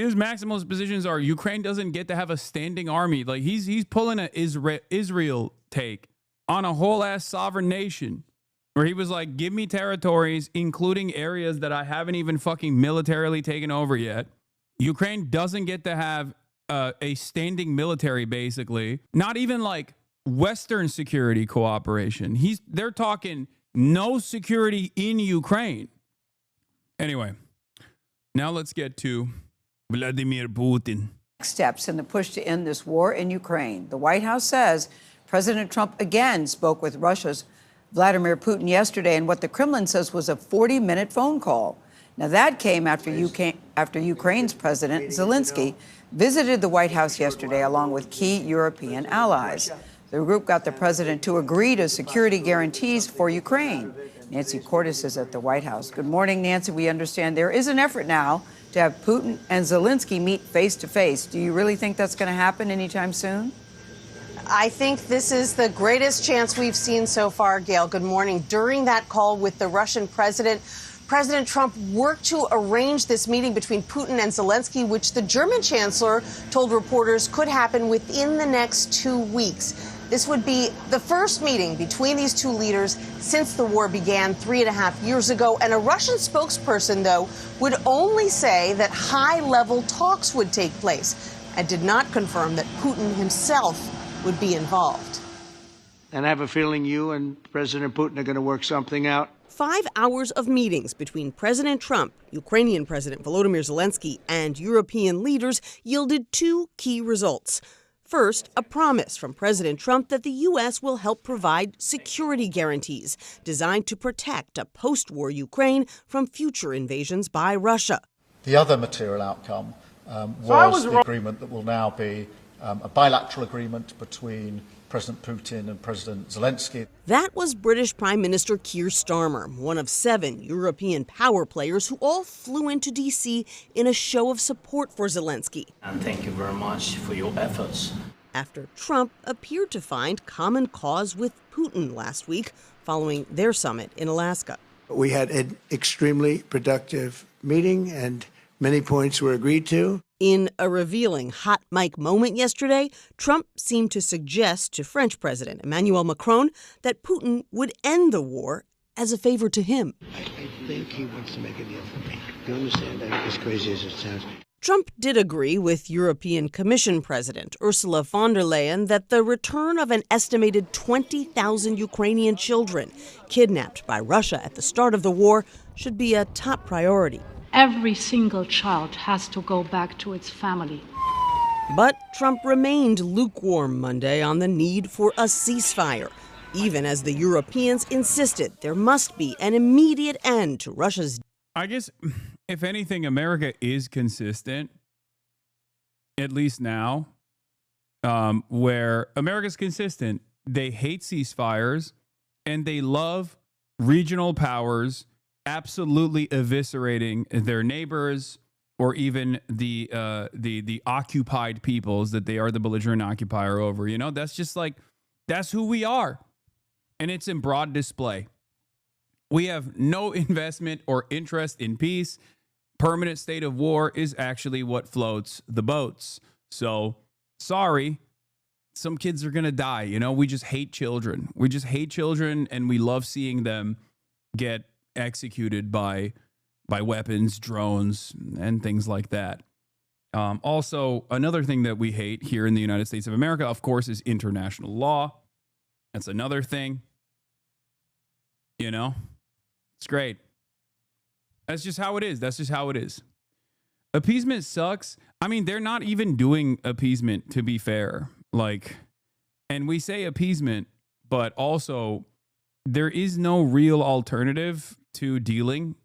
his maximalist positions are Ukraine doesn't get to have a standing army. Like he's pulling a Israel take on a whole ass sovereign nation, where he was like, give me territories, including areas that I haven't even fucking militarily taken over yet. Ukraine doesn't get to have a standing military, basically. Not even like Western security cooperation. They're talking no security in Ukraine. Anyway, now let's get to Vladimir Putin. Steps in the push to end this war in Ukraine. The White House says President Trump again spoke with Russia's Vladimir Putin yesterday in what the Kremlin says was a 40-minute phone call. Now, that came after Ukraine's President Zelensky visited the White House yesterday along with key European allies. The group got the president to agree to security guarantees for Ukraine. Nancy Cordes is at the White House. Good morning, Nancy. We understand there is an effort now to have Putin and Zelensky meet face-to-face. Do you really think that's going to happen anytime soon? I think this is the greatest chance we've seen so far, Gail. Good morning. During that call with the Russian president, President Trump worked to arrange this meeting between Putin and Zelensky, which the German chancellor told reporters could happen within the next 2 weeks. This would be the first meeting between these two leaders since the war began 3.5 years ago. And a Russian spokesperson, though, would only say that high-level talks would take place and did not confirm that Putin himself would be involved. And I have a feeling you and President Putin are going to work something out. 5 hours of meetings between President Trump, Ukrainian President Volodymyr Zelensky, and European leaders yielded two key results. First, a promise from President Trump that the U.S. will help provide security guarantees designed to protect a post-war Ukraine from future invasions by Russia. The other material outcome was the agreement that will now be a bilateral agreement between President Putin and President Zelensky. That was British Prime Minister Keir Starmer, one of 7 European power players who all flew into D.C. in a show of support for Zelensky. And thank you very much for your efforts. After Trump appeared to find common cause with Putin last week following their summit in Alaska. We had an extremely productive meeting and many points were agreed to. In a revealing hot mic moment yesterday, Trump seemed to suggest to French President Emmanuel Macron that Putin would end the war as a favor to him. I think he wants to make a deal for me. You understand? As crazy as it sounds. Trump did agree with European Commission President Ursula von der Leyen that the return of an estimated 20,000 Ukrainian children kidnapped by Russia at the start of the war should be a top priority. Every single child has to go back to its family. But Trump remained lukewarm Monday on the need for a ceasefire, even as the Europeans insisted there must be an immediate end to Russia's. I guess, if anything, America is consistent, at least now, where America's consistent. They hate ceasefires and they love regional powers absolutely eviscerating their neighbors or even the occupied peoples that they are the belligerent occupier over. You know, that's just like, that's who we are. And it's in broad display. We have no investment or interest in peace. Permanent state of war is actually what floats the boats. So, sorry, some kids are going to die. You know, we just hate children. We just hate children, and we love seeing them get executed by weapons, drones, and things like that. Also, another thing that we hate here in the United States of America, of course, is international law. That's another thing. You know, it's great. That's just how it is. That's just how it is. Appeasement sucks. I mean, they're not even doing appeasement, to be fair. Like, and we say appeasement, but also there is no real alternative to dealing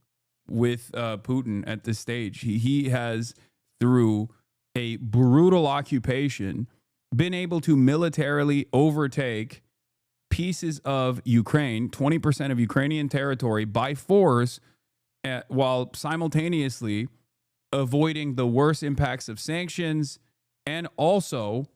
with Putin at this stage. He has, through a brutal occupation, been able to militarily overtake pieces of Ukraine, 20% of Ukrainian territory, by force, while simultaneously avoiding the worst impacts of sanctions and also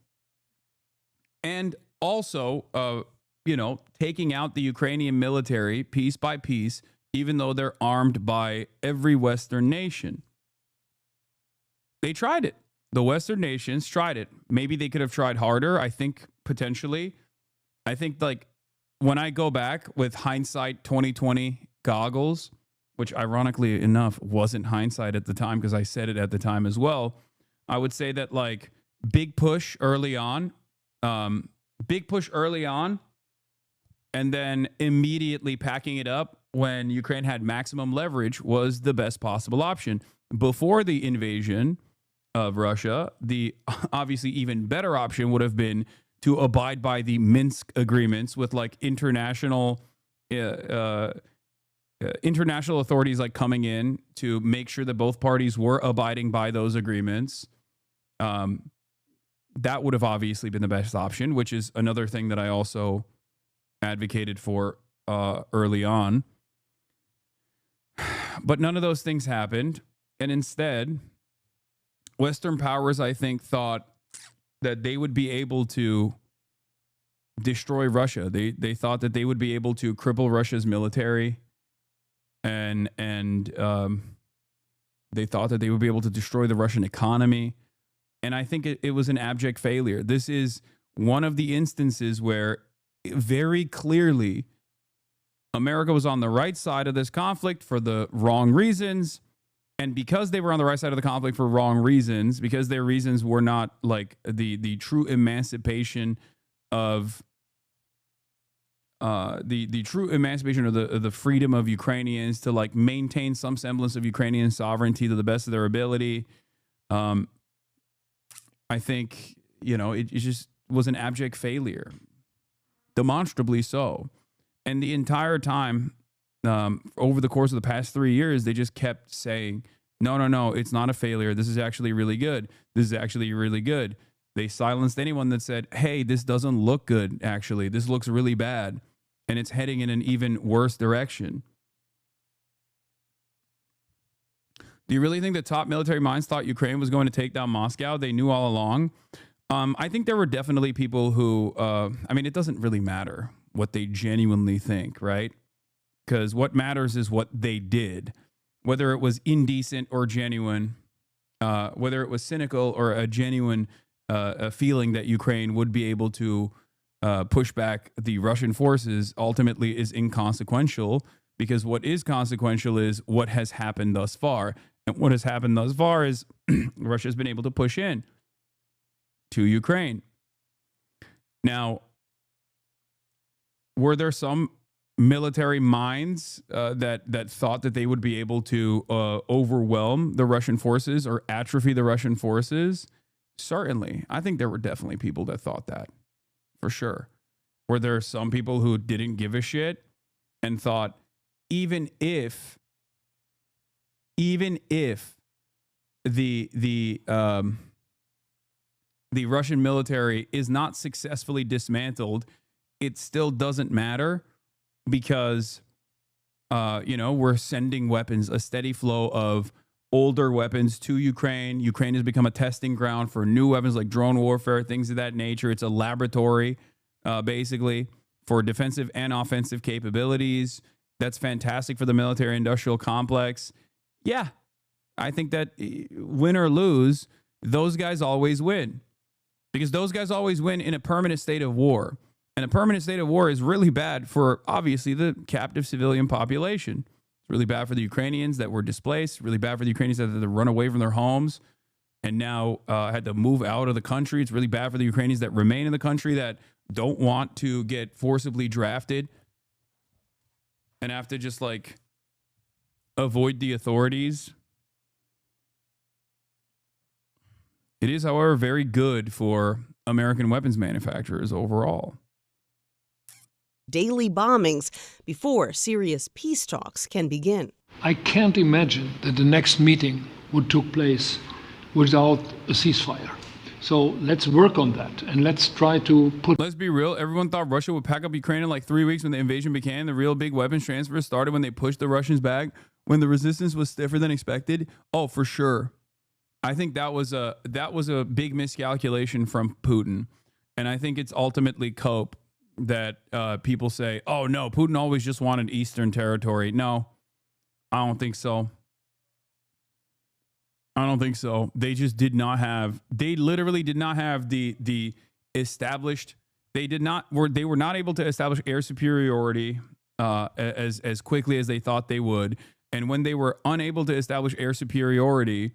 taking out the Ukrainian military piece by piece, even though they're armed by every Western nation. they tried it. The Western nations tried it. Maybe they could have tried harder. I think potentially. I think like when I go back with hindsight 2020 goggles, which ironically enough wasn't hindsight at the time because I said it at the time as well, I would say that like big push early on, and then immediately packing it up when Ukraine had maximum leverage was the best possible option. Before the invasion of Russia, the obviously even better option would have been to abide by the Minsk agreements with like international authorities like coming in to make sure that both parties were abiding by those agreements. That would have obviously been the best option, which is another thing that I also advocated for early on. But none of those things happened. And instead, Western powers, I think, thought that they would be able to destroy Russia. They thought that they would be able to cripple Russia's military, and they thought that they would be able to destroy the Russian economy. And I think it was an abject failure. This is one of the instances where very clearly America was on the right side of this conflict for the wrong reasons. And because they were on the right side of the conflict for wrong reasons, because their reasons were not like the true emancipation of the true emancipation of the freedom of Ukrainians to like maintain some semblance of Ukrainian sovereignty to the best of their ability. I think, it just was an abject failure, demonstrably so. And the entire time, over the course of the past 3 years, they just kept saying, no, it's not a failure. This is actually really good. This is actually really good. They silenced anyone that said, hey, this doesn't look good, actually. This looks really bad. And it's heading in an even worse direction. Do you really think the top military minds thought Ukraine was going to take down Moscow? They knew all along. I think there were definitely people who, it doesn't really matter what they genuinely think, right? Because what matters is what they did. Whether it was indecent or genuine, whether it was cynical or a genuine a feeling that Ukraine would be able to push back the Russian forces ultimately is inconsequential, because what is consequential is what has happened thus far. And what has happened thus far is Russia's been able to push in to Ukraine. Now, were there some military minds that thought that they would be able to overwhelm the Russian forces or atrophy the Russian forces? Certainly. I think there were definitely people that thought that, for sure. Were there some people who didn't give a shit and thought, even if the Russian military is not successfully dismantled, it still doesn't matter, because we're sending weapons, a steady flow of older weapons to Ukraine. Ukraine has become a testing ground for new weapons like drone warfare, things of that nature. It's a laboratory, basically, for defensive and offensive capabilities. That's fantastic for the military-industrial complex. Yeah, I think that win or lose, those guys always win, because those guys always win in a permanent state of war. And a permanent state of war is really bad for, obviously, the captive civilian population. It's really bad for the Ukrainians that were displaced, really bad for the Ukrainians that had to run away from their homes and now had to move out of the country. It's really bad for the Ukrainians that remain in the country that don't want to get forcibly drafted and have to just like avoid the authorities. It is, however, very good for American weapons manufacturers overall. Daily bombings before serious peace talks can begin. I can't imagine that the next meeting would take place without a ceasefire. So let's work on that, and let's try to put... Let's be real. Everyone thought Russia would pack up Ukraine in like 3 weeks when the invasion began. The real big weapons transfer started when they pushed the Russians back, when the resistance was stiffer than expected. Oh, for sure. I think that was a big miscalculation from Putin. And I think it's ultimately cope that people say, oh, no, Putin always just wanted Eastern territory. No, I don't think so. I don't think so. They just did not have. They literally did not have the established. They were not able to establish air superiority as quickly as they thought they would. And when they were unable to establish air superiority,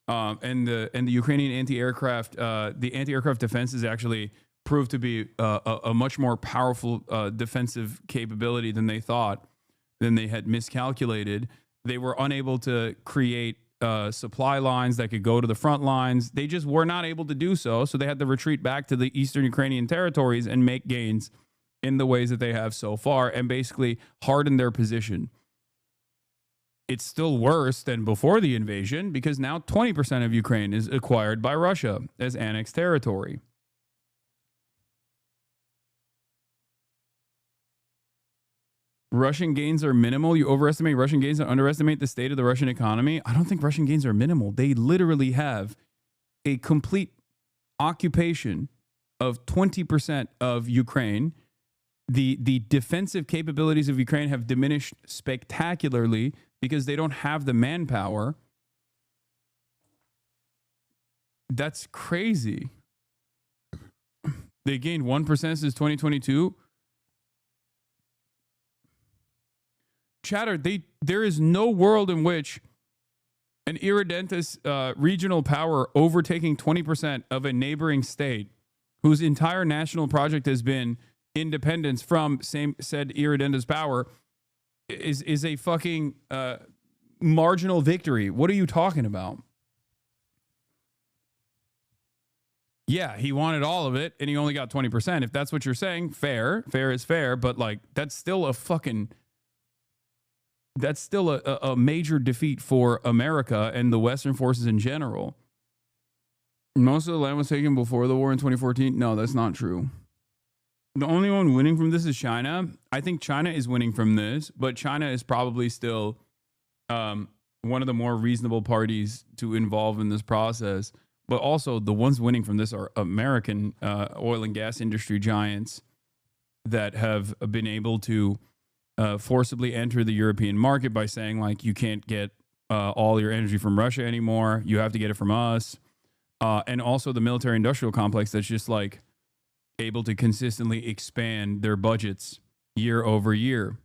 and the Ukrainian anti-aircraft, the anti-aircraft defenses actually proved to be a much more powerful defensive capability than they thought, than they had miscalculated. They were unable to create supply lines that could go to the front lines. They just were not able to do so. So they had to retreat back to the eastern Ukrainian territories and make gains in the ways that they have so far and basically harden their position. It's still worse than before the invasion because now 20% of Ukraine is acquired by Russia as annexed territory. Russian gains are minimal. You overestimate Russian gains and underestimate the state of the Russian economy. I don't think Russian gains are minimal. They literally have a complete occupation of 20% of Ukraine. The defensive capabilities of Ukraine have diminished spectacularly because they don't have the manpower. That's crazy. They gained 1% since 2022. Chatter, there is no world in which an irredentist regional power overtaking 20% of a neighboring state whose entire national project has been independence from said irredentist power is a fucking marginal victory. What are you talking about? Yeah, he wanted all of it and he only got 20%. If that's what you're saying, fair is fair, but like that's still a major defeat for America and the Western forces in general. Most of the land was taken before the war in 2014. No, that's not true. The only one winning from this is China. I think China is winning from this, but China is probably still one of the more reasonable parties to involve in this process. But also the ones winning from this are American oil and gas industry giants that have been able to forcibly enter the European market by saying, like, you can't get all your energy from Russia anymore. You have to get it from us. And also the military industrial complex that's just like able to consistently expand their budgets year over year.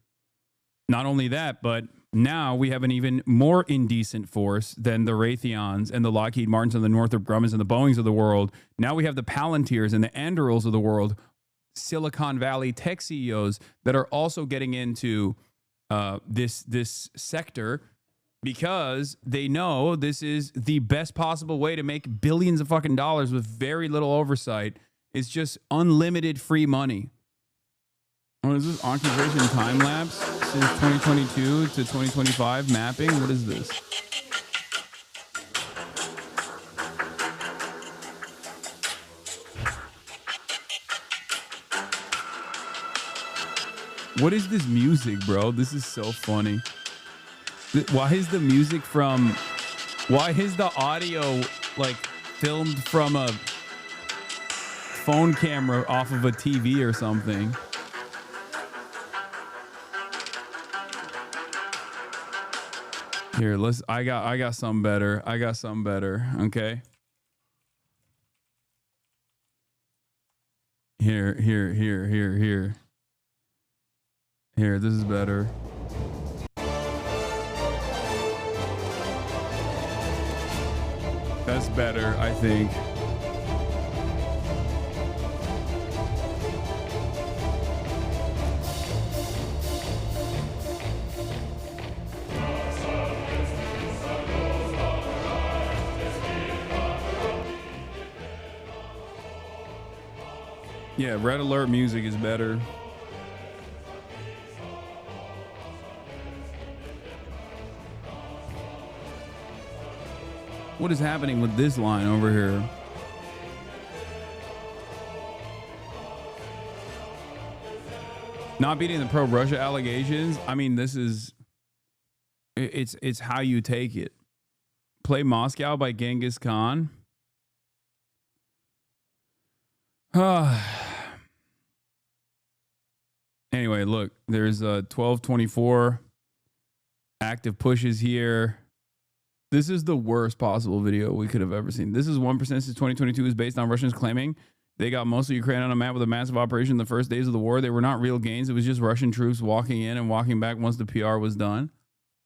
Not only that, but now we have an even more indecent force than the Raytheons and the Lockheed Martins and the Northrop Grummons and the Boeings of the world. Now we have the Palantirs and the Andurils of the world, Silicon Valley tech CEOs that are also getting into this sector because they know this is the best possible way to make billions of fucking dollars with very little oversight. It's just unlimited free money. What is this? Occupation time lapse since 2022 to 2025 mapping? What is this? What is this music, bro? This is so funny. Why is the music from... Why is the audio, like, filmed from a phone camera off of a TV or something? Here, I got something better. Okay. Here. Here, this is better. That's better, I think. Yeah, Red Alert music is better. What is happening with this line over here? Not beating the pro-Russia allegations. I mean, this is... It's how you take it. Play Moscow by Genghis Khan. Anyway, look, there's 1224 active pushes here. This is the worst possible video we could have ever seen. This is 1% since 2022 is based on Russians claiming they got most of Ukraine on a map with a massive operation in the first days of the war. They were not real gains. It was just Russian troops walking in and walking back once the PR was done.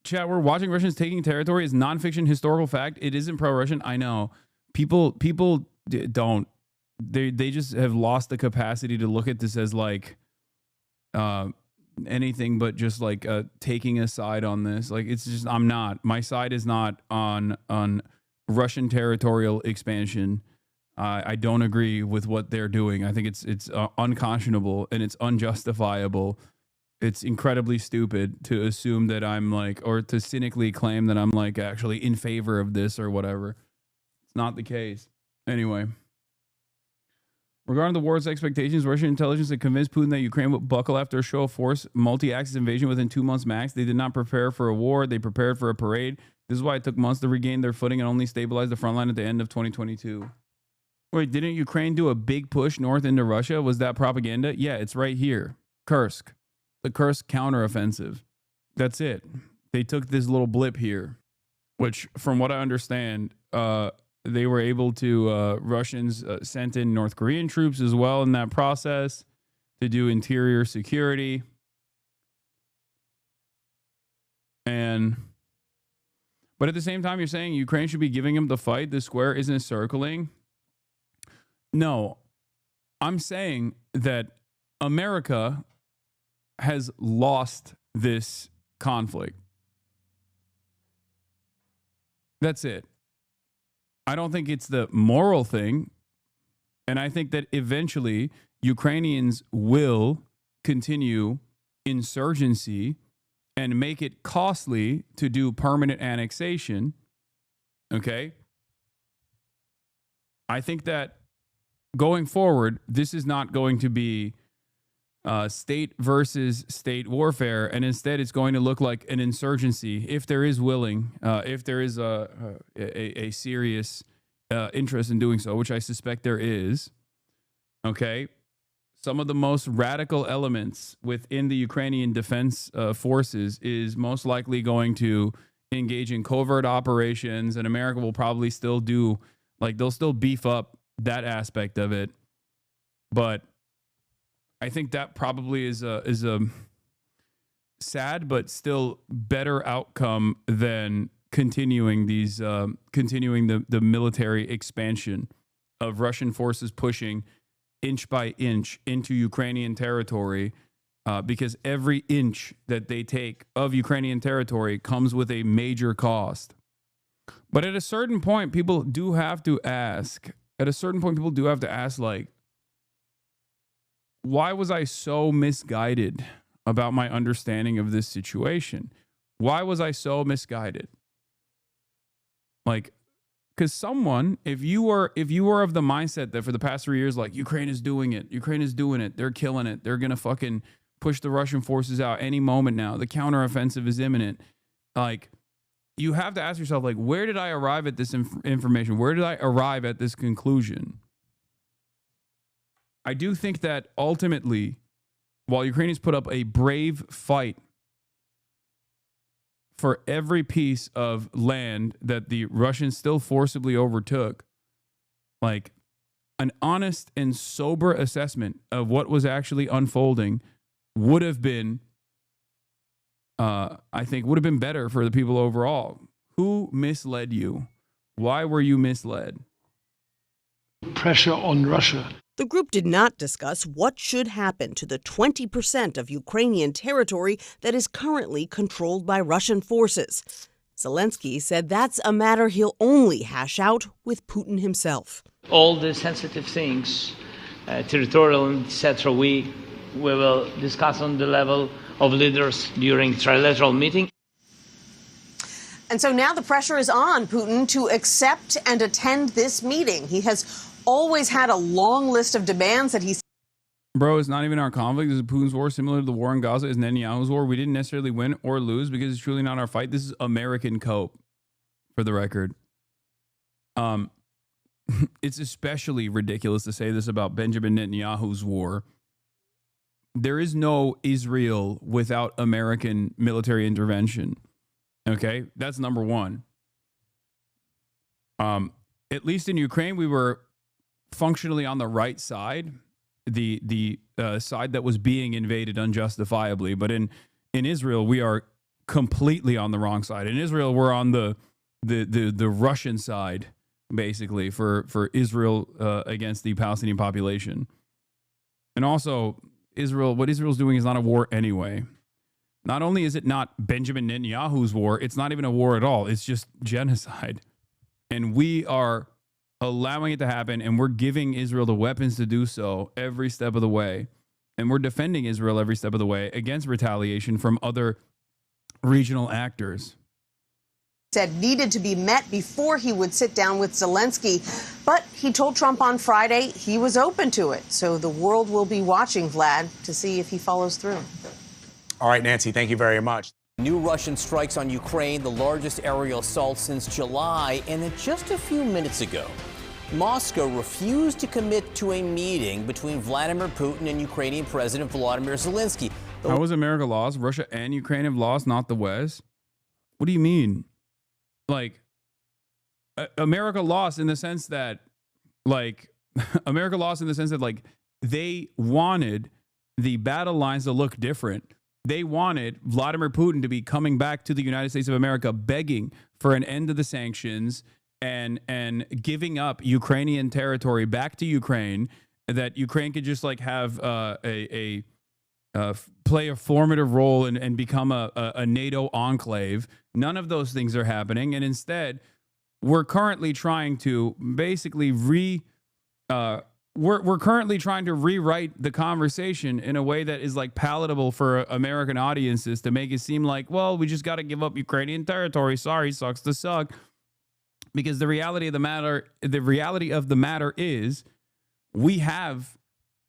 Chat, we're watching Russians taking territory is nonfiction historical fact. It isn't pro-Russian. I know. People don't. They just have lost the capacity to look at this as like anything but just like taking a side on this. Like, it's just, I'm not. My side is not on Russian territorial expansion. I don't agree with what they're doing. I think it's unconscionable and it's unjustifiable. It's incredibly stupid to assume that I'm like, or to cynically claim that I'm like actually in favor of this or whatever. It's not the case. Anyway. Regarding the war's expectations, Russian intelligence had convinced Putin that Ukraine would buckle after a show of force multi-axis invasion within 2 months max. They did not prepare for a war. They prepared for a parade. This is why it took months to regain their footing and only stabilize the front line at the end of 2022. Wait, didn't Ukraine do a big push north into Russia? Was that propaganda? Yeah, it's right here. Kursk. The Kursk counteroffensive. That's it. They took this little blip here, which from what I understand, they were able to, Russians sent in North Korean troops as well in that process to do interior security. But at the same time, you're saying Ukraine should be giving them the fight. The square isn't circling. No, I'm saying that America has lost this conflict. That's it. I don't think it's the moral thing. And I think that eventually Ukrainians will continue insurgency and make it costly to do permanent annexation. Okay? I think that going forward, this is not going to be state versus state warfare, and instead it's going to look like an insurgency if there is if there is a serious interest in doing so, which I suspect there is. Okay, some of the most radical elements within the Ukrainian defense forces is most likely going to engage in covert operations, and America will probably still do, like, they'll still beef up that aspect of it, but I think that probably is a sad but still better outcome than continuing the military expansion of Russian forces pushing inch by inch into Ukrainian territory, because every inch that they take of Ukrainian territory comes with a major cost. But at a certain point, people do have to ask. Like, why was I so misguided about my understanding of this situation? Why was I so misguided? Like, because someone, if you were of the mindset that for the past 3 years, like, Ukraine is doing it, they're killing it, they're gonna fucking push the Russian forces out any moment now, the counteroffensive is imminent, like, you have to ask yourself, like, where did I arrive at this information? Where did I arrive at this conclusion? I do think that ultimately, while Ukrainians put up a brave fight for every piece of land that the Russians still forcibly overtook, like, an honest and sober assessment of what was actually unfolding would have been, I think, would have been better for the people overall. Who misled you? Why were you misled? Pressure on Russia. The group did not discuss what should happen to the 20% of Ukrainian territory that is currently controlled by Russian forces. Zelensky said that's a matter he'll only hash out with Putin himself. All the sensitive things, territorial, etc., we will discuss on the level of leaders during trilateral meeting. And so now the pressure is on Putin to accept and attend this meeting. He has always had a long list of demands that he's... Bro, it's not even our conflict. This is Putin's war, similar to the war in Gaza is Netanyahu's war. We didn't necessarily win or lose because it's truly not our fight. This is American cope, for the record. It's especially ridiculous to say this about Benjamin Netanyahu's war. There is no Israel without American military intervention. Okay? That's number one. At least in Ukraine, we were functionally on the right side, the side that was being invaded unjustifiably. But in Israel, we are completely on the wrong side. In Israel, we're on the Russian side, basically, for Israel against the Palestinian population. And also, what Israel's doing is not a war anyway. Not only is it not Benjamin Netanyahu's war, it's not even a war at all. It's just genocide. And we are allowing it to happen, and we're giving Israel the weapons to do so every step of the way. And we're defending Israel every step of the way against retaliation from other regional actors. Said needed to be met before he would sit down with Zelensky. But he told Trump on Friday he was open to it. So the world will be watching Vlad to see if he follows through. All right, Nancy, thank you very much. New Russian strikes on Ukraine, the largest aerial assault since July. And then just a few minutes ago, Moscow refused to commit to a meeting between Vladimir Putin and Ukrainian President Volodymyr Zelensky. How was America lost? Russia and Ukraine have lost, not the West? What do you mean? Like, America lost in the sense that, like, they wanted the battle lines to look different. They wanted Vladimir Putin to be coming back to the United States of America, begging for an end to the sanctions and giving up Ukrainian territory back to Ukraine, that Ukraine could just like have play a formative role and become a NATO enclave. None of those things are happening. And instead, we're currently trying to basically we're currently trying to rewrite the conversation in a way that is like palatable for American audiences to make it seem like, well, we just got to give up Ukrainian territory. Sorry, sucks to suck. Because the reality of the matter is we have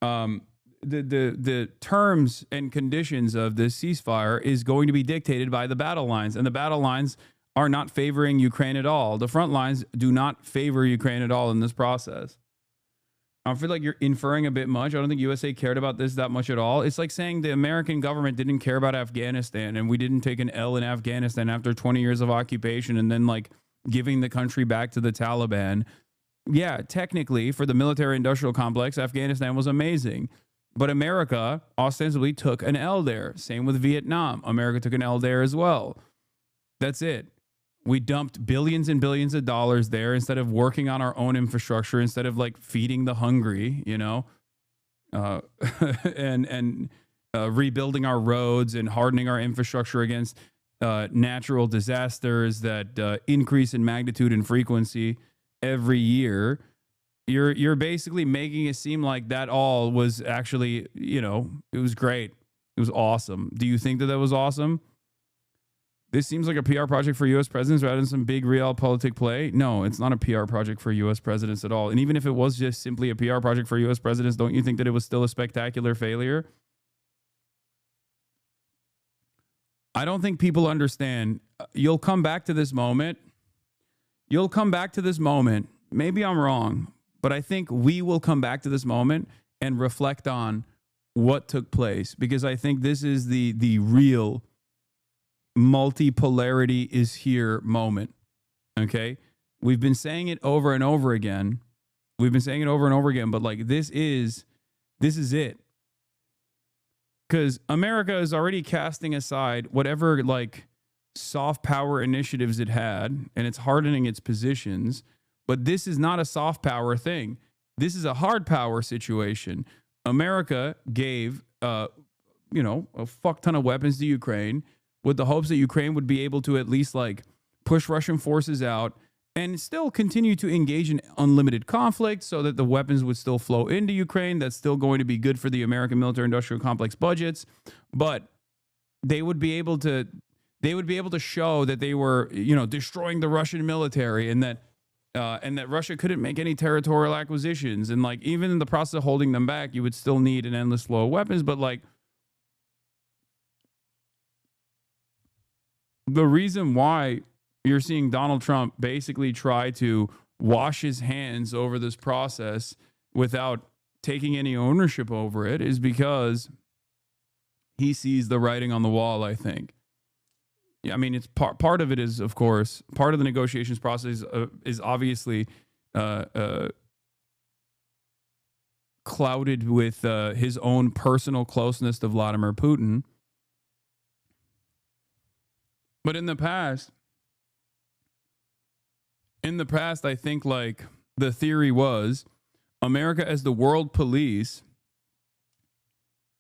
the terms and conditions of this ceasefire is going to be dictated by the battle lines, and the battle lines are not favoring Ukraine at all. The front lines do not favor Ukraine at all in this process. I feel like you're inferring a bit much. I don't think USA cared about this that much at all. It's like saying the American government didn't care about Afghanistan and we didn't take an L in Afghanistan after 20 years of occupation and then like giving the country back to the Taliban. Yeah, technically for the military industrial complex, Afghanistan was amazing. But America ostensibly took an L there. Same with Vietnam. America took an L there as well. That's it. We dumped billions and billions of dollars there instead of working on our own infrastructure, instead of like feeding the hungry, you know, and rebuilding our roads and hardening our infrastructure against natural disasters that increase in magnitude and frequency every year. You're basically making it seem like that all was actually, you know, it was great. It was awesome. Do you think that was awesome? This seems like a PR project for U.S. presidents rather than some big realpolitik play. No, it's not a PR project for U.S. presidents at all. And even if it was just simply a PR project for U.S. presidents, don't you think that it was still a spectacular failure? I don't think people understand. You'll come back to this moment. Maybe I'm wrong, but I think we will come back to this moment and reflect on what took place, because I think this is the real multipolarity is here moment. Okay. We've been saying it over and over again. But like, this is it. Because America is already casting aside whatever like soft power initiatives it had, and it's hardening its positions. But this is not a soft power thing. This is a hard power situation. America gave, a fuck ton of weapons to Ukraine, with the hopes that Ukraine would be able to at least like push Russian forces out and still continue to engage in unlimited conflict so that the weapons would still flow into Ukraine. That's still going to be good for the American military industrial complex budgets, but they would be able to show that they were, destroying the Russian military, and that Russia couldn't make any territorial acquisitions. And like, even in the process of holding them back, you would still need an endless flow of weapons. But like, the reason why you're seeing Donald Trump basically try to wash his hands over this process without taking any ownership over it is because he sees the writing on the wall, I think. I mean, it's part of it is, of course, part of the negotiations process is obviously clouded with his own personal closeness to Vladimir Putin. But in the past, I think like the theory was America as the world police,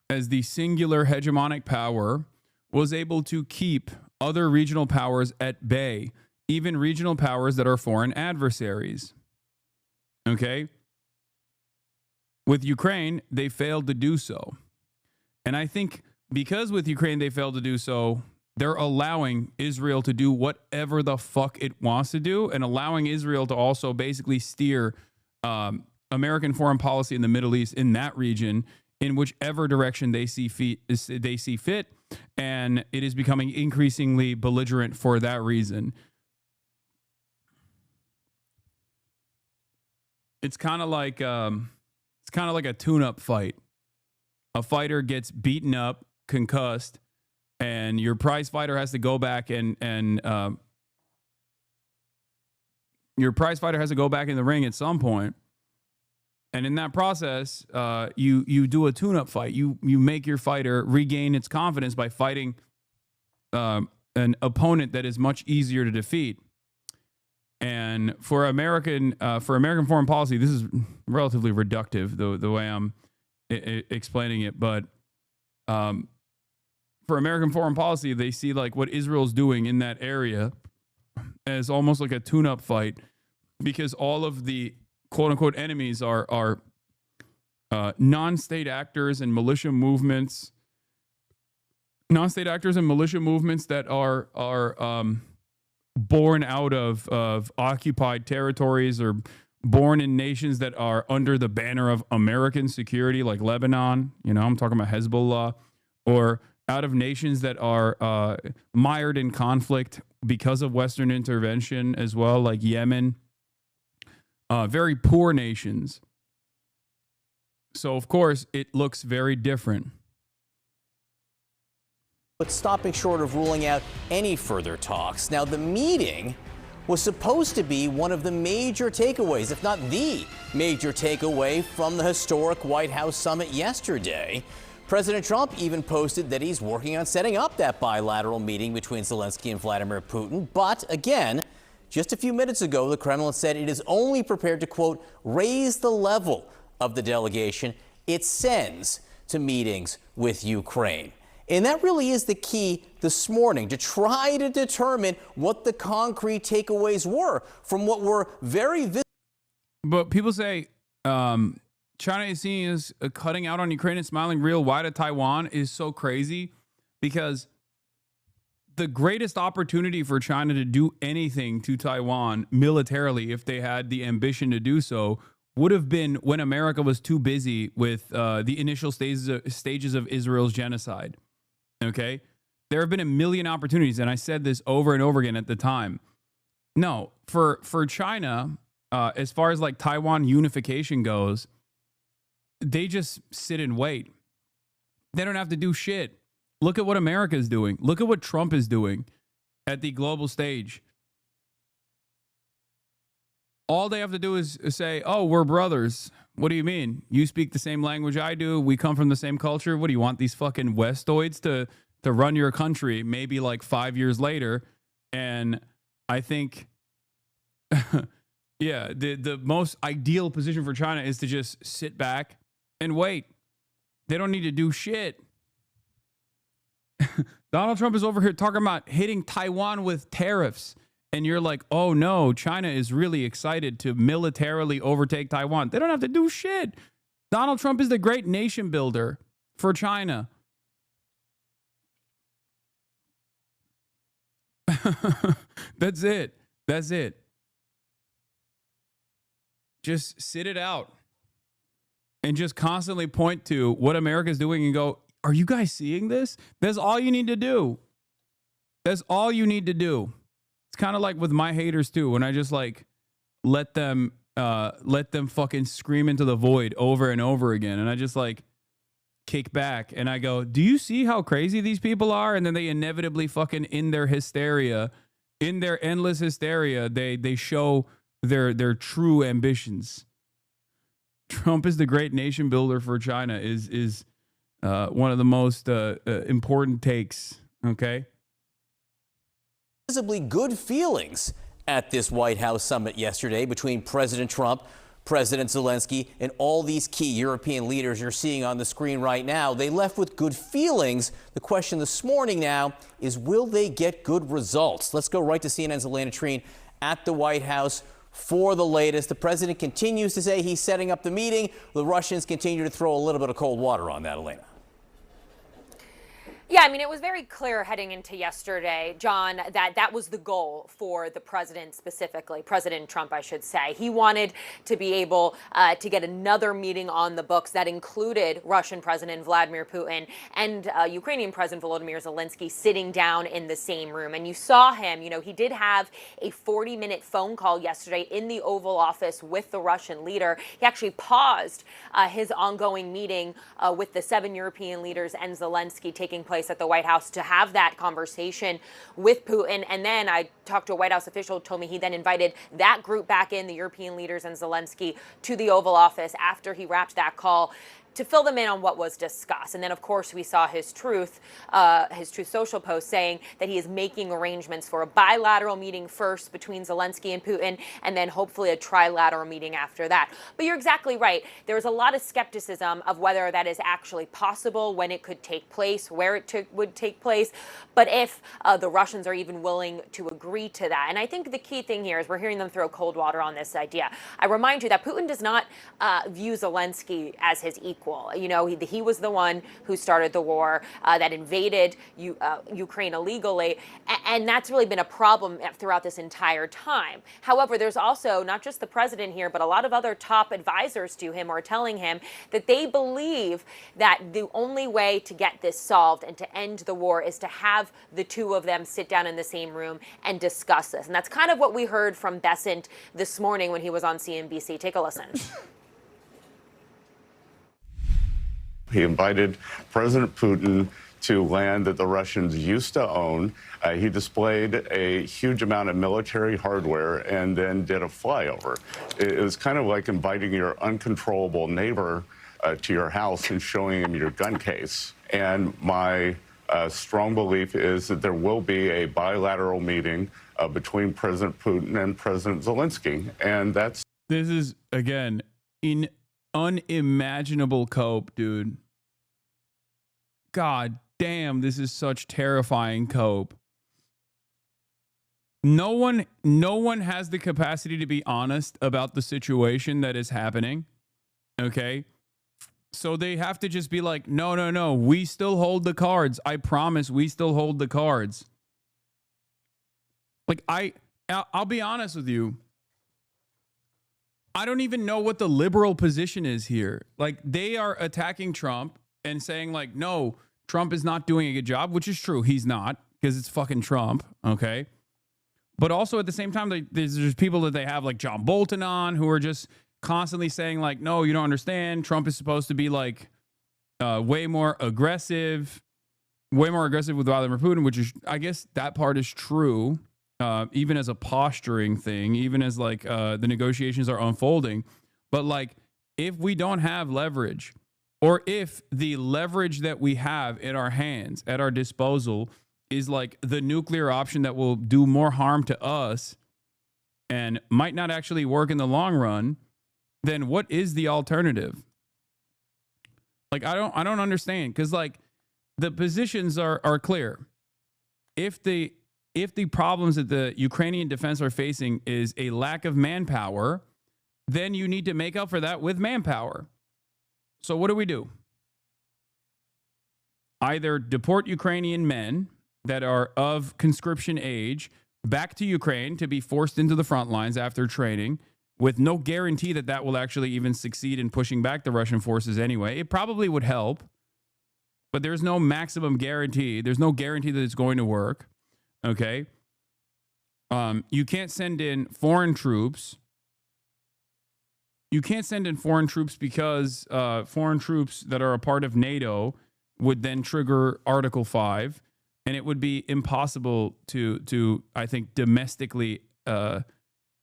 as the singular hegemonic power, was able to keep other regional powers at bay, even regional powers that are foreign adversaries. Okay? With Ukraine, they failed to do so. And I think because with Ukraine they failed to do so, they're allowing Israel to do whatever the fuck it wants to do, and allowing Israel to also basically steer American foreign policy in the Middle East, in that region, in whichever direction they see fit. And it is becoming increasingly belligerent for that reason. It's kind of like a tune-up fight. A fighter gets beaten up, concussed, and your prize fighter has to go back and your prize fighter has to go back in the ring at some point. And in that process, you do a tune-up fight. You make your fighter regain its confidence by fighting an opponent that is much easier to defeat. And for American foreign policy, this is relatively reductive, the way I'm explaining it. But for American foreign policy, they see like what Israel's doing in that area as almost like a tune-up fight, because all of the quote-unquote enemies are non-state actors and militia movements. Non-state actors and militia movements that are born out of occupied territories, or born in nations that are under the banner of American security, like Lebanon. You know, I'm talking about Hezbollah, or out of nations that are mired in conflict because of Western intervention as well, like Yemen. Very poor nations. So, of course, it looks very different. But stopping short of ruling out any further talks. Now, the meeting was supposed to be one of the major takeaways, if not the major takeaway from the historic White House summit yesterday. President Trump even posted that he's working on setting up that bilateral meeting between Zelensky and Vladimir Putin. But again, just a few minutes ago, the Kremlin said it is only prepared to, quote, raise the level of the delegation it sends to meetings with Ukraine. And that really is the key this morning, to try to determine what the concrete takeaways were from what were very visible. But people say China is seen as cutting out on Ukraine and smiling real wide at Taiwan is so crazy, because the greatest opportunity for China to do anything to Taiwan militarily, if they had the ambition to do so, would have been when America was too busy with the initial stages of Israel's genocide. Okay? There have been a million opportunities, and I said this over and over again at the time. No, for China, as far as like Taiwan unification goes, they just sit and wait. They don't have to do shit. Look at what America is doing. Look at what Trump is doing at the global stage. All they have to do is say, oh, we're brothers. What do you mean? You speak the same language I do. We come from the same culture. What do you want, these fucking Westoids to run your country maybe like 5 years later? And I think, yeah, the most ideal position for China is to just sit back and wait. They don't need to do shit. Donald Trump is over here talking about hitting Taiwan with tariffs. And you're like, oh no, China is really excited to militarily overtake Taiwan. They don't have to do shit. Donald Trump is the great nation builder for China. That's it. That's it. Just sit it out and just constantly point to what America's doing and go, are you guys seeing this? That's all you need to do. That's all you need to do. It's kind of like with my haters too, when I just like let them fucking scream into the void over and over again. And I just like, kick back and I go, do you see how crazy these people are? And then they inevitably fucking in their hysteria, in their endless hysteria, they show their true ambitions. Trump is the great nation builder for China is one of the most important takes. Okay. Visibly good feelings at this White House summit yesterday between President Trump, President Zelensky, and all these key European leaders you're seeing on the screen right now. They left with good feelings. The question this morning now is, will they get good results? Let's go right to CNN's Elena Trine at the White House for the latest. The president continues to say he's setting up the meeting. The Russians continue to throw a little bit of cold water on that, Elena. Yeah, I mean, it was very clear heading into yesterday, John, that was the goal for the president specifically, President Trump, I should say. He wanted to be able to get another meeting on the books that included Russian President Vladimir Putin and Ukrainian President Volodymyr Zelensky sitting down in the same room. And you saw him, you know, he did have a 40-minute phone call yesterday in the Oval Office with the Russian leader. He actually paused his ongoing meeting with the 7 European leaders and Zelensky taking place at the White House to have that conversation with Putin. And then I talked to a White House official who told me he then invited that group back in, the European leaders and Zelensky, to the Oval Office after he wrapped that call to fill them in on what was discussed. And then, of course, we saw his Truth Social post saying that he is making arrangements for a bilateral meeting first between Zelensky and Putin, and then hopefully a trilateral meeting after that. But you're exactly right. There's a lot of skepticism of whether that is actually possible, when it could take place, where it would take place, but if the Russians are even willing to agree to that. And I think the key thing here is we're hearing them throw cold water on this idea. I remind you that Putin does not view Zelensky as his equal. You know, he was the one who started the war that invaded Ukraine illegally, and that's really been a problem throughout this entire time. However, there's also not just the president here, but a lot of other top advisors to him are telling him that they believe that the only way to get this solved and to end the war is to have the two of them sit down in the same room and discuss this. And that's kind of what we heard from Bessent this morning when he was on CNBC. Take a listen. He invited President Putin to land that the Russians used to own. He displayed a huge amount of military hardware and then did a flyover. It was kind of like inviting your uncontrollable neighbor to your house and showing him your gun case. And my strong belief is that there will be a bilateral meeting between President Putin and President Zelensky. And this is, again, unimaginable cope, dude. God damn, this is such terrifying cope. No one has the capacity to be honest about the situation that is happening. Okay? So they have to just be like, no, we still hold the cards. I promise we still hold the cards. Like, I'll be honest with you. I don't even know what the liberal position is here. Like, they are attacking Trump and saying, like, no, Trump is not doing a good job, which is true. He's not, because it's fucking Trump, okay? But also at the same time, there's people that they have, like John Bolton on, who are just constantly saying, like, no, you don't understand. Trump is supposed to be, like, way more aggressive with Vladimir Putin, which is, I guess that part is true. Even as a posturing thing, even as like the negotiations are unfolding. But like, if we don't have leverage, or if the leverage that we have in our hands at our disposal is like the nuclear option that will do more harm to us and might not actually work in the long run, then what is the alternative? Like, I don't understand, because like the positions are clear. If the problems that the Ukrainian defense are facing is a lack of manpower, then you need to make up for that with manpower. So what do? Either deport Ukrainian men that are of conscription age back to Ukraine to be forced into the front lines after training, with no guarantee that that will actually even succeed in pushing back the Russian forces anyway. It probably would help, but there's no maximum guarantee. There's no guarantee that it's going to work. Okay. You can't send in foreign troops. You can't send in foreign troops because foreign troops that are a part of NATO would then trigger Article 5, and it would be impossible to I think, domestically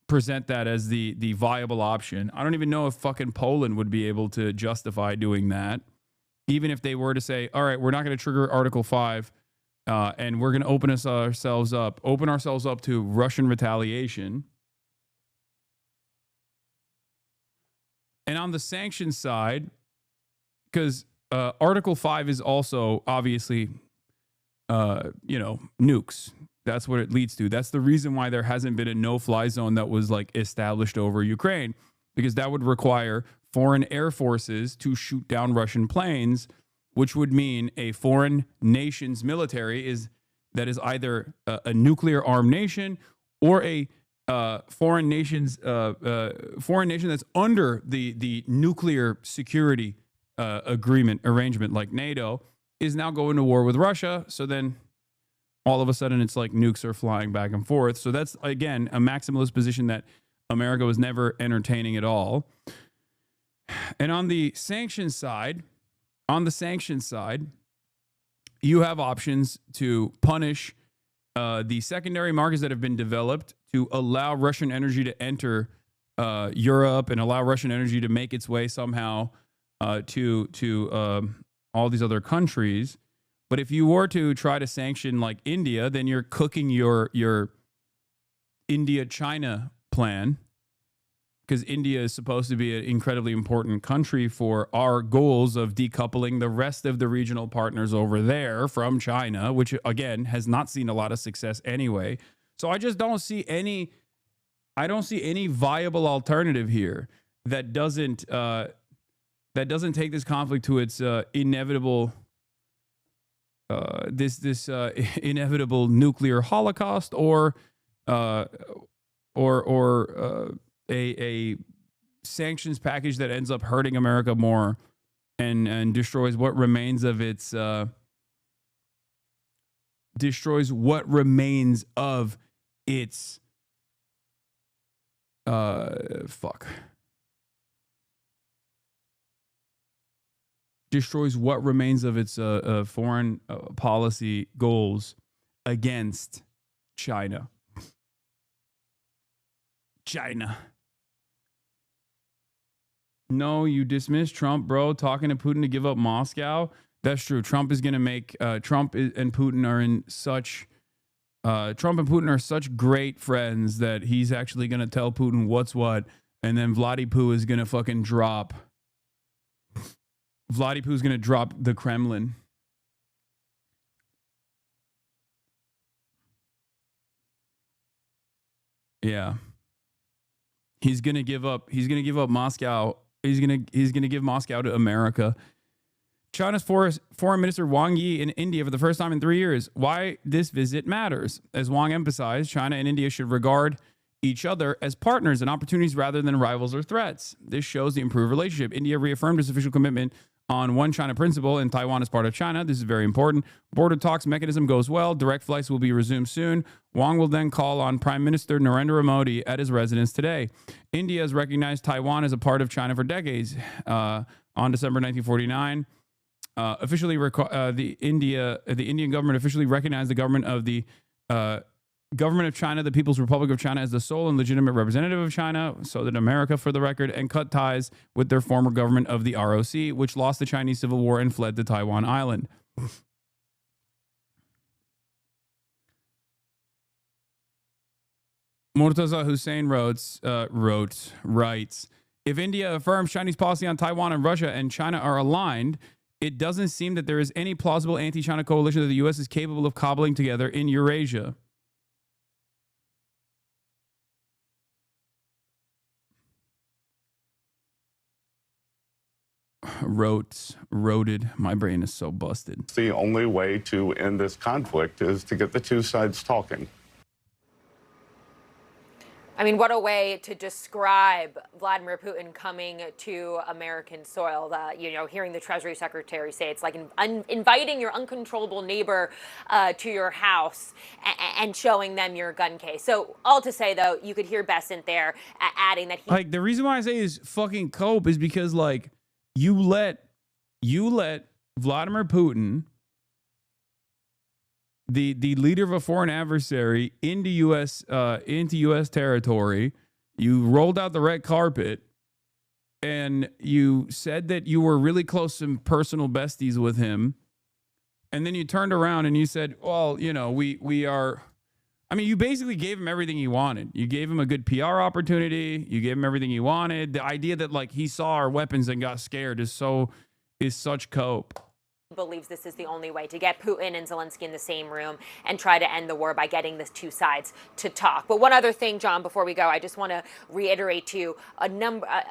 present that as the viable option. I don't even know if fucking Poland would be able to justify doing that, even if they were to say, all right, we're not going to trigger Article 5, and we're going to open ourselves up to Russian retaliation. And on the sanctions side, because Article 5 is also obviously, nukes. That's what it leads to. That's the reason why there hasn't been a no-fly zone that was like established over Ukraine, because that would require foreign air forces to shoot down Russian planes, which would mean a foreign nation's military that is either a nuclear armed nation or a foreign nation that's under the nuclear security arrangement like NATO is now going to war with Russia. So then all of a sudden it's like nukes are flying back and forth. So that's, again, a maximalist position that America was never entertaining at all. And on the sanctions side, you have options to punish the secondary markets that have been developed to allow Russian energy to enter Europe and allow Russian energy to make its way somehow to all these other countries. But if you were to try to sanction like India, then you're cooking your India-China plan, because India is supposed to be an incredibly important country for our goals of decoupling the rest of the regional partners over there from China, which, again, has not seen a lot of success anyway. So I just don't see any viable alternative here that doesn't take this conflict to its inevitable inevitable nuclear holocaust or a sanctions package that ends up hurting America more and destroys what remains of its foreign policy goals against China. No, you dismiss Trump, bro, talking to Putin to give up Moscow. That's true. Trump and Putin are such great friends that he's actually going to tell Putin what's what, and then Vladipoo is going to fucking drop. Vladipoo's going to drop the Kremlin. Yeah. He's going to give up Moscow. He's going to give Moscow to America. China's Foreign Minister Wang Yi in India for the first time in 3 years. Why this visit matters. As Wang emphasized, China and India should regard each other as partners and opportunities rather than rivals or threats. This shows the improved relationship. India reaffirmed its official commitment on one China principle, and Taiwan is part of China. This is very important. Border talks mechanism goes well. Direct flights will be resumed soon. Wang will then call on Prime Minister Narendra Modi at his residence today. India has recognized Taiwan as a part of China for decades. On December 1949, the Indian government officially recognized the government of the government of China, the People's Republic of China, as the sole and legitimate representative of China, so that America, for the record, and cut ties with their former government of the ROC, which lost the Chinese Civil War and fled to Taiwan Island. Murtaza Hussain writes, if India affirms Chinese policy on Taiwan and Russia and China are aligned, it doesn't seem that there is any plausible anti-China coalition that the U.S. is capable of cobbling together in Eurasia. Roted. My brain is so busted. The only way to end this conflict is to get the two sides talking. I mean, what a way to describe Vladimir Putin coming to American soil. Hearing the Treasury Secretary say it's like inviting your uncontrollable neighbor to your house and showing them your gun case. So all to say, though, you could hear Bessent there adding that like, the reason why I say is fucking cope is because, like, you let Vladimir Putin, the leader of a foreign adversary, into U.S. territory. You rolled out the red carpet, and you said that you were really close to personal besties with him. And then you turned around and you said, well, we are. I mean, you basically gave him everything he wanted. You gave him a good PR opportunity. You gave him everything he wanted. The idea that, like, he saw our weapons and got scared is such cope. Believes this is the only way to get Putin and Zelensky in the same room and try to end the war by getting the two sides to talk. But one other thing, John, before we go, I just want to reiterate to you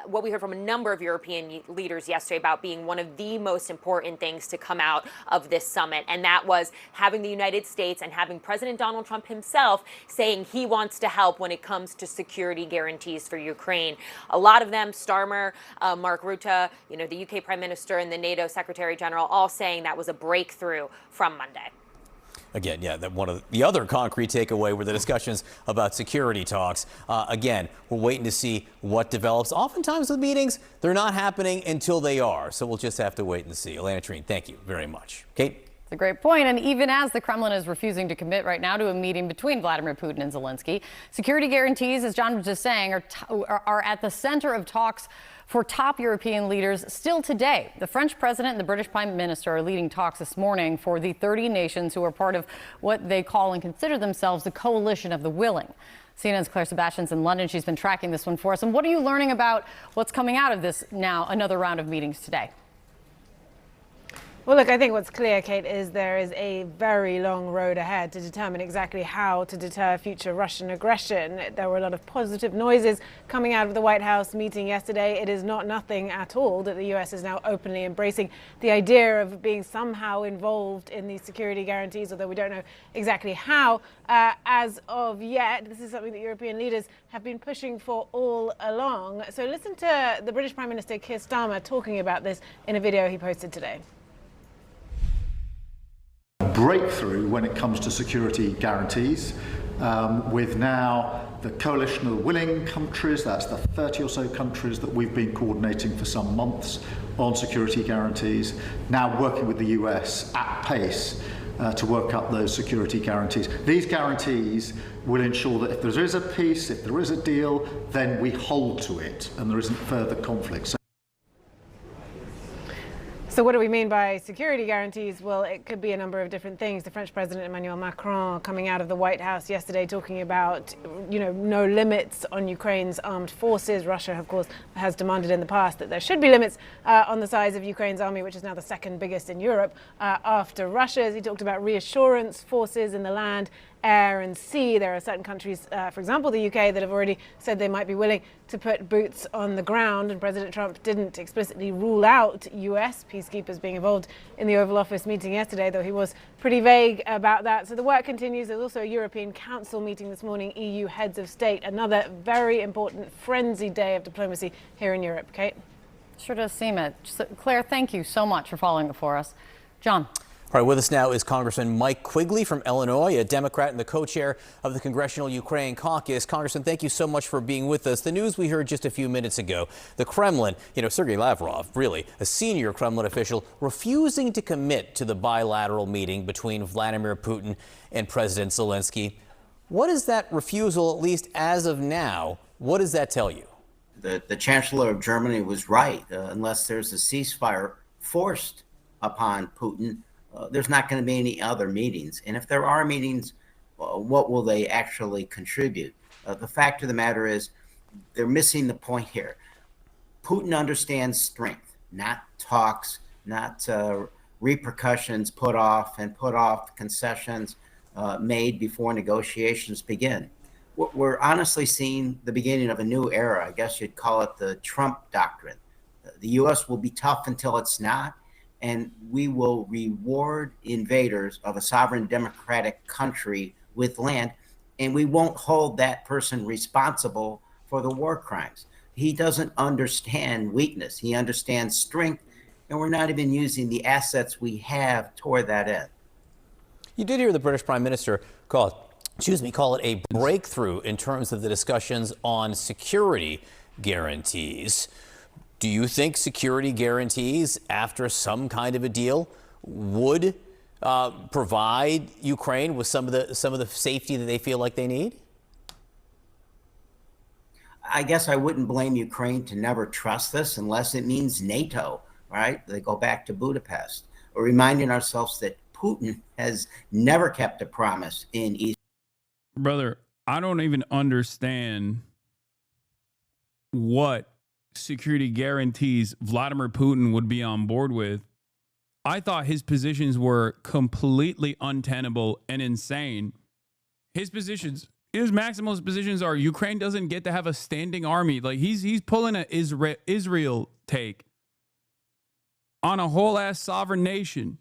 what we heard from a number of European leaders yesterday about being one of the most important things to come out of this summit. And that was having the United States and having President Donald Trump himself saying he wants to help when it comes to security guarantees for Ukraine. A lot of them, Starmer, Mark Rutte, the UK Prime Minister and the NATO Secretary General, all saying that was a breakthrough from Monday. Again, yeah, that one of the other concrete takeaway were the discussions about security talks. Again, we're waiting to see what develops. Oftentimes with meetings, they're not happening until they are. So we'll just have to wait and see. Elena Trine, thank you very much. Kate? It's a great point. And even as the Kremlin is refusing to commit right now to a meeting between Vladimir Putin and Zelensky, security guarantees, as John was just saying, are at the center of talks for top European leaders still today. The French president and the British prime minister are leading talks this morning for the 30 nations who are part of what they call and consider themselves the coalition of the willing. CNN's Claire Sebastian's in London. She's been tracking this one for us. And what are you learning about what's coming out of this now, another round of meetings today? Well, look, I think what's clear, Kate, is there is a very long road ahead to determine exactly how to deter future Russian aggression. There were a lot of positive noises coming out of the White House meeting yesterday. It is not nothing at all that the U.S. is now openly embracing the idea of being somehow involved in these security guarantees, although we don't know exactly how as of yet. This is something that European leaders have been pushing for all along. So listen to the British Prime Minister Keir Starmer talking about this in a video he posted today. Breakthrough when it comes to security guarantees, with now the coalition of willing countries, that's the 30 or so countries that we've been coordinating for some months on security guarantees, now working with the US at pace to work up those security guarantees. These guarantees will ensure that if there is a peace, if there is a deal, then we hold to it and there isn't further conflict. So what do we mean by security guarantees? Well, it could be a number of different things. The French President Emmanuel Macron coming out of the White House yesterday talking about, no limits on Ukraine's armed forces. Russia, of course, has demanded in the past that there should be limits on the size of Ukraine's army, which is now the second biggest in Europe after Russia's. He talked about reassurance forces in the land, air and sea. There are certain countries, for example, the UK, that have already said they might be willing to put boots on the ground. And President Trump didn't explicitly rule out US peacekeepers being involved in the Oval Office meeting yesterday, though he was pretty vague about that. So the work continues. There's also a European Council meeting this morning, EU heads of state. Another very important frenzied day of diplomacy here in Europe. Kate? Sure does seem it. So, Claire, thank you so much for following it for us. John? All right, with us now is Congressman Mike Quigley from Illinois, a Democrat and the co-chair of the Congressional Ukraine Caucus. Congressman, thank you so much for being with us. The news we heard just a few minutes ago, the Kremlin, Sergei Lavrov, really a senior Kremlin official, refusing to commit to the bilateral meeting between Vladimir Putin and President Zelensky. What is that refusal, at least as of now, what does that tell you? The Chancellor of Germany was right. Unless there's a ceasefire forced upon Putin, there's not going to be any other meetings. And if there are meetings, what will they actually contribute? The fact of the matter is they're missing the point here. Putin understands strength, not talks, not repercussions put off concessions made before negotiations begin. We're honestly seeing the beginning of a new era. I guess you'd call it the Trump doctrine. The U.S. will be tough until it's not, and we will reward invaders of a sovereign democratic country with land and we won't hold that person responsible for the war crimes. He doesn't understand weakness. He understands strength, and we're not even using the assets we have toward that end. You did hear the British Prime Minister call it a breakthrough in terms of the discussions on security guarantees. Do you think security guarantees after some kind of a deal would provide Ukraine with some of the safety that they feel like they need? I guess I wouldn't blame Ukraine to never trust this unless it means NATO, right? They go back to Budapest. We're reminding ourselves that Putin has never kept a promise in East. Brother, I don't even understand what security guarantees Vladimir Putin would be on board with. I thought his positions were completely untenable and insane. His maximalist positions are Ukraine doesn't get to have a standing army. Like he's pulling an Israel take on a whole ass sovereign nation,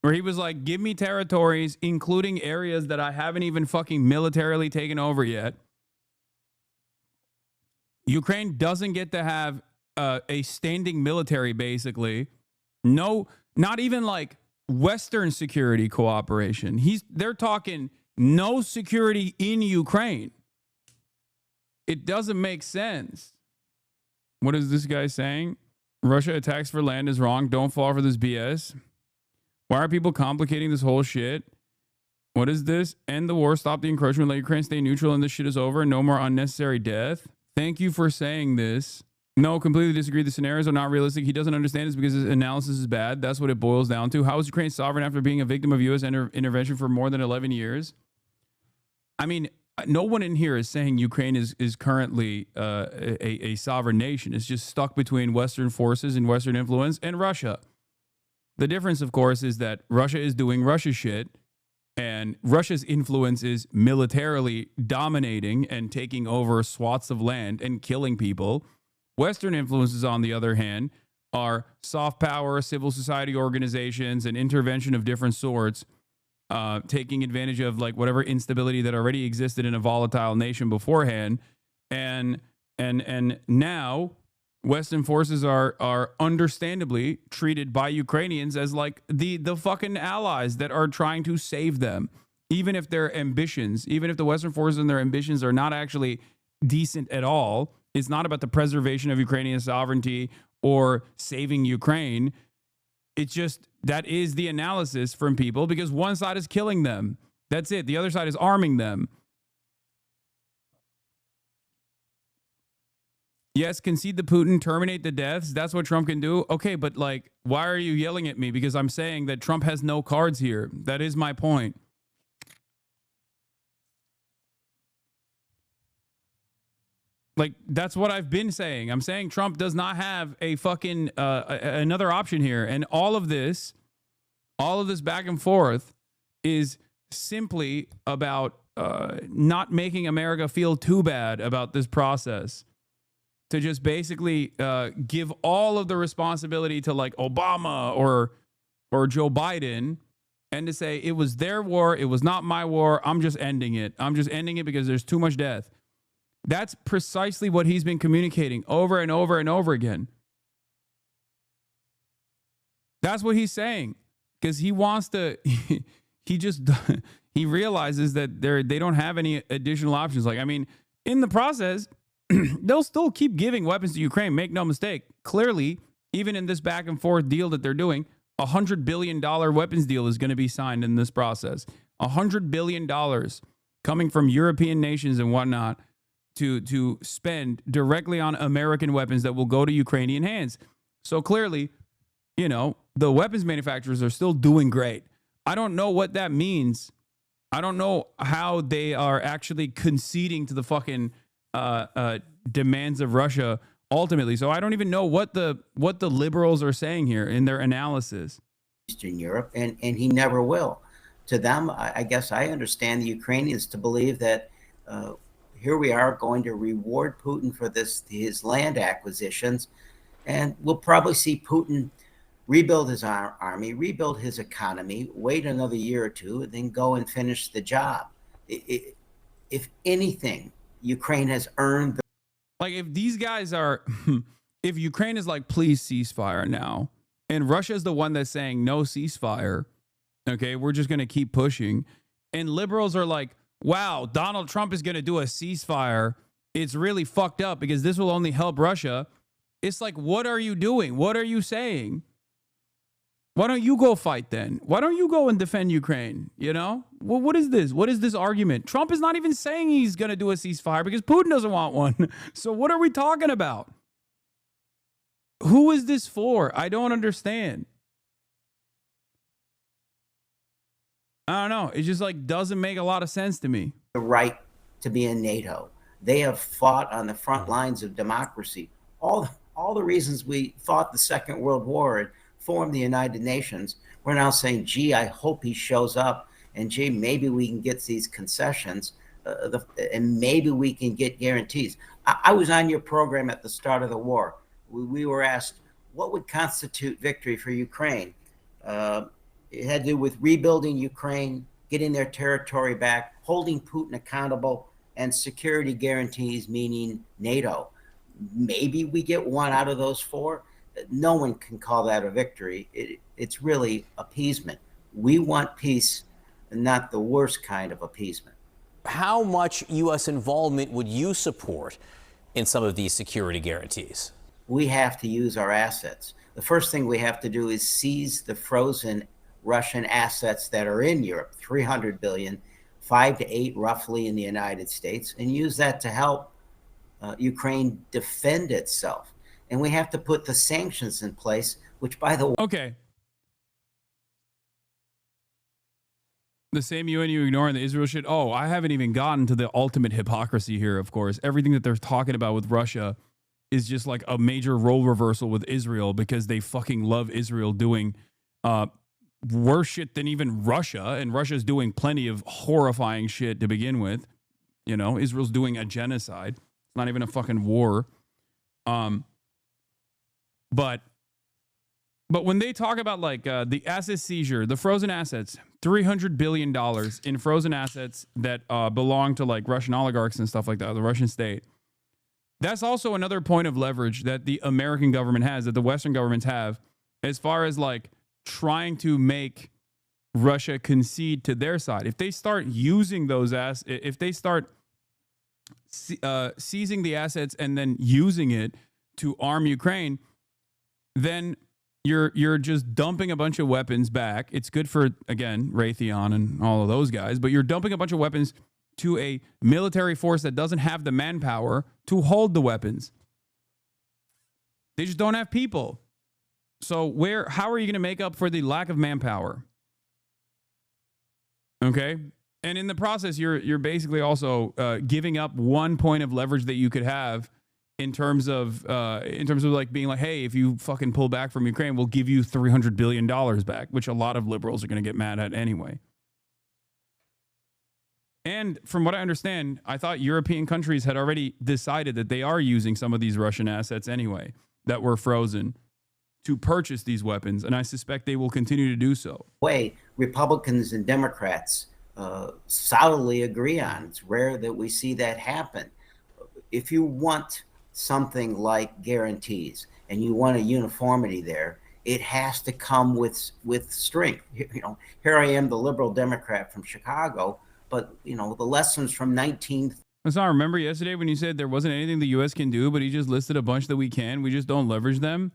where he was like, give me territories, including areas that I haven't even fucking militarily taken over yet. Ukraine doesn't get to have a standing military, basically. No, not even like Western security cooperation. They're talking no security in Ukraine. It doesn't make sense. What is this guy saying? Russia attacks for land is wrong. Don't fall for this BS. Why are people complicating this whole shit? What is this? End the war, stop the encroachment, let Ukraine stay neutral, and this shit is over. No more unnecessary death. Thank you for saying this. No, completely disagree. The scenarios are not realistic. He doesn't understand this because his analysis is bad. That's what it boils down to. How is Ukraine sovereign after being a victim of U.S. intervention for more than 11 years? I mean, no one in here is saying Ukraine is currently a sovereign nation. It's just stuck between Western forces and Western influence and Russia. The difference, of course, is that Russia is doing Russia shit, and Russia's influence is militarily dominating and taking over swaths of land and killing people. Western influences, on the other hand, are soft power, civil society organizations, and intervention of different sorts, taking advantage of like whatever instability that already existed in a volatile nation beforehand. And now Western forces are understandably treated by Ukrainians as like the fucking allies that are trying to save them. Even if their ambitions, even if the Western forces and their ambitions are not actually decent at all, it's not about the preservation of Ukrainian sovereignty or saving Ukraine. It's just, that is the analysis from people because one side is killing them. That's it. The other side is arming them. Yes, concede to Putin, terminate the deaths. That's what Trump can do. Okay, but like, why are you yelling at me? Because I'm saying that Trump has no cards here. That is my point. Like, that's what I've been saying. I'm saying Trump does not have a fucking another option here. And all of this back and forth is simply about not making America feel too bad about this process. To just basically give all of the responsibility to like Obama or Joe Biden, and to say it was their war, it was not my war, I'm just ending it. I'm just ending it because there's too much death. That's precisely what he's been communicating over and over and over again. That's what he's saying, because he wants to, he realizes that they don't have any additional options. Like, I mean, in the process, they'll still keep giving weapons to Ukraine. Make no mistake. Clearly, even in this back and forth deal that they're doing, $100 billion weapons deal is going to be signed in this process. $100 billion coming from European nations and whatnot to spend directly on American weapons that will go to Ukrainian hands. So clearly, you know, the weapons manufacturers are still doing great. I don't know what that means. I don't know how they are actually conceding to the fucking demands of Russia ultimately. So I don't even know what the liberals are saying here in their analysis. Eastern Europe, and he never will. To them, I guess I understand the Ukrainians to believe that here we are going to reward Putin for his land acquisitions, and we'll probably see Putin rebuild his army, rebuild his economy, wait another year or two, and then go and finish the job. If anything, Ukraine has earned the Like, if these guys are, if Ukraine is like, please ceasefire now, and Russia's the one that's saying no ceasefire, okay, we're just going to keep pushing. And liberals are like, wow, Donald Trump is going to do a ceasefire. It's really fucked up because this will only help Russia. It's like, what are you doing? What are you saying? Why don't you go fight then? Why don't you go and defend Ukraine? You know, well, what is this? What is this argument? Trump is not even saying he's going to do a ceasefire because Putin doesn't want one. So what are we talking about? Who is this for? I don't understand. I don't know. It just like doesn't make a lot of sense to me. the right to be in NATO. They have fought on the front lines of democracy. All the reasons we fought the Second World War and formed the United Nations, we're now saying, gee, I hope he shows up, and gee, maybe we can get these concessions, and maybe we can get guarantees. I was on your program at the start of the war. We were asked, what would constitute victory for Ukraine? It had to do with rebuilding Ukraine, getting their territory back, holding Putin accountable, and security guarantees, meaning NATO. Maybe we get one out of those four. No one can call that a victory. It's really appeasement. We want peace, and not the worst kind of appeasement. How much U.S. involvement would you support in some of these security guarantees? We have to use our assets. The first thing we have to do is seize the frozen Russian assets that are in Europe, 300 billion, 5 to 8 roughly in the United States, and use that to help Ukraine defend itself. And we have to put the sanctions in place, which, by the way... Okay. The same UN you ignoring the Israel shit. Oh, I haven't even gotten to the ultimate hypocrisy here, of course. Everything that they're talking about with Russia is just like a major role reversal with Israel because they fucking love Israel doing worse shit than even Russia. And Russia's doing plenty of horrifying shit to begin with. You know, Israel's doing a genocide. It's not even a fucking war. But when they talk about like the asset seizure, the frozen assets, $300 billion in frozen assets that belong to like Russian oligarchs and stuff like that, the Russian state. That's also another point of leverage that the American government has, that the Western governments have, as far as like trying to make Russia concede to their side. If they start using those if they start seizing the assets and then using it to arm Ukraine, then you're just dumping a bunch of weapons back. It's good for, again, Raytheon and all of those guys, but you're dumping a bunch of weapons to a military force that doesn't have the manpower to hold the weapons. They just don't have people. So how are you going to make up for the lack of manpower? Okay? And in the process, you're basically also giving up one point of leverage that you could have in terms of like being like, hey, if you fucking pull back from Ukraine, we'll give you $300 billion back, which a lot of liberals are going to get mad at anyway. And from what I understand, I thought European countries had already decided that they are using some of these Russian assets anyway that were frozen to purchase these weapons, and I suspect they will continue to do so. Republicans and Democrats solidly agree on. It's rare that we see that happen. If you want something like guarantees and you want a uniformity there, it has to come with strength. You know, here I am, the liberal Democrat from Chicago, but you know, the lessons from 19... So I remember yesterday when you said there wasn't anything the U.S. can do, but he just listed a bunch that we can. We just don't leverage them.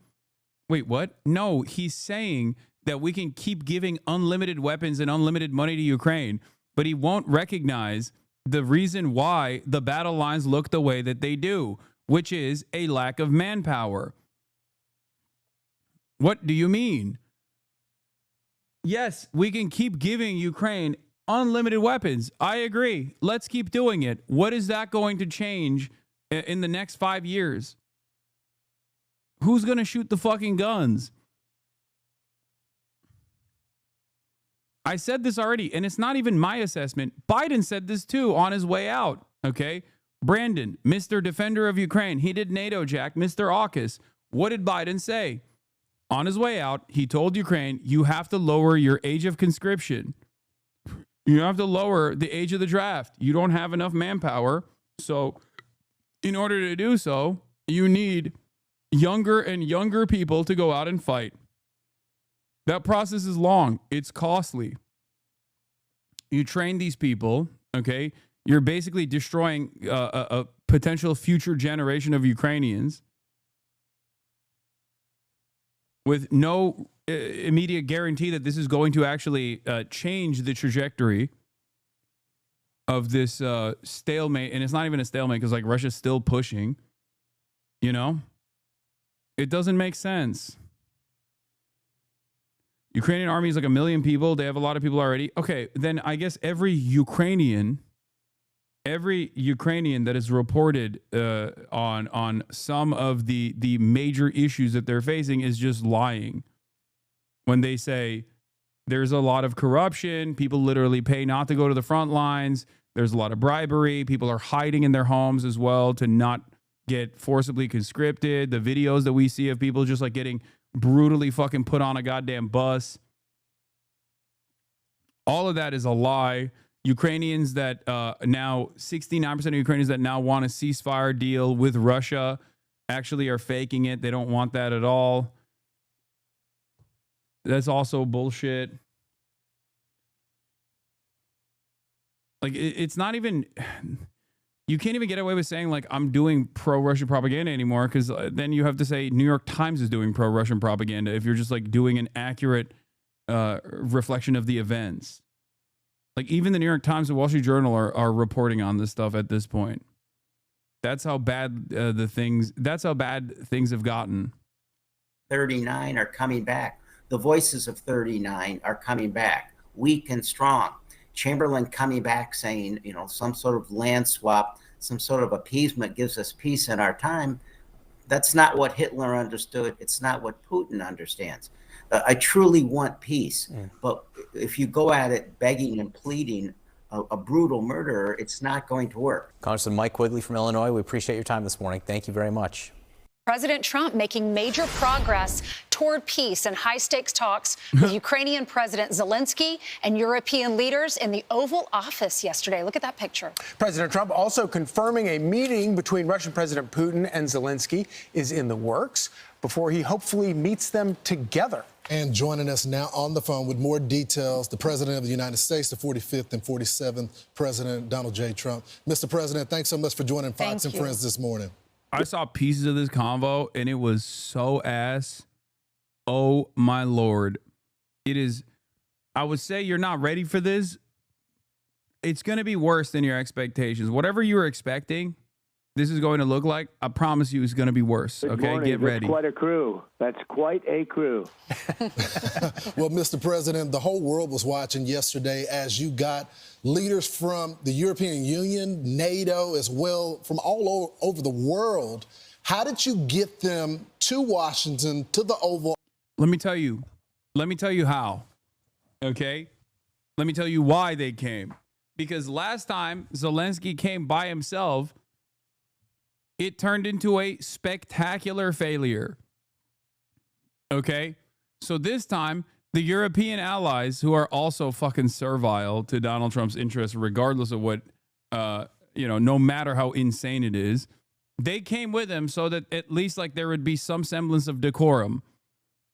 Wait, what? No, he's saying that we can keep giving unlimited weapons and unlimited money to Ukraine, but he won't recognize the reason why the battle lines look the way that they do, which is a lack of manpower. What do you mean? Yes, we can keep giving Ukraine unlimited weapons. I agree. Let's keep doing it. What is that going to change in the next 5 years? Who's going to shoot the fucking guns? I said this already, and it's not even my assessment. Biden said this too on his way out. Okay. Brandon, Mr. Defender of Ukraine, he did NATO jack, Mr. AUKUS. What did Biden say? On his way out, he told Ukraine, you have to lower your age of conscription. You have to lower the age of the draft. You don't have enough manpower. So in order to do so, you need younger and younger people to go out and fight. That process is long. It's costly. You train these people, okay? You're basically destroying a potential future generation of Ukrainians with no immediate guarantee that this is going to actually change the trajectory of this stalemate. And it's not even a stalemate because like Russia's still pushing, you know? It doesn't make sense. Ukrainian army is like 1 million people. They have a lot of people already. Okay, then I guess every Ukrainian that is reported on some of the major issues that they're facing is just lying. When they say there's a lot of corruption, people literally pay not to go to the front lines. There's a lot of bribery. People are hiding in their homes as well to not get forcibly conscripted. The videos that we see of people just like getting brutally fucking put on a goddamn bus. All of that is a lie. Ukrainians that now 69% of Ukrainians that now want a ceasefire deal with Russia actually are faking it. They don't want that at all. That's also bullshit. Like it's not even, you can't even get away with saying like I'm doing pro-Russian propaganda anymore, because then you have to say New York Times is doing pro-Russian propaganda if you're just like doing an accurate reflection of the events. Like even the New York Times and Wall Street Journal are reporting on this stuff at this point. That's how bad that's how bad things have gotten. 39 are coming back. The voices of 39 are coming back, weak and strong. Chamberlain coming back saying, you know, some sort of land swap, some sort of appeasement gives us peace in our time. That's not what Hitler understood. It's not what Putin understands. I truly want peace. But if you go at it begging and pleading a brutal murderer, it's not going to work. Congressman Mike Quigley from Illinois, we appreciate your time this morning. Thank you very much. President Trump making major progress toward peace and high-stakes talks with Ukrainian President Zelensky and European leaders in the Oval Office yesterday. Look at that picture. President Trump also confirming a meeting between Russian President Putin and Zelensky is in the works before he hopefully meets them together. And joining us now on the phone with more details, the President of the United States, the 45th and 47th President Donald J. Trump. Mr. President, thanks so much for joining Fox and Friends this morning. I saw pieces of this convo and it was so ass. Oh my Lord. It is, I would say you're not ready for this. It's going to be worse than your expectations. Whatever you were expecting, this is going to look like, I promise you it's going to be worse. Good okay, morning. get ready. That's quite a crew. That's quite a crew. Well, Mr. President, the whole world was watching yesterday as you got leaders from the European Union, NATO, as well, from all over the world. How did you get them to Washington, to the Oval? Let me tell you how. Okay? Let me tell you why they came. Because last time Zelensky came by himself, it turned into a spectacular failure. Okay? So this time, the European allies, who are also fucking servile to Donald Trump's interests, regardless of what, no matter how insane it is, they came with him so that at least like there would be some semblance of decorum.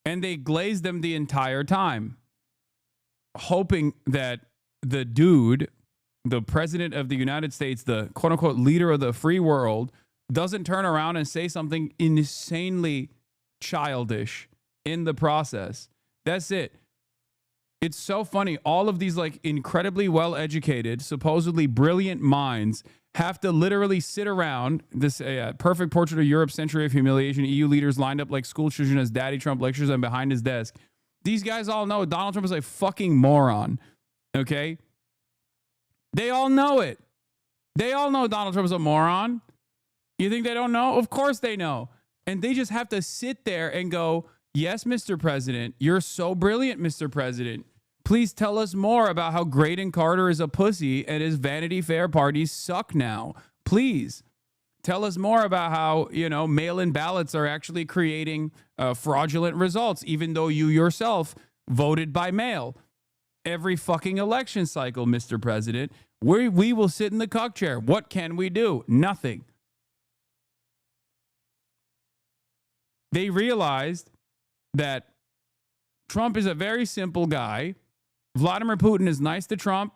And they glazed them the entire time, hoping that the dude, the president of the United States, the quote unquote leader of the free world, doesn't turn around and say something insanely childish in the process. That's it. It's so funny. All of these like incredibly well-educated, supposedly brilliant minds have to literally sit around this perfect portrait of Europe's century of humiliation. EU leaders lined up like school children as Daddy Trump lectures them behind his desk. These guys all know Donald Trump is a fucking moron. Okay? They all know it. They all know Donald Trump is a moron. You think they don't know? Of course they know. And they just have to sit there and go, yes, Mr. President, you're so brilliant, Mr. President. Please tell us more about how Graydon Carter is a pussy and his Vanity Fair parties suck now. Please tell us more about how, mail-in ballots are actually creating fraudulent results, even though you yourself voted by mail. every fucking election cycle, Mr. President. We will sit in the cuck chair. What can we do? Nothing. They realized that Trump is a very simple guy. Vladimir Putin is nice to Trump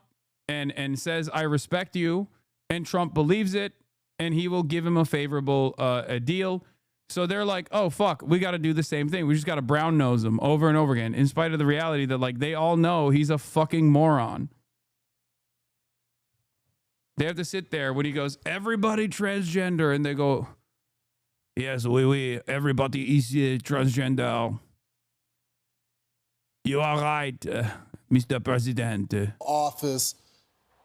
and says, I respect you. And Trump believes it, and he will give him a favorable a deal. So they're like, oh, fuck, we got to do the same thing. We just got to brown nose him over and over again, in spite of the reality that, like, they all know he's a fucking moron. They have to sit there when he goes, everybody transgender, and they go, yes, oui, everybody is transgender. You are right, Mr. President. Office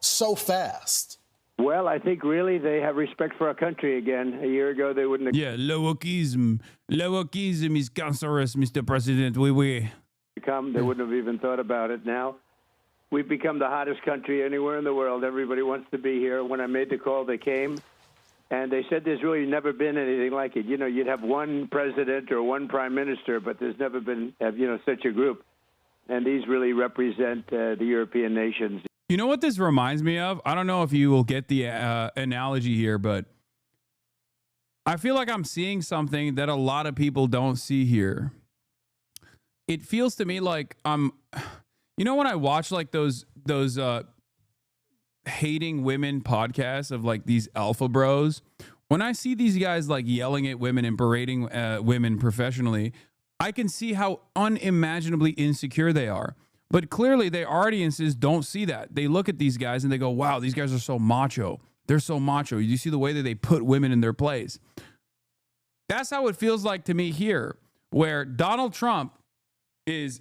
so fast. Well, I think really they have respect for our country again. A year ago, they wouldn't have. Yeah, Lowookism. Lowookism is cancerous, Mr. President. Oui. They wouldn't have even thought about it. Now, we've become the hottest country anywhere in the world. Everybody wants to be here. When I made the call, they came. And they said there's really never been anything like it. You know, you'd have one president or one prime minister, but there's never been, such a group. And these really represent the European nations. You know what this reminds me of? I don't know if you will get the analogy here, but I feel like I'm seeing something that a lot of people don't see here. It feels to me like when I watch like those hating women podcasts of like these alpha bros, when I see these guys like yelling at women and berating women professionally, I can see how unimaginably insecure they are. But clearly, their audiences don't see that. They look at these guys and they go, wow, these guys are so macho. They're so macho. You see the way that they put women in their place. That's how it feels like to me here, where Donald Trump is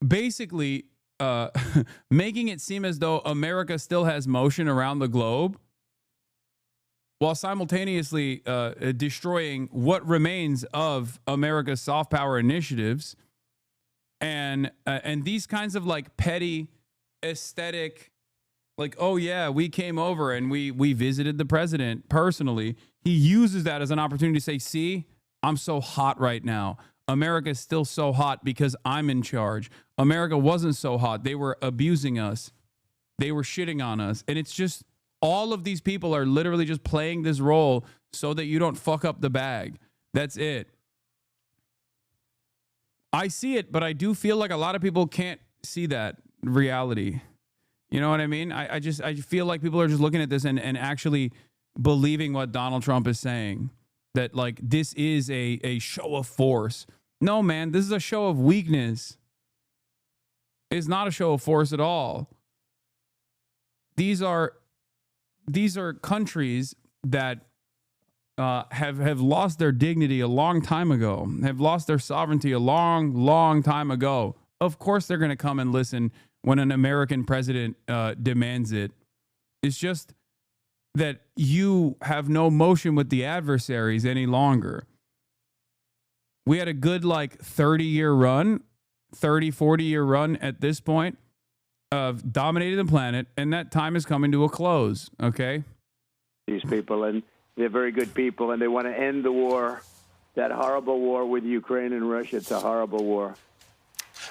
basically making it seem as though America still has motion around the globe, while simultaneously destroying what remains of America's soft power initiatives. And these kinds of like petty aesthetic, like, oh yeah, we came over and we visited the president personally. He uses that as an opportunity to say, see, I'm so hot right now. America is still so hot because I'm in charge. America wasn't so hot. They were abusing us. They were shitting on us. And it's just, all of these people are literally just playing this role so that you don't fuck up the bag. That's it. I see it, but I do feel like a lot of people can't see that reality. You know what I mean? I feel like people are just looking at this and actually believing what Donald Trump is saying, that like this is a show of force. No, man, this is a show of weakness. It's not a show of force at all. These are countries that have lost their dignity a long time ago, have lost their sovereignty a long time ago. Of course, they're going to come and listen when an American president demands it. It's just that you have no motion with the adversaries any longer. We had a good 30-year run, 40-year run at this point of dominating the planet, and that time is coming to a close, okay? These people, and they're very good people, and they want to end the war, that horrible war with Ukraine and Russia. It's a horrible war.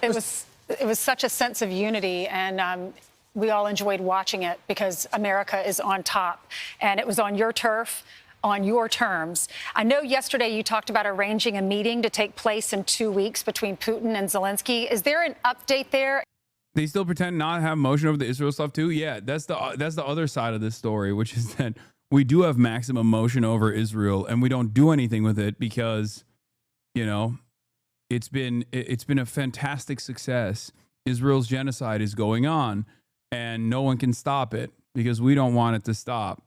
It was such a sense of unity, and we all enjoyed watching it because America is on top, and it was on your turf, on your terms. I know yesterday you talked about arranging a meeting to take place in 2 weeks between Putin and Zelensky. Is there an update there? They still pretend not to have motion over the Israel stuff too? Yeah, that's the other side of this story, which is that we do have maximum motion over Israel, and we don't do anything with it because, it's been a fantastic success. Israel's genocide is going on, and no one can stop it because we don't want it to stop.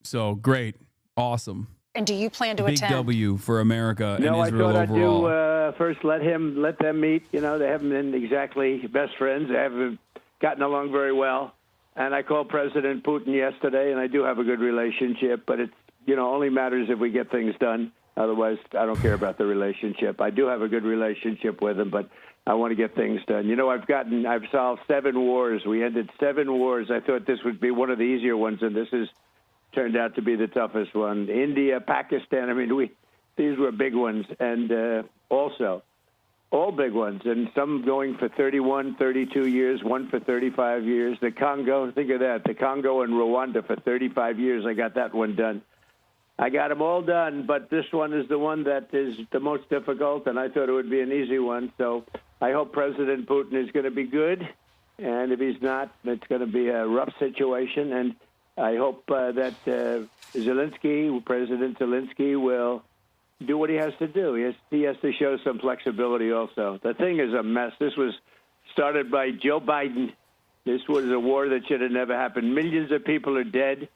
So great, awesome. And do you plan to Big attend? W for America and No, Israel I thought overall. I'd do first let them meet. They haven't been exactly best friends. They haven't gotten along very well. And I called President Putin yesterday, and I do have a good relationship, but it only matters if we get things done. Otherwise, I don't care about the relationship. I do have a good relationship with him, but I want to get things done. I've solved 7 wars. We ended 7 wars. I thought this would be one of the easier ones, and this has turned out to be the toughest one. India, Pakistan, these were big ones. And also, all big ones, and some going for 31, 32 years, one for 35 years. The Congo, think of that, the Congo and Rwanda for 35 years. I got that one done. I got them all done, but this one is the one that is the most difficult, and I thought it would be an easy one. So I hope President Putin is going to be good, and if he's not, it's going to be a rough situation. And I hope that Zelensky, President Zelensky, will do what he has to do. He has to show some flexibility also. The thing is a mess. This was started by Joe Biden. This was a war that should have never happened. Millions of people are dead.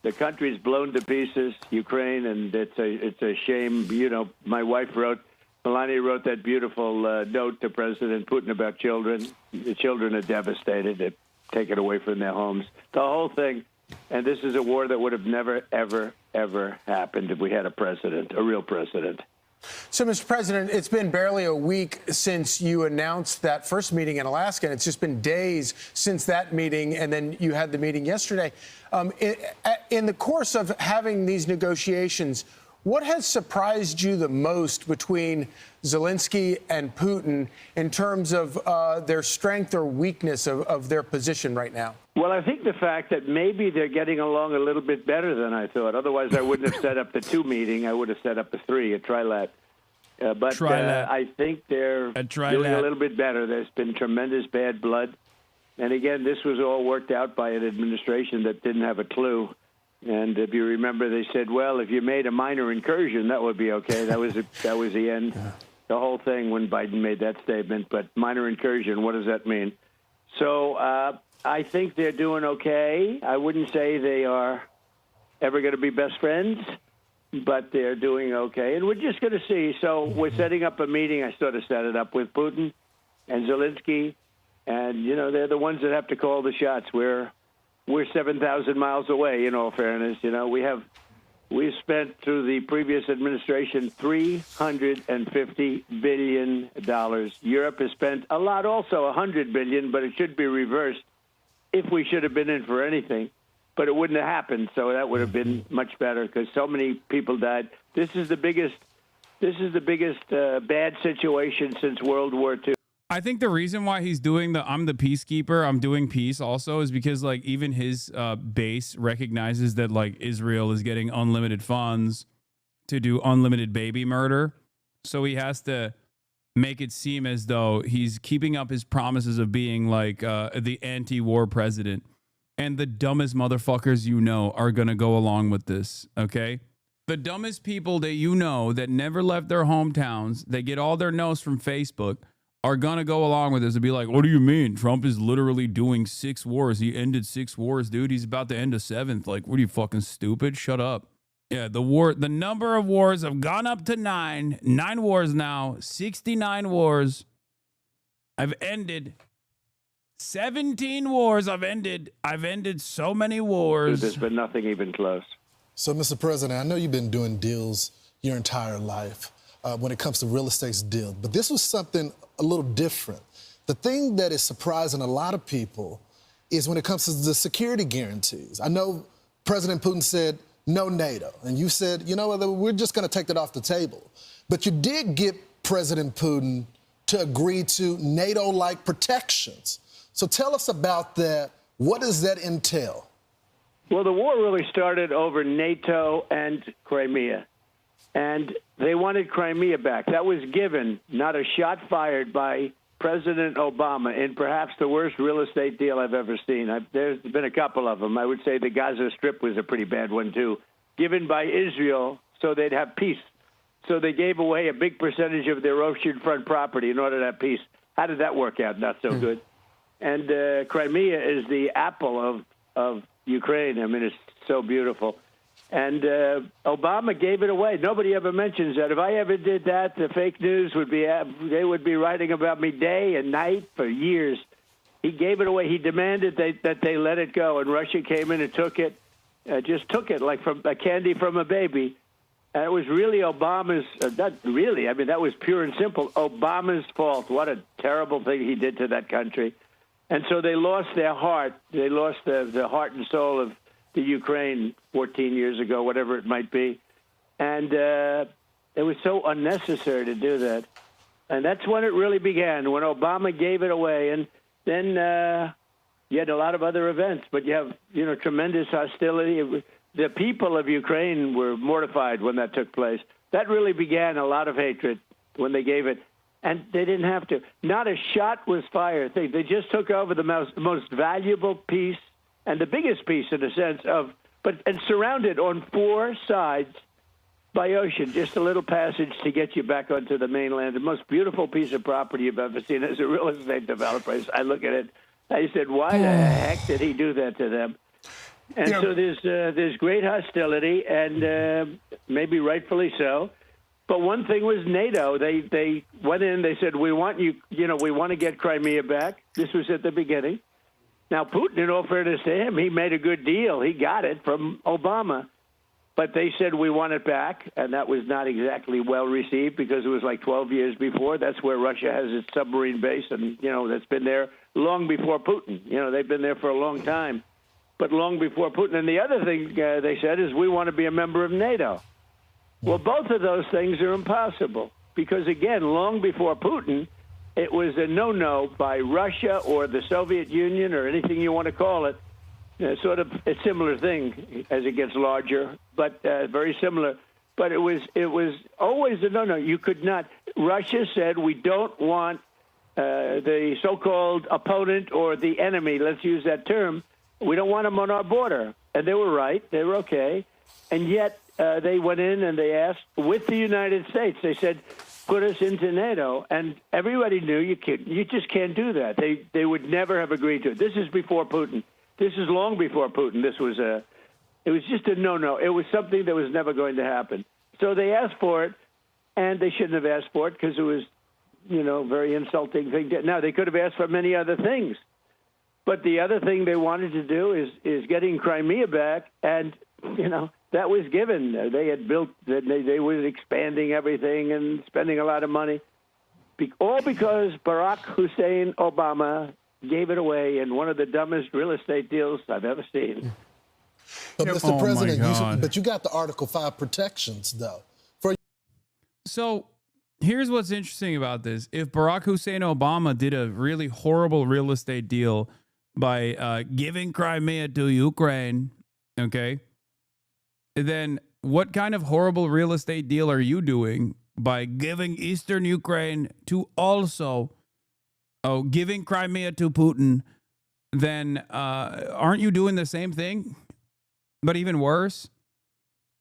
The country's blown to pieces, Ukraine, and it's a shame. You know, my wife Melania wrote that beautiful note to President Putin about children. The children are devastated. They're taken away from their homes. The whole thing. And this is a war that would have never, ever, ever happened if we had a real president. So, Mr. President, it's been barely a week since you announced that first meeting in Alaska, and it's just been days since that meeting, and then you had the meeting yesterday. In the course of having these negotiations, what has surprised you the most between Zelensky and Putin in terms of their strength or weakness of their position right now? Well, I think the fact that maybe they're getting along a little bit better than I thought. Otherwise, I wouldn't have set up the 2 meeting. I would have set up a 3, a trilat. But I think they're doing a little bit better. There's been tremendous bad blood. And again, this was all worked out by an administration that didn't have a clue. And if you remember, they said, well, if you made a minor incursion, that would be okay. That was the end. The whole thing when Biden made that statement. But minor incursion, what does that mean? So I think they're doing okay. I wouldn't say they are ever going to be best friends, but they're doing okay. And we're just going to see. So we're setting up a meeting. I sort of set it up with Putin and Zelensky. And, you know, they're the ones that have to call the shots. We're 7,000 miles away, in all fairness. You know, we've spent through the previous administration $350 billion. Europe has spent a lot also, $100 billion, but it should be reversed if we should have been in for anything. But it wouldn't have happened, so that would have been much better because so many people died. This is the biggest bad situation since World War II. I think the reason why he's doing I'm the peacekeeper, I'm doing peace also is because like even his base recognizes that like Israel is getting unlimited funds to do unlimited baby murder. So he has to make it seem as though he's keeping up his promises of being like the anti-war president. And the dumbest motherfuckers you know are going to go along with this, okay? The dumbest people that you know that never left their hometowns, they get all their notes from Facebook, are going to go along with this and be like, what do you mean? Trump is literally doing 6 wars. He ended 6 wars, dude. He's about to end a 7th. Like, what are you, fucking stupid? Shut up. Yeah, the number of wars have gone up to 9. 9 wars now. 69 wars. I've ended 17 wars. I've ended so many wars. There's been nothing even close. So, Mr. President, I know you've been doing deals your entire life when it comes to real estate deals, but this was something a little different. The thing that is surprising a lot of people is when it comes to the security guarantees. I know President Putin said no NATO, and you said, you know what, we're just going to take that off the table. But you did get President Putin to agree to NATO-like protections. So tell us about that. What does that entail? Well, the war really started over NATO and Crimea. And they wanted Crimea back. That was given, not a shot fired by President Obama in perhaps the worst real estate deal I've ever seen. There's been a couple of them. I would say the Gaza Strip was a pretty bad one, too, given by Israel so they'd have peace. So they gave away a big percentage of their oceanfront property in order to have peace. How did that work out? Not so good. And Crimea is the apple of Ukraine. I mean, it's so beautiful. And Obama gave it away. Nobody ever mentions that. If I ever did that, the fake news would be writing about me day and night for years. He gave it away. He demanded that they let it go, and Russia came in and took it, just took it like from a candy from a baby. And it was really Obama's, not really, I mean, that was pure and simple, Obama's fault. What a terrible thing he did to that country. And so they lost their heart. They lost the heart and soul of the Ukraine 14 years ago, whatever it might be. And it was so unnecessary to do that. And that's when it really began, when Obama gave it away. And then you had a lot of other events, but you have, tremendous hostility. The people of Ukraine were mortified when that took place. That really began a lot of hatred when they gave it. And they didn't have to. Not a shot was fired. They just took over the most valuable piece and the biggest piece in a sense and surrounded on 4 sides by ocean, just a little passage to get you back onto the mainland. The most beautiful piece of property you've ever seen. As a real estate developer, I look at it, I said, why the heck did he do that to them? And so there's great hostility, and maybe rightfully so. But one thing was NATO. They went in. They said, we want you. We want to get Crimea back. This was at the beginning. Now Putin, in all fairness to him, he made a good deal. He got it from Obama. But they said, we want it back, and that was not exactly well received because it was like 12 years before. That's where Russia has its submarine base, and, that's been there long before Putin. They've been there for a long time, but long before Putin. And the other thing they said is, we want to be a member of NATO. Well, both of those things are impossible because, again, long before Putin, it was a no-no by Russia or the Soviet Union or anything you want to call it. Sort of a similar thing as it gets larger, but very similar. But it was always a no-no. You could not. Russia said, we don't want the so-called opponent or the enemy, let's use that term, we don't want them on our border. And they were right. They were okay. And yet they went in and they asked, with the United States, they said, put us into NATO. And everybody knew you just can't do that. They would never have agreed to it. This is before Putin. This is long before Putin. It was just a no-no. It was something that was never going to happen. So they asked for it, and they shouldn't have asked for it because it was, very insulting thing. Now, they could have asked for many other things. But the other thing they wanted to do is getting Crimea back, and, that was given. They had built, they were expanding everything and spending a lot of money, all because Barack Hussein Obama gave it away in one of the dumbest real estate deals I've ever seen. But Mr. President, you got the Article 5 protections, though. So here's what's interesting about this. If Barack Hussein Obama did a really horrible real estate deal by giving Crimea to Ukraine, okay, then what kind of horrible real estate deal are you doing by giving Eastern Ukraine to also giving Crimea to Putin? Then aren't you doing the same thing? But even worse,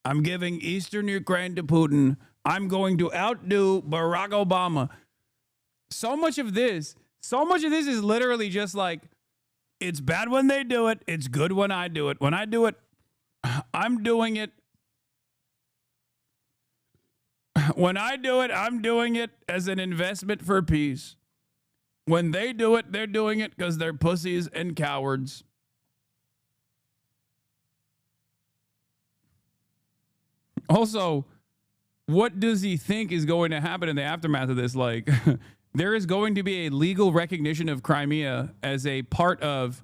I'm giving Eastern Ukraine to Putin. I'm going to outdo Barack Obama. So much of this is literally just like, it's bad when they do it. It's good when I do it. When I do it, I'm doing it. When I do it, I'm doing it as an investment for peace. When they do it, they're doing it because they're pussies and cowards. Also, what does he think is going to happen in the aftermath of this? Like, there is going to be a legal recognition of Crimea as a part of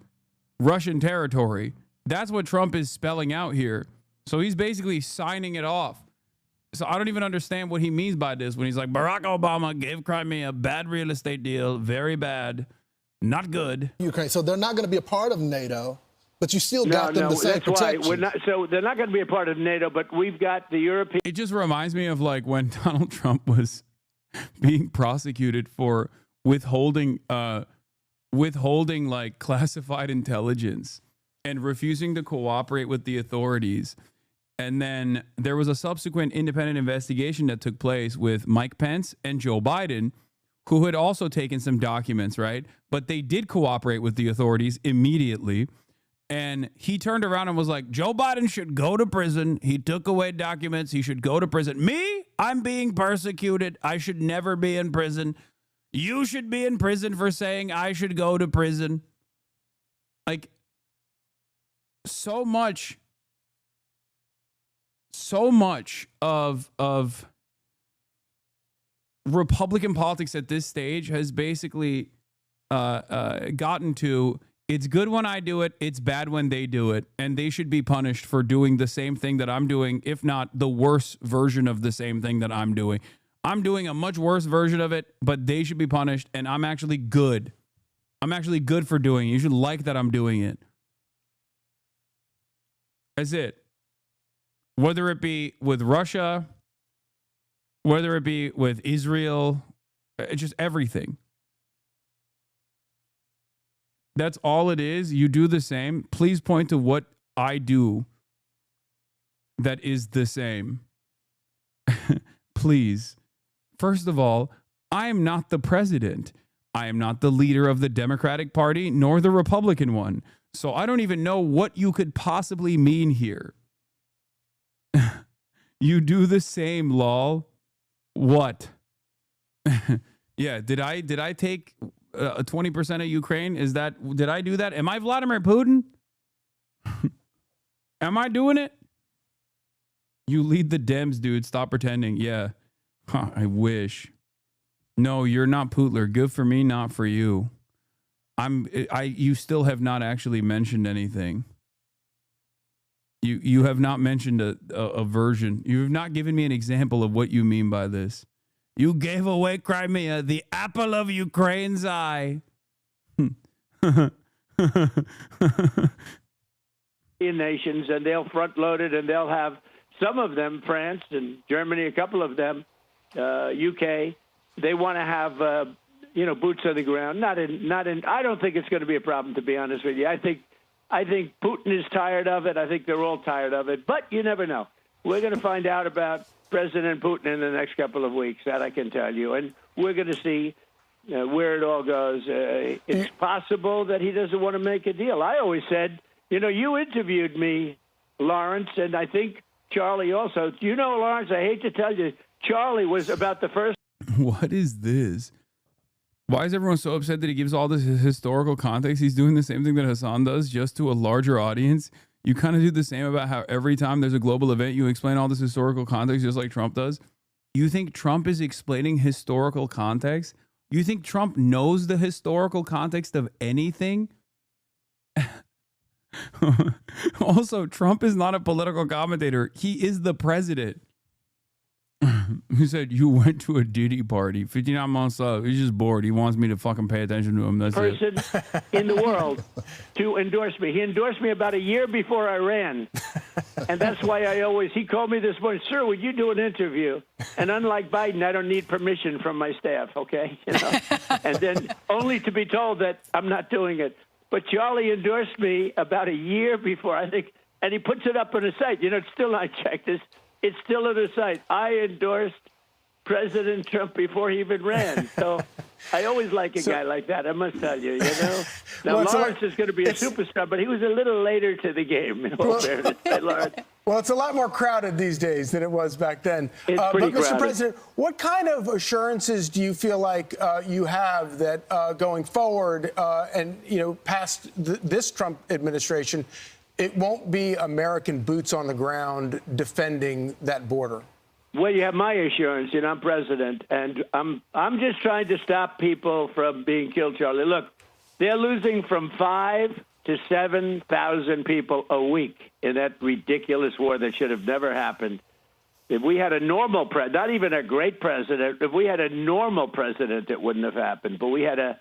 Russian territory. That's what Trump is spelling out here. So he's basically signing it off. So I don't even understand what he means by this when he's like, Barack Obama gave Crimea a bad real estate deal, very bad, not good. Ukraine. So they're not going to be a part of NATO, but you still got them the same protection. So they're not going to be a part of NATO, but we've got the European. It just reminds me of like when Donald Trump was being prosecuted for withholding like classified intelligence and refusing to cooperate with the authorities. And then there was a subsequent independent investigation that took place with Mike Pence and Joe Biden, who had also taken some documents, right? But they did cooperate with the authorities immediately. And he turned around and was like, Joe Biden should go to prison. He took away documents. He should go to prison. Me? I'm being persecuted. I should never be in prison. You should be in prison for saying I should go to prison. Like, so much of Republican politics at this stage has basically gotten to, it's good when I do it, it's bad when they do it, and they should be punished for doing the same thing that I'm doing, if not the worse version of the same thing that I'm doing. I'm doing a much worse version of it, but they should be punished, and I'm actually good. I'm actually good for doing it. You should like that I'm doing it. That's it. Whether it be with Russia, whether it be with Israel, just everything. That's all it is. You do the same. Please point to what I do that is the same. Please. First of all, I am not the president. I am not the leader of the Democratic Party nor the Republican one. So I don't even know what you could possibly mean here. You do the same, lol. What? Yeah, did I take 20% of Ukraine? Did I do that? Am I Vladimir Putin? Am I doing it? You lead the Dems, dude. Stop pretending. Yeah. Huh, I wish. No, you're not Putler. Good for me, not for you. You still have not actually mentioned anything. You have not mentioned a version. You have not given me an example of what you mean by this. You gave away Crimea, the apple of Ukraine's eye. Nations, and they'll front load it, and they'll have some of them, France and Germany, a couple of them, UK. They want to have boots on the ground. Not in. I don't think it's going to be a problem, to be honest with you. I think Putin is tired of it. I think they're all tired of it. But you never know. We're going to find out about President Putin in the next couple of weeks. That I can tell you, and we're going to see where it all goes. It's possible that he doesn't want to make a deal. I always said, you interviewed me, Lawrence, and I think Charlie also. Lawrence, I hate to tell you, Charlie was about the first. What is this? Why is everyone so upset that he gives all this historical context? He's doing the same thing that Hasan does, just to a larger audience. You kind of do the same about how every time there's a global event, you explain all this historical context just like Trump does. You think Trump is explaining historical context? You think Trump knows the historical context of anything? Also, Trump is not a political commentator. He is the president. He said, you went to a Diddy party, 59 months up. He's just bored. He wants me to fucking pay attention to him. That's person in the world to endorse me. He endorsed me about a year before I ran. And that's why he called me this morning, sir, would you do an interview? And unlike Biden, I don't need permission from my staff, okay? And then only to be told that I'm not doing it. But Charlie endorsed me about a year before, I think, and he puts it up on his site. It's still not checked. It's still on his site. I endorsed President Trump before he even ran. So I always like a guy like that, I must tell you, Now, Lawrence is going to be a superstar, but he was a little later to the game, in all fairness. Lawrence. Well, it's a lot more crowded these days than it was back then. It's pretty but, Mr. crowded. President, what kind of assurances do you feel like you have that going forward and, past this Trump administration, it won't be American boots on the ground defending that border? Well, you have my assurance. I'm president, and I'm just trying to stop people from being killed, Charlie. Look, they're losing from 5,000 to 7,000 people a week in that ridiculous war that should have never happened. If we had a normal president, not even a great president, if we had a normal president, it wouldn't have happened. But we had a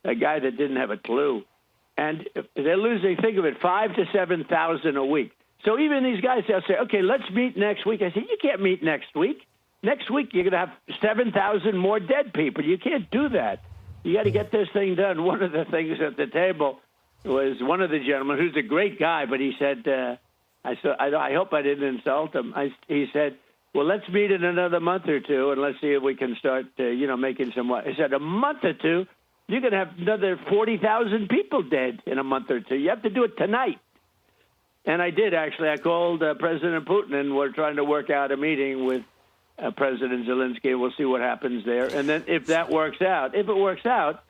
guy that didn't have a clue. And they're losing, think of it, 5,000 to 7,000 a week. So even these guys, they'll say, okay, let's meet next week. I say, you can't meet next week. Next week, you're going to have 7,000 more dead people. You can't do that. You got to get this thing done. One of the things at the table was one of the gentlemen, who's a great guy, but he said, I hope I didn't insult him. He said, well, let's meet in another month or two, and let's see if we can start, making some. I said, a month or two? You're going to have another 40,000 people dead in a month or two. You have to do it tonight. And I did, actually. I called President Putin, and we're trying to work out a meeting with President Zelensky. We'll see what happens there. And then if it works out,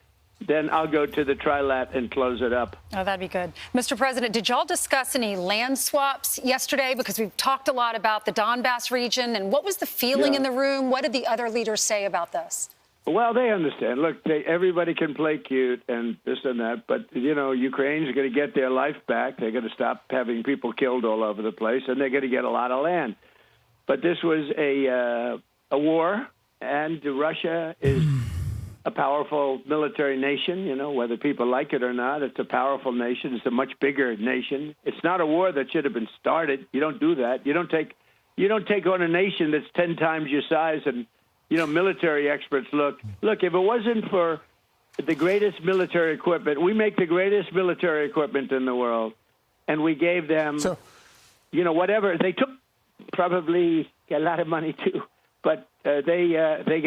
then I'll go to the trilat and close it up. Oh, that'd be good. Mr. President, did y'all discuss any land swaps yesterday? Because we've talked a lot about the Donbass region. And what was the feeling in the room? What did the other leaders say about this? Well, they understand. Look, everybody can play cute and this and that, but, Ukraine's going to get their life back. They're going to stop having people killed all over the place, and they're going to get a lot of land. But this was a war And Russia is a powerful military nation, you know, whether people like it or not. It's a powerful nation. It's a much bigger nation. It's not a war that should have been started. You don't do that. You don't take on a nation that's 10 times your size. And, you know, military experts look, if it wasn't for the greatest military equipment, we make the greatest military equipment in the world, and we gave them, you know, whatever. They took probably a lot of money too. But they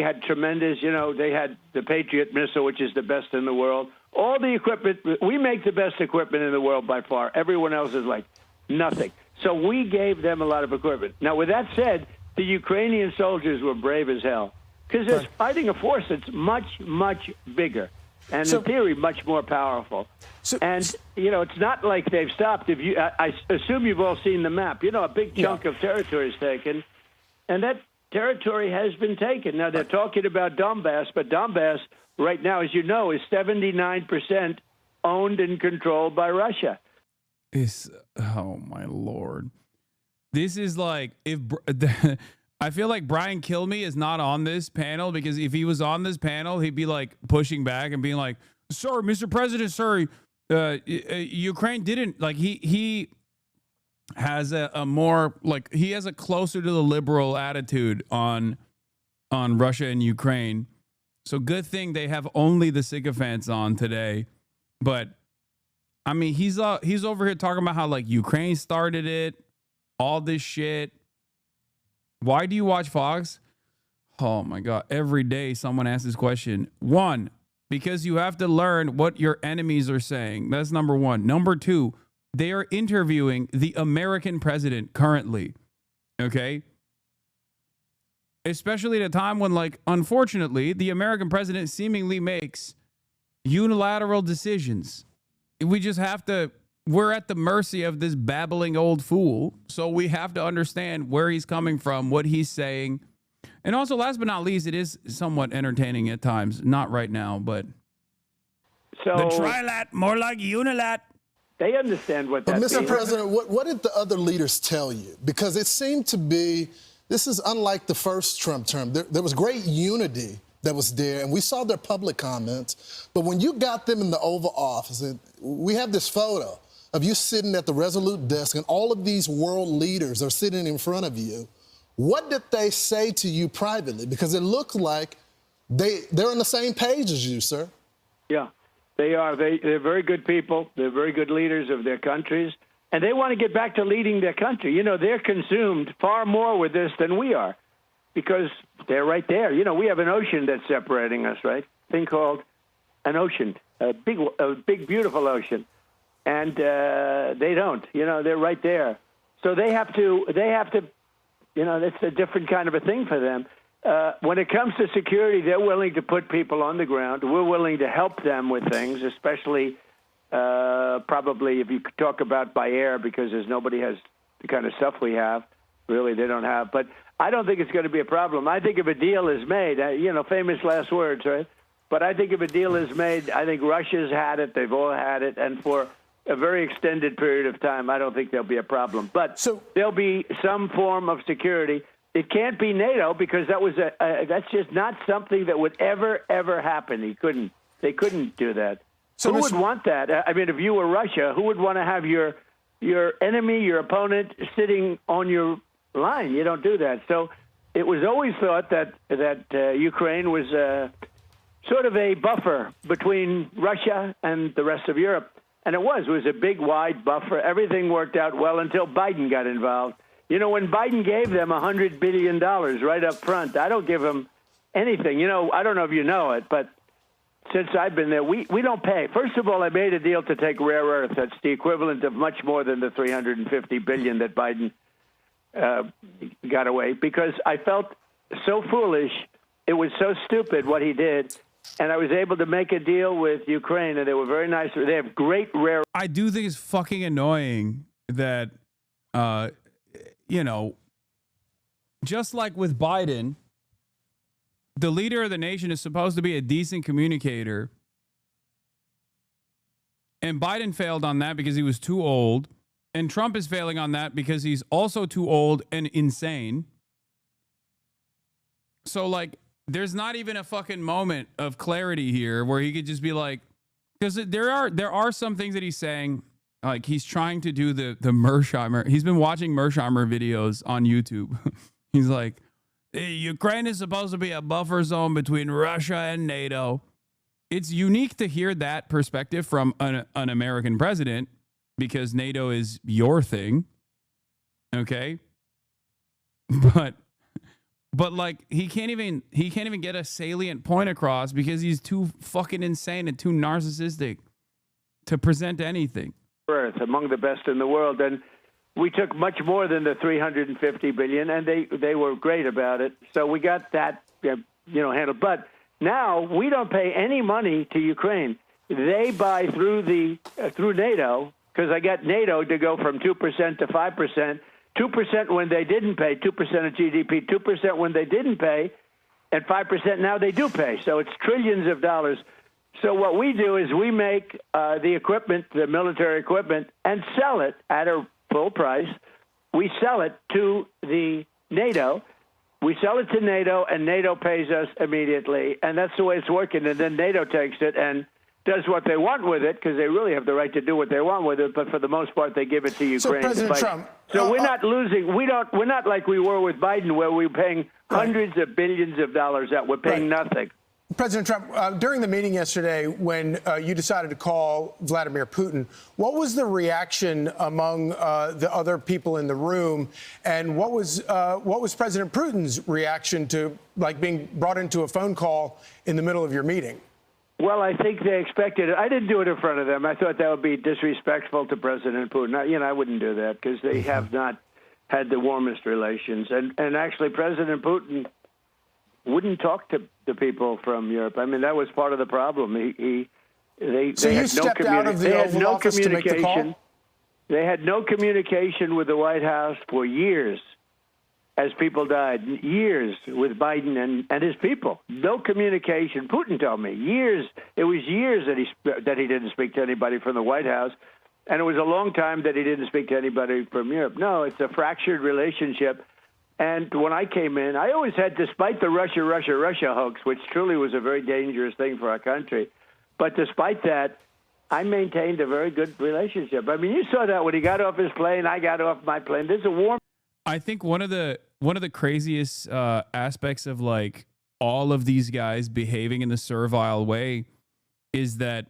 had tremendous, you know, they had the Patriot missile, which is the best in the world. All the equipment, we make the best equipment in the world by far. Everyone else is like nothing. So we gave them a lot of equipment. Now, with that said, the Ukrainian soldiers were brave as hell because they're fighting a force that's much, much bigger and, in theory, much more powerful. And, you know, it's not like they've stopped. I assume you've all seen the map. You know, a big chunk of territory is taken, and that territory has been taken. Now, they're talking about Donbass, but Donbass right now, as you know, is 79% owned and controlled by Russia. Oh, my Lord. This is like, I feel like Brian Kilmeade is not on this panel, because if he was on this panel, he'd be like pushing back and being like, sorry, Mr. President, sorry, Ukraine didn't, like, he has a more, like, he has a closer to the liberal attitude on Russia and Ukraine. So good thing they have only the sycophants on today. But I mean, he's over here talking about how, like, Ukraine started it, all this shit. Why do you watch Fox? Oh my God. Every day someone asks this question. One, because you have to learn what your enemies are saying. That's number one. Number two, they are interviewing the American president currently. Okay. Especially at a time when, like, unfortunately, the American president seemingly makes unilateral decisions. We just have to, we're at the mercy of this babbling old fool. So we have to understand where he's coming from, what he's saying. And also, last but not least, it is somewhat entertaining at times. Not right now, but so the trilat, more like unilat. They understand what that means. But Mr. means. President, what did the other leaders tell you? Because it seemed to be, this is unlike the first Trump term. There was great unity that was there, and we saw their public comments. But when you got them in the Oval Office, and we have this photo of you sitting at the Resolute desk, and all of these world leaders are sitting in front of you. What did they say to you privately? Because it looks like they're on the same page as you, sir. Yeah, they are. They're very good people. They're very good leaders of their countries. And they want to get back to leading their country. You know, they're consumed far more with this than we are, because they're right there. You know, we have an ocean that's separating us, right? Thing called an ocean, a big, beautiful ocean. And they don't. You know, they're right there. So they have to, you know, that's a different kind of a thing for them. When it comes to security, they're willing to put people on the ground. We're willing to help them with things, especially probably if you could talk about by air, because nobody has the kind of stuff we have. Really, they don't have. But I don't think it's going to be a problem. I think if a deal is made, you know, famous last words, right? But I think if a deal is made, I think Russia's had it. They've all had it. And for a very extended period of time, I don't think there'll be a problem. But there'll be some form of security. It can't be NATO, because that was that's just not something that would ever happen. They couldn't do that. So who would want that? I mean, if you were Russia, who would want to have your enemy, your opponent, sitting on your line? You don't do that. So it was always thought that Ukraine was sort of a buffer between Russia and the rest of Europe. And it was a big, wide buffer. Everything worked out well until Biden got involved. You know, when Biden gave them $100 billion right up front, I don't give them anything. You know, I don't know if you know it, but since I've been there, we don't pay. First of all, I made a deal to take rare earth. That's the equivalent of much more than the $350 billion that Biden got away, because I felt so foolish. It was so stupid what he did. And I was able to make a deal with Ukraine, and they were very nice. They have great rare. I do think it's fucking annoying that, you know, just like with Biden, the leader of the nation is supposed to be a decent communicator. And Biden failed on that because he was too old. And Trump is failing on that because he's also too old and insane. So, like, there's not even a fucking moment of clarity here where he could just be like, because there are some things that he's saying, like he's trying to do the Mersheimer. He's been watching Mersheimer videos on YouTube. He's like, hey, Ukraine is supposed to be a buffer zone between Russia and NATO. It's unique to hear that perspective from an American president because NATO is your thing. Okay. But like he can't even get a salient point across because he's too fucking insane and too narcissistic to present anything. Earth, among the best in the world, and we took much more than the $350 billion, and they were great about it. So we got that handled. But now we don't pay any money to Ukraine. They buy through NATO because I got NATO to go from 2% to 5%. 2% when they didn't pay, 2% of GDP, 2% when they didn't pay, and 5% now they do pay. So it's trillions of dollars. So what we do is we make the equipment, the military equipment, and sell it at a full price. We sell it to the NATO. We sell it to NATO, and NATO pays us immediately. And that's the way it's working. And then NATO takes it and does what they want with it, because they really have the right to do what they want with it. But for the most part, they give it to Ukraine. So President Trump, so we're not losing. We're not like we were with Biden, where we're paying hundreds of billions of dollars out. We're paying nothing. President Trump, during the meeting yesterday, when you decided to call Vladimir Putin, what was the reaction among the other people in the room, and what was President Putin's reaction to being brought into a phone call in the middle of your meeting? Well, I think they expected it. I didn't do it in front of them. I thought that would be disrespectful to President Putin. I wouldn't do that because they have not had the warmest relations. And actually, President Putin wouldn't talk to the people from Europe. I mean, that was part of the problem. They had no communication. They had no communication with the White House for years as people died, years with Biden and his people. No communication. Putin told me years. It was years that he didn't speak to anybody from the White House, and it was a long time that he didn't speak to anybody from Europe. No, it's a fractured relationship. And when I came in, I always had, despite the Russia hoax, which truly was a very dangerous thing for our country, but despite that, I maintained a very good relationship. I mean, you saw that when he got off his plane, I got off my plane. There's a warm. I think one of the craziest aspects of like all of these guys behaving in the servile way is that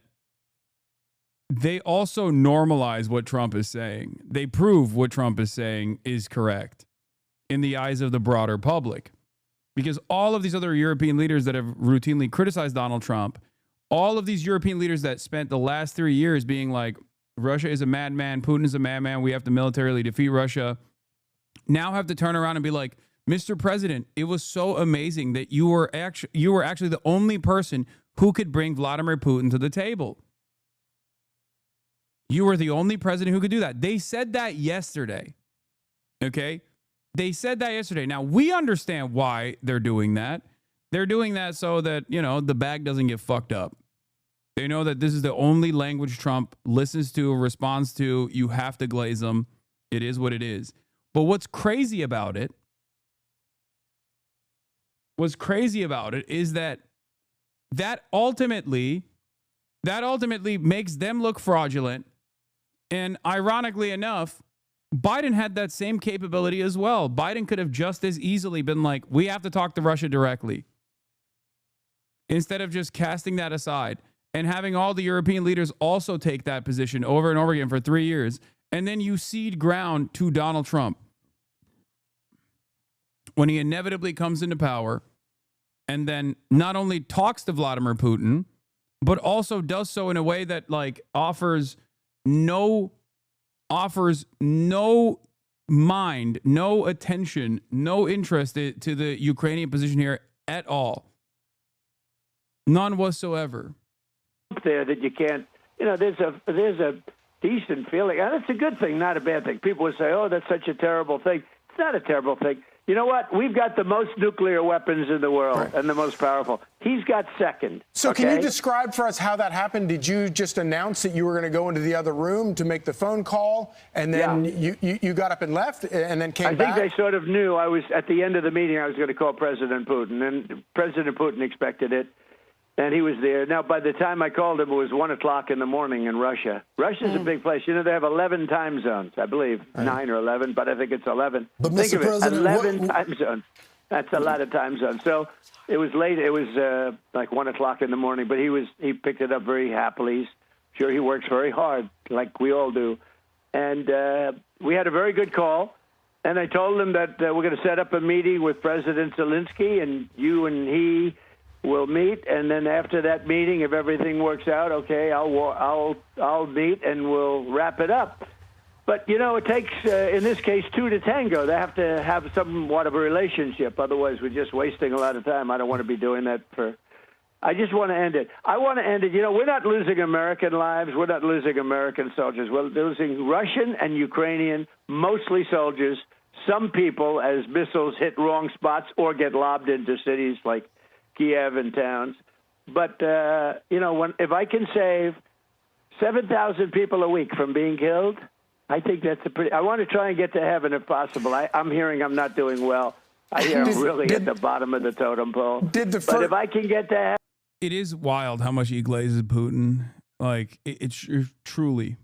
they also normalize what Trump is saying. They prove what Trump is saying is correct in the eyes of the broader public. Because all of these other European leaders that have routinely criticized Donald Trump, all of these European leaders that spent the last 3 years being like, Russia is a madman, Putin is a madman, we have to militarily defeat Russia, now have to turn around and be like, Mr. President, it was so amazing that you were actually the only person who could bring Vladimir Putin to the table. You were the only president who could do that. They said that yesterday. Okay? They said that yesterday. Now, we understand why they're doing that. They're doing that so that, the bag doesn't get fucked up. They know that this is the only language Trump listens to, responds to. You have to glaze them. It is what it is. But what's crazy about it is that ultimately makes them look fraudulent. And ironically enough, Biden had that same capability as well. Biden could have just as easily been like, we have to talk to Russia directly, instead of just casting that aside and having all the European leaders also take that position over and over again for 3 years. And then you cede ground to Donald Trump when he inevitably comes into power, and then not only talks to Vladimir Putin, but also does so in a way that offers no mind, no attention, no interest to the Ukrainian position here at all. None whatsoever. There that you can't, there's a decent feeling, and it's a good thing, not a bad thing. People would say, oh, that's such a terrible thing. It's not a terrible thing. You know what? We've got the most nuclear weapons in the world and the most powerful. He's got second. So okay? Can you describe for us how that happened? Did you just announce that you were going to go into the other room to make the phone call, and then you got up and left and then came back? I think they sort of knew I was, at the end of the meeting, I was going to call President Putin, and President Putin expected it, and he was there. Now, by the time I called him, it was 1 o'clock in the morning in Russia. Russia's a big place. You know, they have 11 time zones, I believe, 9 or 11, but I think it's 11. But think Mr. of it, President, 11 time zones. That's a lot of time zones. So it was late. It was like 1 o'clock in the morning, but he picked it up very happily. Sure, he works very hard, like we all do. And we had a very good call. And I told him that we're going to set up a meeting with President Zelensky, and you and he will meet. And then after that meeting, if everything works out, okay, I'll meet and we'll wrap it up. But, you know, it takes, in this case, 2 to tango. They have to have somewhat of a relationship. Otherwise, we're just wasting a lot of time. I don't want to be doing that I just want to end it. I want to end it. You know, we're not losing American lives. We're not losing American soldiers. We're losing Russian and Ukrainian, mostly soldiers, some people as missiles hit wrong spots or get lobbed into cities like Kiev and towns. But, you know, if I can save 7,000 people a week from being killed, I think that's I want to try and get to heaven if possible. I'm hearing I'm not doing well. I hear I'm really at the bottom of the totem pole. But if I can get to heaven. It is wild how much he glazes Putin. Like, it's truly.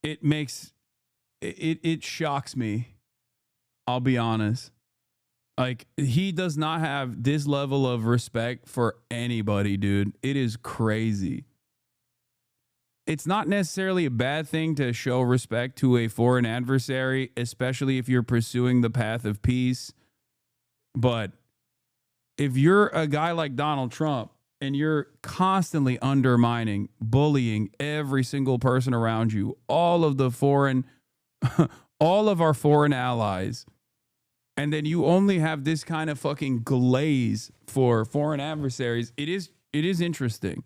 It makes, it shocks me. I'll be honest. Like, he does not have this level of respect for anybody, dude. It is crazy. It's not necessarily a bad thing to show respect to a foreign adversary, especially if you're pursuing the path of peace. But if you're a guy like Donald Trump and you're constantly undermining, bullying every single person around you, all of our foreign allies, and then you only have this kind of fucking glaze for foreign adversaries, it is interesting.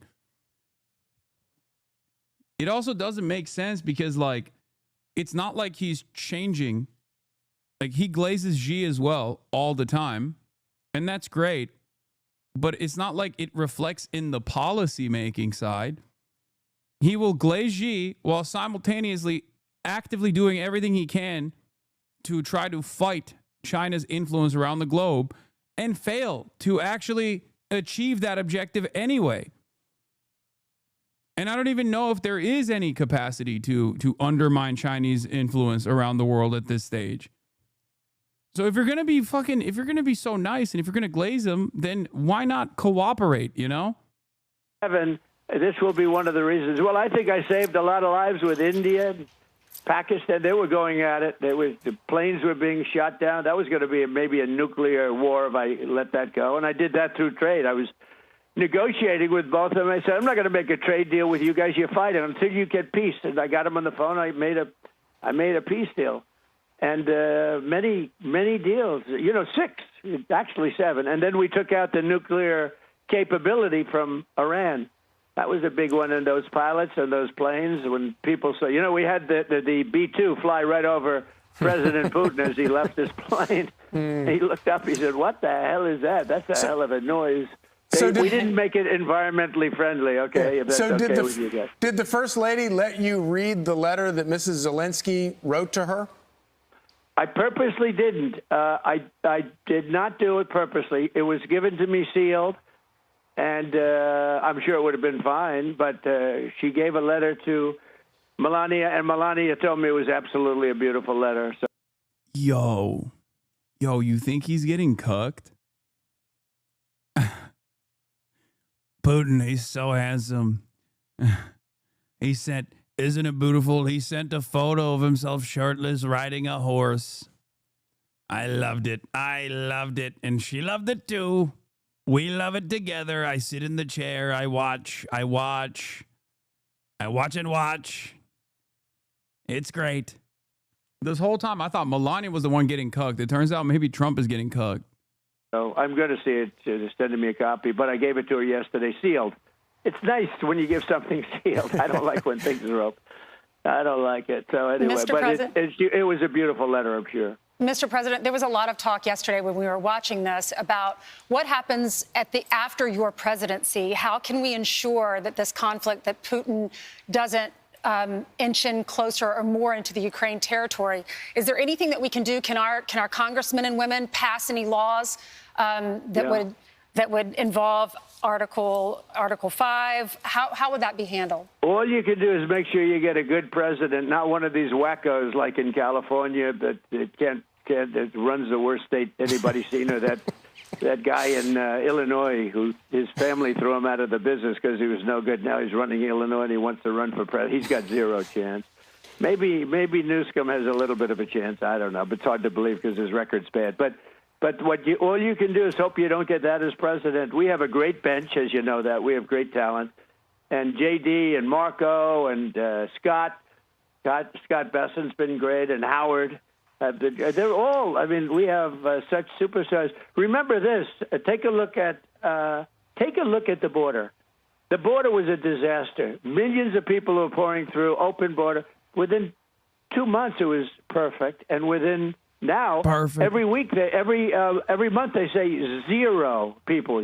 It also doesn't make sense because, like, it's not like he's changing. Like, he glazes Xi as well all the time, and that's great. But it's not like it reflects in the policy-making side. He will glaze Xi while simultaneously actively doing everything he can to try to fight China's influence around the globe and fail to actually achieve that objective anyway. And I don't even know if there is any capacity to undermine Chinese influence around the world at this stage. So if you're going to be so nice and if you're going to glaze them, then why not cooperate, you know? Evan, this will be one of the reasons. Well, I think I saved a lot of lives with India, Pakistan. They were going at it. The planes were being shot down. That was going to be maybe a nuclear war if I let that go. And I did that through trade. I was negotiating with both of them. I said, I'm not going to make a trade deal with you guys. You're fighting until you get peace. And I got them on the phone. I made a peace deal. And many deals, 6, actually 7. And then we took out the nuclear capability from Iran. That was a big one in those pilots and those planes. When people saw, we had the B-2 fly right over President Putin as he left his plane. He looked up, he said, what the hell is that? That's a hell of a noise. We didn't make it environmentally friendly, okay, if that's with you guys. Did the First Lady let you read the letter that Mrs. Zelensky wrote to her? I purposely didn't. I did not do it purposely. It was given to me sealed, and I'm sure it would have been fine, but she gave a letter to Melania, and Melania told me it was absolutely a beautiful letter. So. Yo, you think he's getting cucked? Putin, he's so handsome. He sent, isn't it beautiful? He sent a photo of himself shirtless riding a horse. I loved it. And she loved it too. We love it together. I sit in the chair. I watch. It's great. This whole time I thought Melania was the one getting cucked. It turns out maybe Trump is getting cucked. So I'm going to see it. They're sending me a copy, but I gave it to her yesterday, sealed. It's nice when you give something sealed. I don't like when things are open. I don't like it. So anyway, Mr. but President? it was a beautiful letter, I'm sure. Mr. President, there was a lot of talk yesterday when we were watching this about what happens after your presidency. How can we ensure that this conflict, that Putin doesn't inch in closer or more into the Ukraine territory? Is there anything that we can do? Can our congressmen and women pass any laws that would involve Article 5? How would that be handled? All you can do is make sure you get a good president, not one of these wackos like in California that runs the worst state anybody's seen, or that guy in Illinois who his family threw him out of the business because he was no good. Now he's running Illinois and he wants to run for president. He's got zero chance. Maybe Newsom has a little bit of a chance. I don't know, but it's hard to believe because his record's bad. But all you can do is hope you don't get that as president. We have a great bench, as you know that. We have great talent. And J.D. and Marco and Scott Besson's been great, and Howard. They're all, I mean, we have such superstars. Remember this, take a look at the border. The border was a disaster. Millions of people were pouring through, open border. Within 2 months, it was perfect. And within now, every week, every month, they say zero people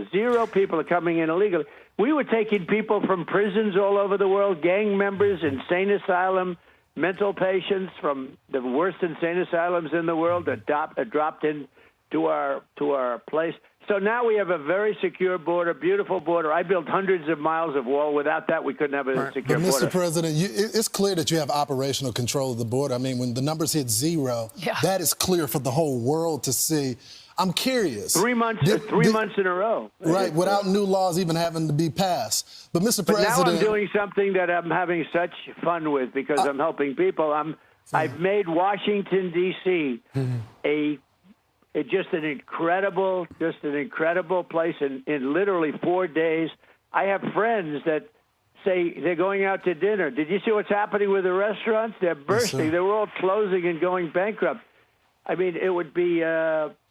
are coming in illegally. We were taking people from prisons all over the world, gang members, insane asylum, mental patients from the worst insane asylums in the world that dropped into our place. So now we have a very secure border, beautiful border. I built hundreds of miles of wall. Without that, we couldn't have a secure border. Mr. President, it's clear that you have operational control of the border. I mean, when the numbers hit zero, that is clear for the whole world to see. I'm curious. 3 months in a row. Right, without new laws even having to be passed. But, Mr. President... now I'm doing something that I'm having such fun with because I'm helping people. I've made Washington, D.C. Just an incredible place in literally 4 days. I have friends that say they're going out to dinner. Did you see what's happening with the restaurants? They're bursting. Yes, they were all closing and going bankrupt. I mean, it would be...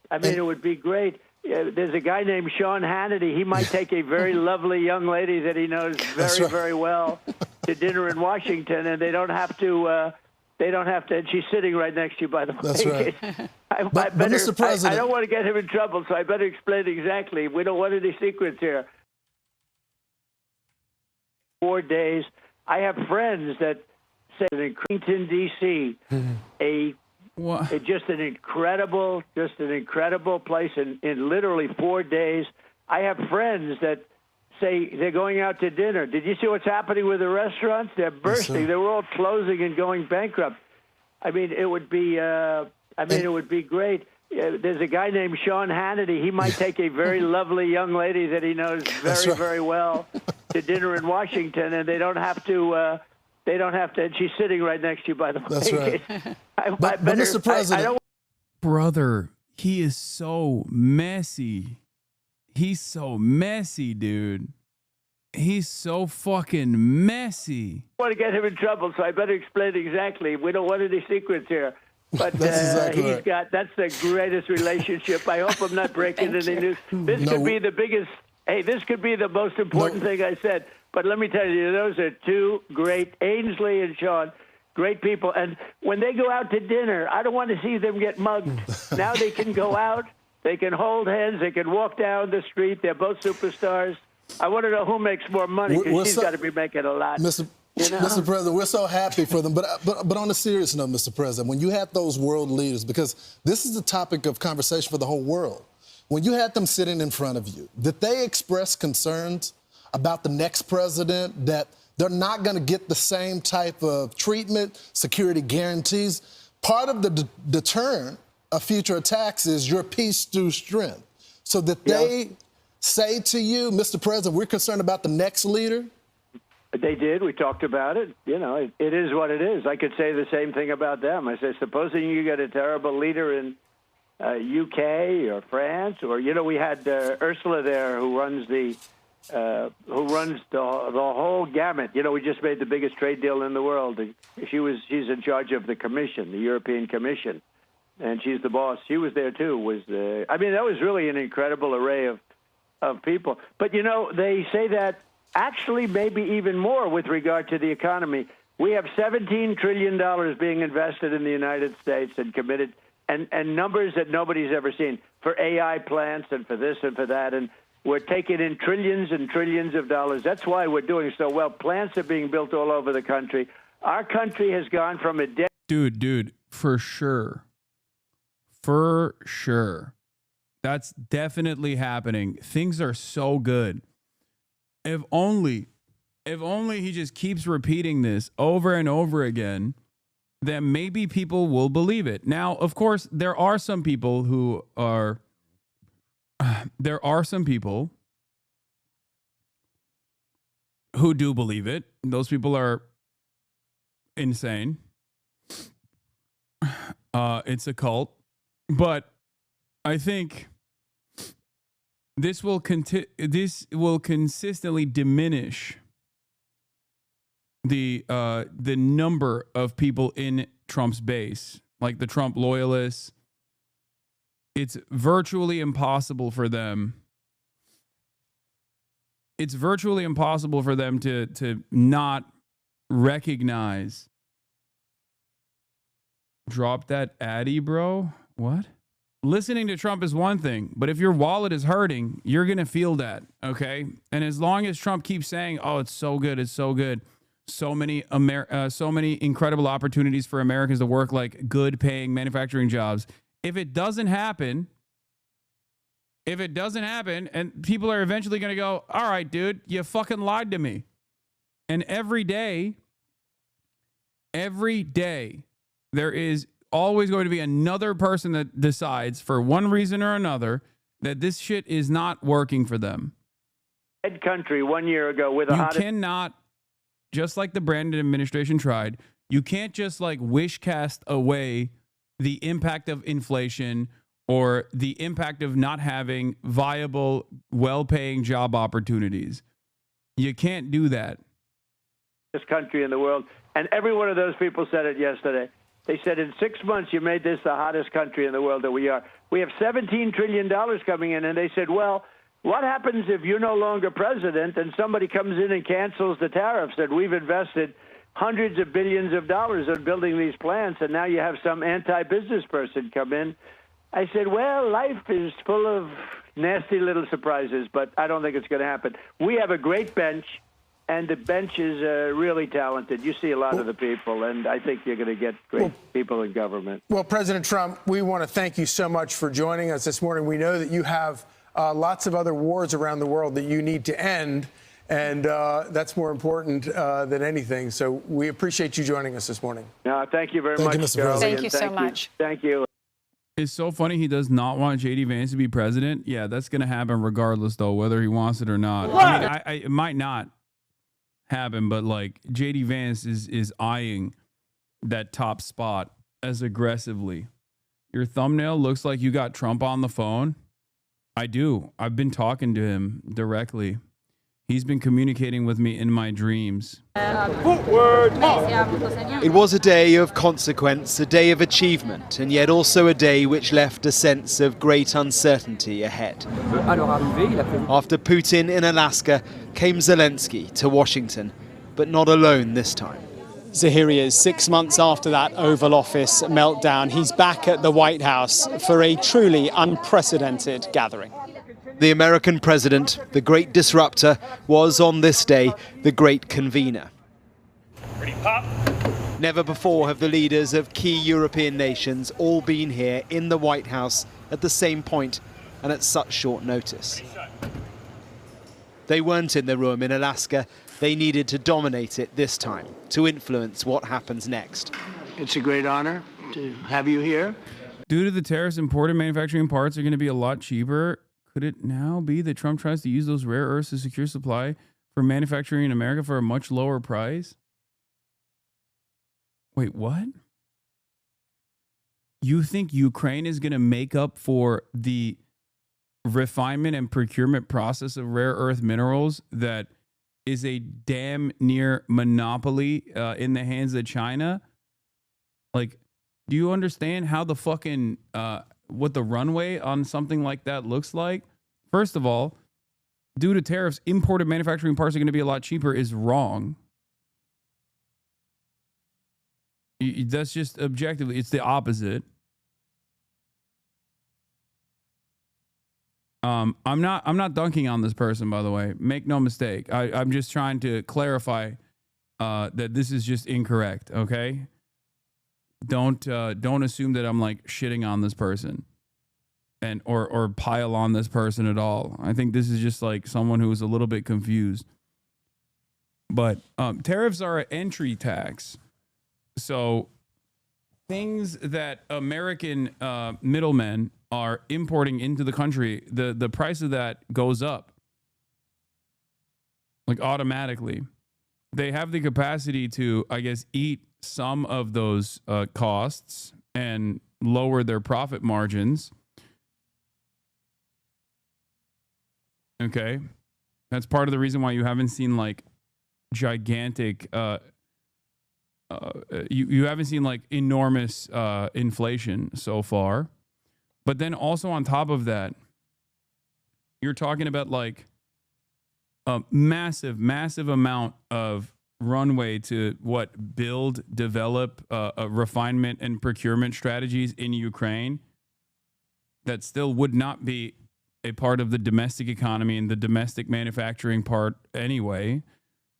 it would be great. There's a guy named Sean Hannity. He might take a very lovely young lady that he knows very well to dinner in Washington, and they don't have to. And she's sitting right next to you, by the way. That's right. But Mr. President, I don't want to get him in trouble, so I better explain exactly. We don't want any secrets here. 4 days. I have friends that say in Washington, D.C. Just an incredible place in literally 4 days. I have friends that say they're going out to dinner. Did you see what's happening with the restaurants? They're bursting. Yes, they were all closing and going bankrupt. I mean, it would be. It would be great. There's a guy named Sean Hannity. He might take a very lovely young lady that he knows very well to dinner in Washington, and they don't have to. And she's sitting right next to you, by the way. That's right. But Mr. President, brother, he is so messy. He's so messy, dude. He's so fucking messy. I want to get him in trouble, so I better explain exactly. We don't want any secrets here. But that's the greatest relationship. I hope I'm not breaking any news. This could be the biggest. Hey, this could be the most important thing I said. But let me tell you, those are two great, Ainsley and Sean, great people. And when they go out to dinner, I don't want to see them get mugged. Now they can go out, they can hold hands, they can walk down the street. They're both superstars. I want to know who makes more money because she's got to be making a lot. Mr. President, we're so happy for them. But on a serious note, Mr. President, when you had those world leaders, because this is the topic of conversation for the whole world, when you had them sitting in front of you, did they express concerns about the next president, that they're not going to get the same type of treatment, security guarantees? Part of the deterrent of future attacks is your peace through strength. So that they say to you, Mr. President, we're concerned about the next leader? They did. We talked about it. You know, it is what it is. I could say the same thing about them. I say, supposing you get a terrible leader in UK or France, or, you know, we had Ursula there who runs the whole gamut. You know, we just made the biggest trade deal in the world. She's in charge of the Commission, the European Commission, and she's the boss. She was there too. That was really an incredible array of people. But you know, they say that actually maybe even more with regard to the economy. We have $17 trillion being invested in the United States and committed, and numbers that nobody's ever seen for AI plants and for this and for that. And we're taking in trillions and trillions of dollars. That's why we're doing so well. Plants are being built all over the country. Our country has gone from a Dude, for sure. For sure. That's definitely happening. Things are so good. If only he just keeps repeating this over and over again, then maybe people will believe it. Now, of course, there are some people who do believe it. Those people are insane. It's a cult. But I think this will consistently diminish the number of people in Trump's base, like the Trump loyalists. It's virtually impossible for them. It's virtually impossible for them to not recognize. Drop that Addy, bro. What? Listening to Trump is one thing, but if your wallet is hurting, you're going to feel that, okay? And as long as Trump keeps saying, "Oh, it's so good, it's so good. So many incredible opportunities for Americans to work like good paying manufacturing jobs." If it doesn't happen, and people are eventually going to go, "All right, dude, you fucking lied to me." And every day, there is always going to be another person that decides for one reason or another that this shit is not working for them. country 1 year ago with a You cannot, just like the Brandon administration tried, you can't just like wish cast away the impact of inflation or the impact of not having viable, well-paying job opportunities. You can't do that. This country in the world. And every one of those people said it yesterday. They said in 6 months, you made this the hottest country in the world that we are. We have $17 trillion coming in. And they said, well, what happens if you're no longer president and somebody comes in and cancels the tariffs that we've invested hundreds of billions of dollars on building these plants, and now you have some anti-business person come in? I said, well, life is full of nasty little surprises, but I don't think it's going to happen. We have a great bench, and the bench is really talented. You see a lot of the people, and I think you're going to get great people in government. Well, President Trump, we want to thank you so much for joining us this morning. We know that you have lots of other wars around the world that you need to end, and that's more important than anything. So we appreciate you joining us this morning. No, thank you very much, Mr. President. Thank you so much. Thank you. It's so funny he does not want J.D. Vance to be president. Yeah, that's going to happen regardless, though, whether he wants it or not. What? I mean, it might not happen, but like J.D. Vance is eyeing that top spot as aggressively. Your thumbnail looks like you got Trump on the phone. I do. I've been talking to him directly. He's been communicating with me in my dreams. It was a day of consequence, a day of achievement, and yet also a day which left a sense of great uncertainty ahead. After Putin in Alaska, came Zelensky to Washington, but not alone this time. So here he is, 6 months after that Oval Office meltdown. He's back at the White House for a truly unprecedented gathering. The American president, the great disruptor, was on this day the great convener. Ready, pop. Never before have the leaders of key European nations all been here in the White House at the same point and at such short notice. They weren't in the room in Alaska. They needed to dominate it this time, to influence what happens next. It's a great honor to have you here. Due to the tariffs, imported manufacturing parts are going to be a lot cheaper. Could it now be that Trump tries to use those rare earths to secure supply for manufacturing in America for a much lower price? Wait, what? You think Ukraine is going to make up for the refinement and procurement process of rare earth minerals that is a damn near monopoly in the hands of China? Like, do you understand how the fucking... what the runway on something like that looks like? First of all, due to tariffs, imported manufacturing parts are going to be a lot cheaper is wrong. That's just objectively, it's the opposite. I'm not dunking on this person, by the way. Make no mistake. I'm just trying to clarify that this is just incorrect. Okay. Don't assume that I'm like shitting on this person and or pile on this person at all. I think this is just like someone who is a little bit confused. But tariffs are an entry tax. So things that American middlemen are importing into the country, the price of that goes up like automatically. They have the capacity to, I guess, eat some of those costs and lower their profit margins. Okay. That's part of the reason why you haven't seen like gigantic you haven't seen like enormous inflation so far. But then also on top of that, you're talking about like a massive amount of runway to build, develop refinement and procurement strategies in Ukraine that still would not be a part of the domestic economy and the domestic manufacturing part anyway.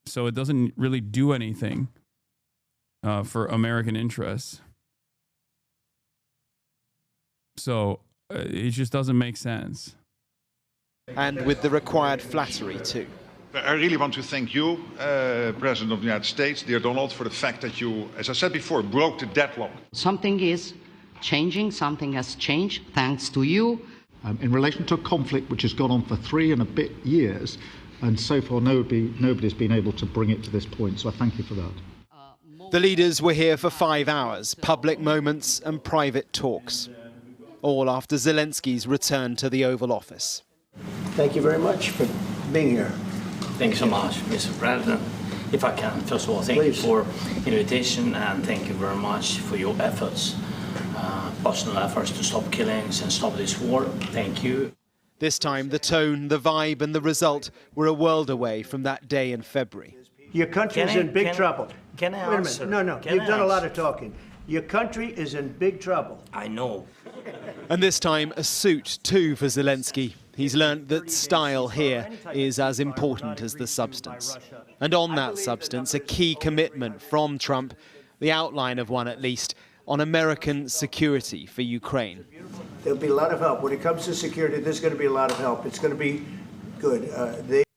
So it doesn't really do anything for American interests. So it just doesn't make sense. And with the required flattery too. I really want to thank you, President of the United States, dear Donald, for the fact that you, as I said before, broke the deadlock. Something is changing, something has changed thanks to you. In relation to a conflict which has gone on for 3 and a bit years, and so far nobody's been able to bring it to this point, so I thank you for that. The leaders were here for 5 hours, public moments and private talks, all after Zelensky's return to the Oval Office. Thank you very much for being here. Thank you so much, Mr. President. If I can, first of all, thank you for invitation and thank you very much for your efforts, personal efforts to stop killings and stop this war. Thank you. This time, the tone, the vibe and the result were a world away from that day in February. Your country is in big trouble. Can I Wait a answer? minute. No. You've done a lot of talking. Your country is in big trouble. I know. And this time, a suit too for Zelensky. He's learned that style here is as important as the substance. And on that substance, a key commitment from Trump, the outline of one at least, on American security for Ukraine. There'll be a lot of help. When it comes to security, there's going to be a lot of help. It's going to be good.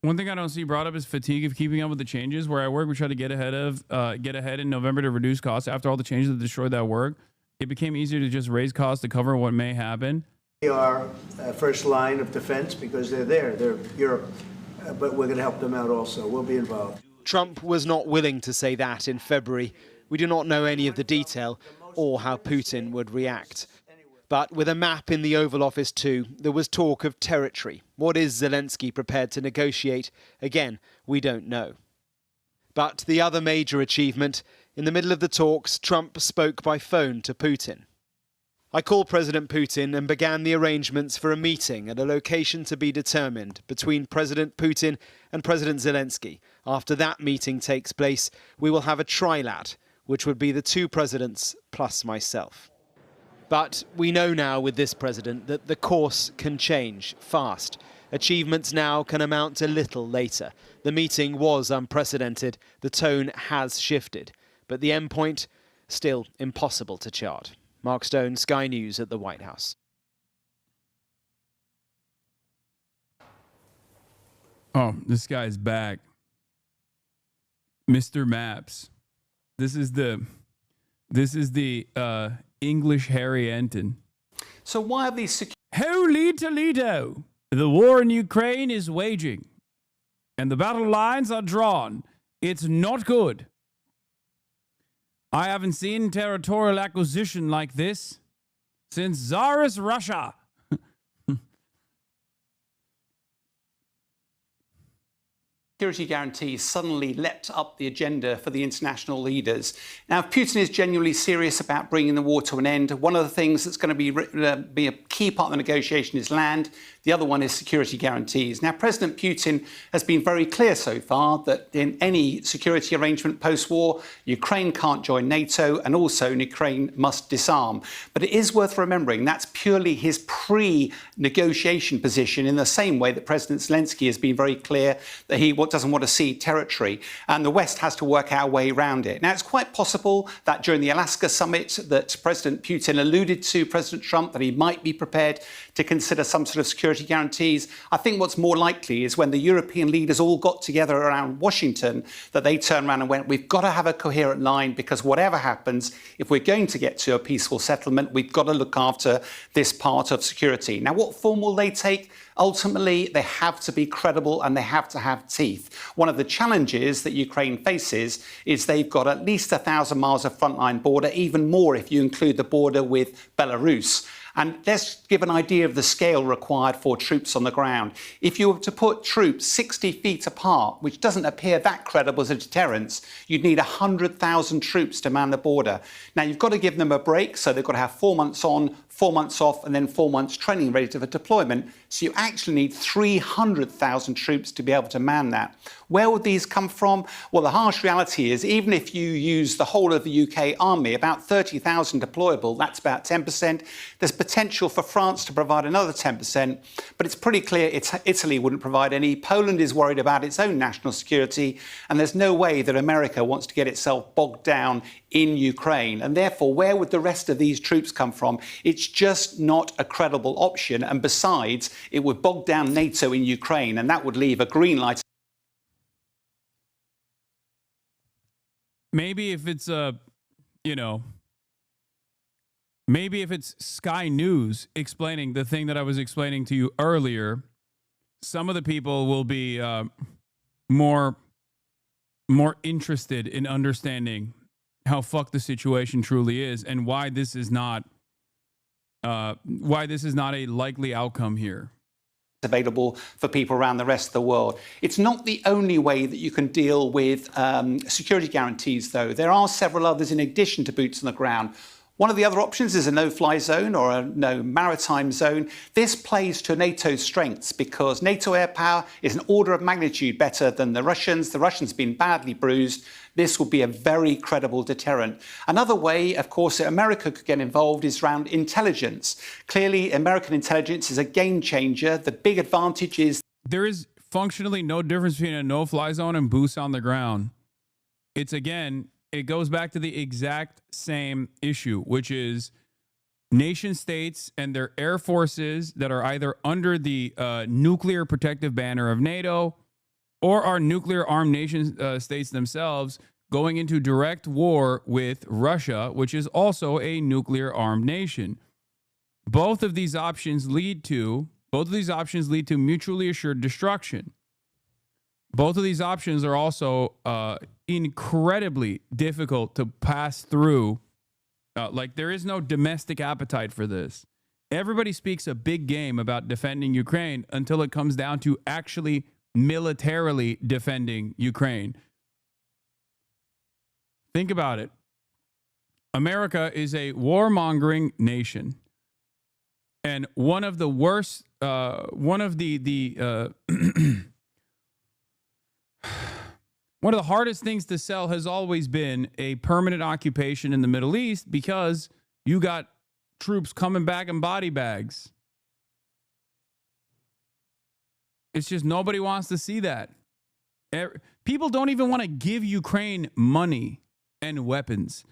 One thing I don't see brought up is fatigue of keeping up with the changes. Where I work, we try to get ahead in November to reduce costs. After all the changes that destroyed that work, it became easier to just raise costs to cover what may happen. We are first line of defense because they're there. They're Europe. But we're going to help them out also. We'll be involved. Trump was not willing to say that in February. We do not know any of the detail or how Putin would react. But with a map in the Oval Office too, there was talk of territory. What is Zelensky prepared to negotiate? Again, we don't know. But the other major achievement, in the middle of the talks, Trump spoke by phone to Putin. I called President Putin and began the arrangements for a meeting at a location to be determined between President Putin and President Zelensky. After that meeting takes place, we will have a trilat, which would be the two presidents plus myself. But we know now with this president that the course can change fast. Achievements now can amount to little later. The meeting was unprecedented. The tone has shifted. But the endpoint, still impossible to chart. Mark Stone, Sky News at the White House. Oh, this guy's back. Mr. Maps. This is the English Harry Enton. So why have these Holy Toledo! The war in Ukraine is waging, and the battle lines are drawn. It's not good. I haven't seen territorial acquisition like this since Tsarist Russia. security guarantees suddenly leapt up the agenda for the international leaders. Now, if Putin is genuinely serious about bringing the war to an end, one of the things that's going to be a key part of the negotiation is land. The other one is security guarantees. Now, President Putin has been very clear so far that in any security arrangement post-war, Ukraine can't join NATO and also Ukraine must disarm. But it is worth remembering that's purely his pre-negotiation position, in the same way that President Zelensky has been very clear that he doesn't want to cede territory, and the West has to work our way around it. Now, it's quite possible that during the Alaska summit that President Putin alluded to President Trump that he might be prepared to consider some sort of security guarantees. I think what's more likely is when the European leaders all got together around Washington, that they turned around and went, we've got to have a coherent line, because whatever happens, if we're going to get to a peaceful settlement, we've got to look after this part of security. Now, what form will they take? Ultimately, they have to be credible and they have to have teeth. One of the challenges that Ukraine faces is they've got at least 1,000 miles of frontline border, even more if you include the border with Belarus. And let's give an idea of the scale required for troops on the ground. If you were to put troops 60 feet apart, which doesn't appear that credible as a deterrence, you'd need 100,000 troops to man the border. Now, you've got to give them a break, so they've got to have 4 months on, 4 months off, and then 4 months training ready for deployment. So you actually need 300,000 troops to be able to man that. Where would these come from? Well, the harsh reality is, even if you use the whole of the UK army, about 30,000 deployable, that's about 10%. There's potential for France to provide another 10%, but it's pretty clear Italy wouldn't provide any. Poland is worried about its own national security, and there's no way that America wants to get itself bogged down in Ukraine. And therefore, where would the rest of these troops come from? It's just not a credible option. And besides, it would bog down NATO in Ukraine, and that would leave a green light. Maybe if it's maybe if it's Sky News explaining the thing that I was explaining to you earlier, some of the people will be more interested in understanding how fucked the situation truly is and why this is not a likely outcome here. Available for people around the rest of the world. It's not the only way that you can deal with security guarantees, though. There are several others in addition to boots on the ground. One of the other options is a no-fly zone or a no maritime zone. This plays to NATO's strengths because NATO air power is an order of magnitude better than the Russians. The Russians have been badly bruised. This will be a very credible deterrent. Another way, of course, that America could get involved is around intelligence. Clearly, American intelligence is a game changer. The big advantage is there is functionally no difference between a no-fly zone and boots on the ground. It's, again, it goes back to the exact same issue, which is nation states and their air forces that are either under the nuclear protective banner of NATO or are nuclear armed nation states themselves going into direct war with Russia, which is also a nuclear armed nation. Both of these options lead to mutually assured destruction. Both of these options are also incredibly difficult to pass through. There is no domestic appetite for this. Everybody speaks a big game about defending Ukraine until it comes down to actually militarily defending Ukraine. Think about it. America is a warmongering nation. And one of the worst, one of the hardest things to sell has always been a permanent occupation in the Middle East because you got troops coming back in body bags. It's just nobody wants to see that. People don't even want to give Ukraine money and weapons.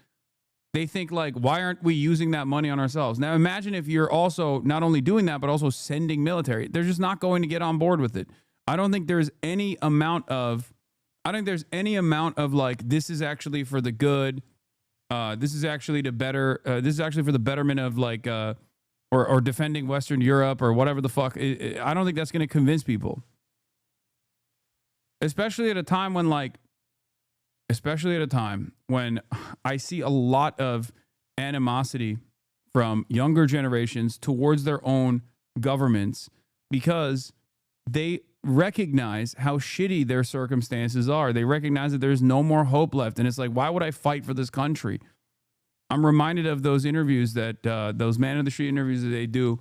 They think why aren't we using that money on ourselves? Now imagine if you're also not only doing that, but also sending military. They're just not going to get on board with it. I don't think there's any amount of this is actually for the good. This is actually for the betterment of or defending Western Europe or whatever the fuck. I don't think that's going to convince people. Especially at a time when I see a lot of animosity from younger generations towards their own governments because they recognize how shitty their circumstances are. They recognize that there's no more hope left. And it's like, why would I fight for this country? I'm reminded of those interviews those man of the street interviews that they do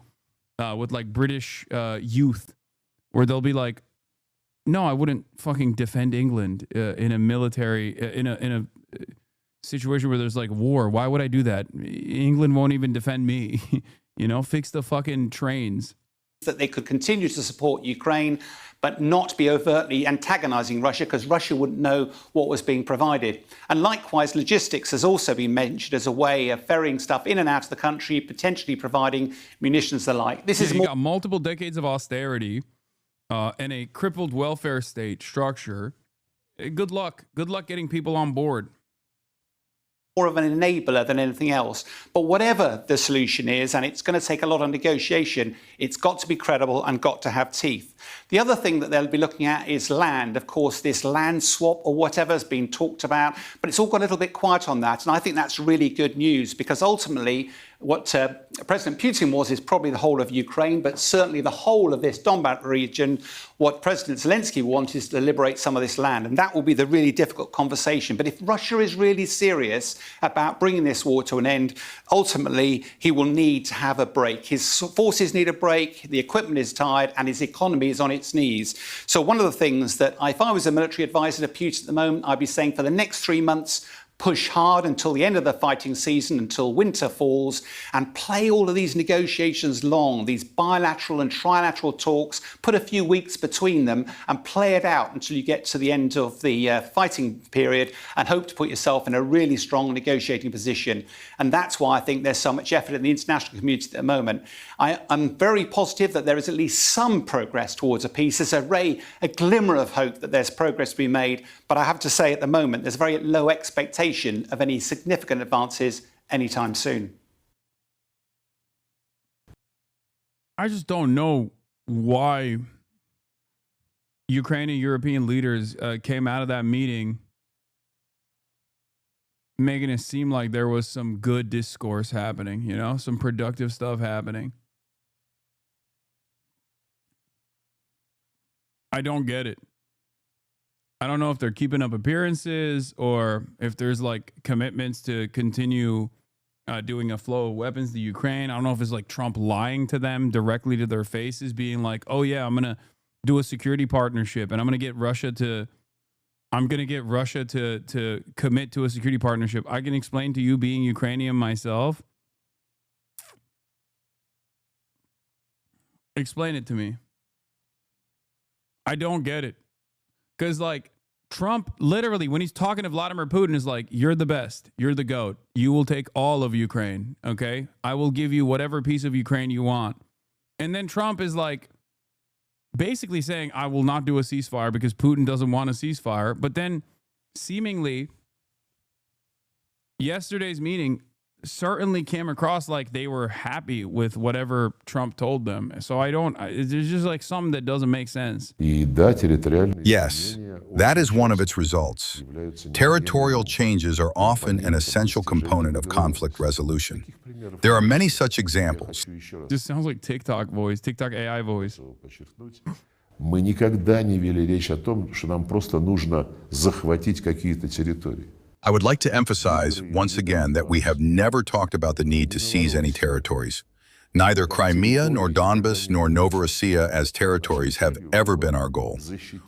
with like British youth, where they'll be like, no, I wouldn't fucking defend England in a military, in a situation where there's like war. Why would I do that? England won't even defend me. Fix the fucking trains. That they could continue to support Ukraine, but not be overtly antagonizing Russia, because Russia wouldn't know what was being provided. And likewise, logistics has also been mentioned as a way of ferrying stuff in and out of the country, potentially providing munitions and the like. This is you got multiple decades of austerity and a crippled welfare state structure. Good luck. Good luck getting people on board. More of an enabler than anything else. But whatever the solution is, and it's going to take a lot of negotiation, it's got to be credible and got to have teeth. The other thing that they'll be looking at is land. Of course, this land swap or whatever has been talked about, but it's all got a little bit quiet on that. And I think that's really good news, because ultimately what President Putin is probably the whole of Ukraine, but certainly the whole of this Donbas region. What President Zelensky wants is to liberate some of this land. And that will be the really difficult conversation. But if Russia is really serious about bringing this war to an end, ultimately he will need to have a break. His forces need a break, the equipment is tired, and his economy is on its knees. So one of the things that if I was a military advisor to Putin at the moment, I'd be saying for the next 3 months, push hard until the end of the fighting season, until winter falls, and play all of these negotiations long, these bilateral and trilateral talks, put a few weeks between them and play it out until you get to the end of the fighting period, and hope to put yourself in a really strong negotiating position. And that's why I think there's so much effort in the international community at the moment. I'm very positive that there is at least some progress towards a peace. There's a glimmer of hope that there's progress to be made, but I have to say at the moment there's very low expectation of any significant advances anytime soon. I just don't know why Ukraine and European leaders came out of that meeting making it seem like there was some good discourse happening, some productive stuff happening. I don't get it. I don't know if they're keeping up appearances or if there's like commitments to continue doing a flow of weapons to Ukraine. I don't know if it's like Trump lying to them directly to their faces, being like, oh yeah, I'm going to do a security partnership and I'm going to get Russia to commit to a security partnership. I can explain to you, being Ukrainian myself. Explain it to me. I don't get it. Because, like, Trump literally, when he's talking to Vladimir Putin, is like, you're the best. You're the GOAT. You will take all of Ukraine, okay? I will give you whatever piece of Ukraine you want. And then Trump is like, basically saying, I will not do a ceasefire because Putin doesn't want a ceasefire. But then, seemingly, yesterday's meeting certainly came across like they were happy with whatever Trump told them. So there's just like something that doesn't make sense. Yes, that is one of its results. Territorial changes are often an essential component of conflict resolution. There are many such examples. Just sounds like TikTok voice, TikTok AI voice. Мы никогда не вели речь о том, что нам просто нужно захватить какие-то территории. I would like to emphasize once again that we have never talked about the need to seize any territories. Neither Crimea nor Donbas nor Novorossiya as territories have ever been our goal.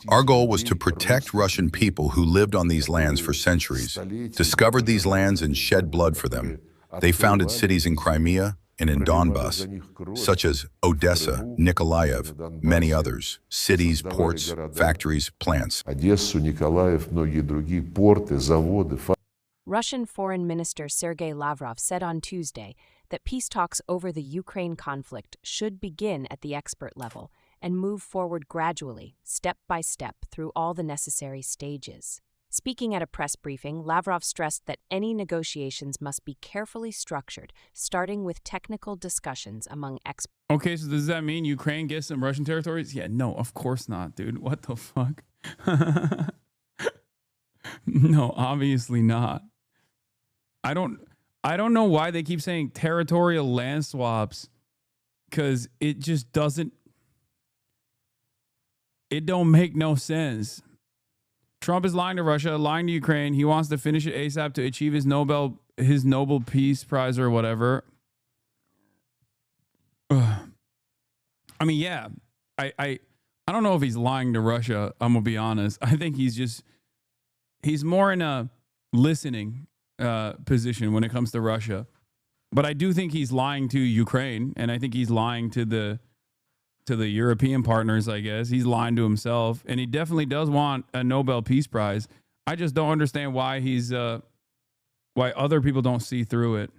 Our goal was to protect Russian people who lived on these lands for centuries, discovered these lands and shed blood for them. They founded cities in Crimea and in Donbas, such as Odessa, Nikolaev, many others, cities, ports, factories, plants. Russian Foreign Minister Sergei Lavrov said on Tuesday that peace talks over the Ukraine conflict should begin at the expert level and move forward gradually, step by step, through all the necessary stages. Speaking at a press briefing, Lavrov stressed that any negotiations must be carefully structured, starting with technical discussions among experts. Okay, so does that mean Ukraine gets some Russian territories? Yeah, no, of course not, dude. What the fuck? No, obviously not. I don't know why they keep saying territorial land swaps, because it just doesn't. It don't make no sense. Trump is lying to Russia, lying to Ukraine. He wants to finish it ASAP to achieve his Nobel Peace Prize or whatever. Ugh. I mean, yeah, I don't know if he's lying to Russia. I'm gonna be honest. I think he's more in a listening position when it comes to Russia. But I do think he's lying to Ukraine, and I think he's lying to the European partners, I guess. He's lying to himself, and he definitely does want a Nobel Peace Prize. I just don't understand why why other people don't see through it.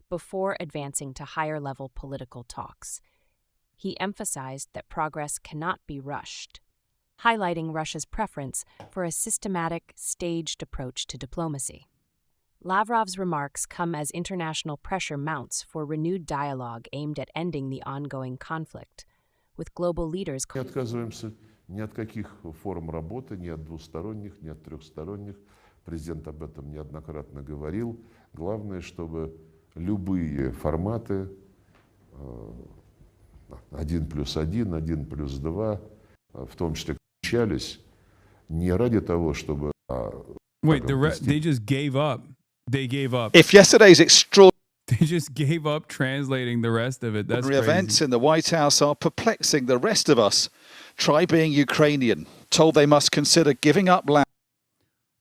Before advancing to higher-level political talks, he emphasized that progress cannot be rushed, highlighting Russia's preference for a systematic, staged approach to diplomacy. Lavrov's remarks come as international pressure mounts for renewed dialogue aimed at ending the ongoing conflict, with global leaders. Не отказываемся ни от каких форм работы, ни от двусторонних, ни от трехсторонних. Президент об этом неоднократно говорил. Главное, чтобы любые форматы 1+1, 1+2, в том числе включались не ради того, чтобы. Wait, they just gave up. They gave up. If yesterday's extraordinary They just gave up translating the rest of it. That's crazy. Events in the White House are perplexing the rest of us. Try being Ukrainian, told they must consider giving up land.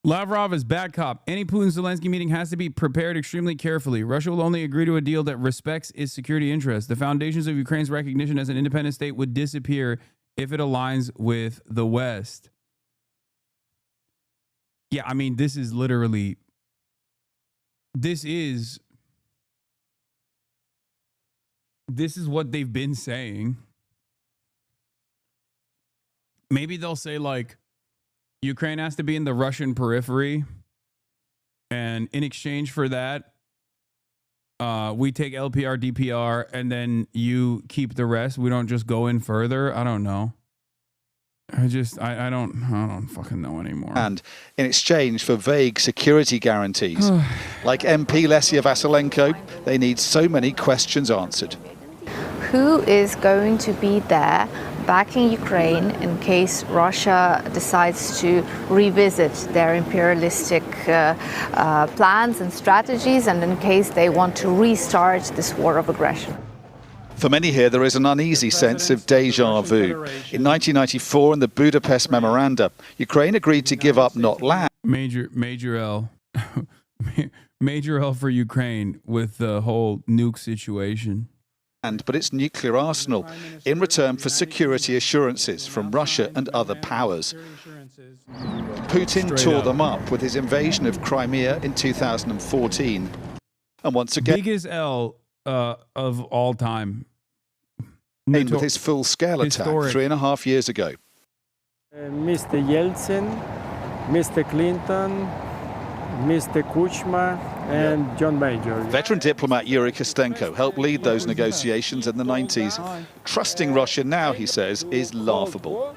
Lavrov is bad cop. Any Putin-Zelensky meeting has to be prepared extremely carefully. Russia will only agree to a deal that respects its security interests. The foundations of Ukraine's recognition as an independent state would disappear if it aligns with the West. Yeah, I mean, this is what they've been saying. Maybe they'll say, like, Ukraine has to be in the Russian periphery, and in exchange for that, we take LPR, DPR, and then you keep the rest. We don't just go in further. I don't know. I don't fucking know anymore. And in exchange for vague security guarantees, like MP Lesia Vasylenko, they need so many questions answered. Who is going to be there backing Ukraine in case Russia decides to revisit their imperialistic plans and strategies, and in case they want to restart this war of aggression? For many here, there is an uneasy sense of déjà vu. In 1994, in the Budapest Memoranda, Ukraine agreed to give up not land. Major L. Major L for Ukraine with the whole nuke situation. But its nuclear arsenal in return for security assurances from Russia and other powers. Putin tore them up with his invasion of Crimea in 2014. And once again, biggest L of all time. With his full-scale attack 3.5 years ago. Mr. Yeltsin, Mr. Clinton, Mr. Kuchma, and John Major. Veteran diplomat Yuri Kostenko helped lead those negotiations in the 90s. Trusting Russia now, he says, is laughable.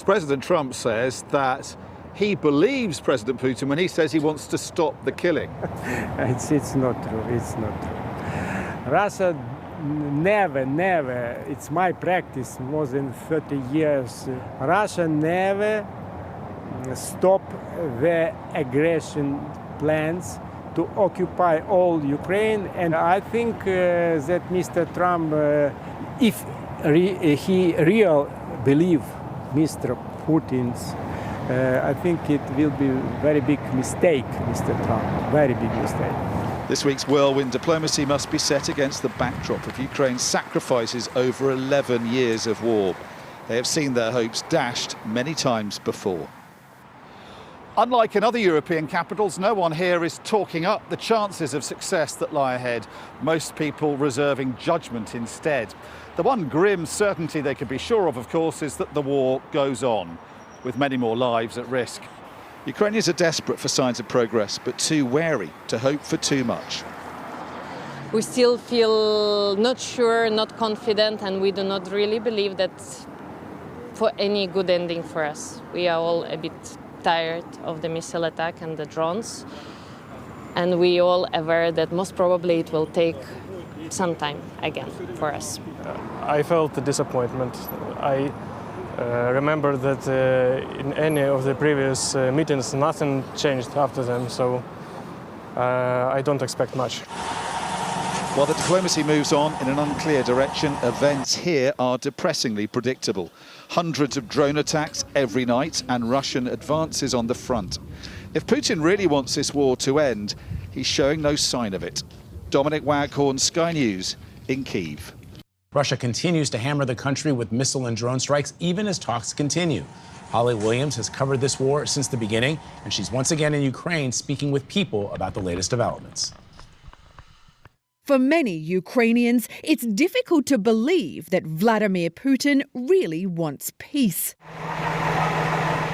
President Trump says that he believes President Putin when he says he wants to stop the killing. It's not true. It's not true. Russia never, it's my practice more than 30 years. Russia never stop the aggression plans to occupy all Ukraine. And I think that Mr. Trump, if he really believe Mr. Putin's, I think it will be a very big mistake, Mr. Trump, very big mistake. This week's whirlwind diplomacy must be set against the backdrop of Ukraine's sacrifices over 11 years of war. They have seen their hopes dashed many times before. Unlike in other European capitals, no one here is talking up the chances of success that lie ahead, most people reserving judgment instead. The one grim certainty they can be sure of course, is that the war goes on, with many more lives at risk. Ukrainians are desperate for signs of progress, but too wary to hope for too much. We still feel not sure, not confident, and we do not really believe that for any good ending for us. We are all a bit tired of the missile attack and the drones, and we all aware that most probably it will take some time again for us. I felt a disappointment. I remember that in any of the previous meetings nothing changed after them, so I don't expect much. While the diplomacy moves on in an unclear direction, events here are depressingly predictable. Hundreds of drone attacks every night and Russian advances on the front. If Putin really wants this war to end, he's showing no sign of it. Dominic Waghorn, Sky News in Kyiv. Russia continues to hammer the country with missile and drone strikes, even as talks continue. Holly Williams has covered this war since the beginning, and she's once again in Ukraine speaking with people about the latest developments. For many Ukrainians, it's difficult to believe that Vladimir Putin really wants peace.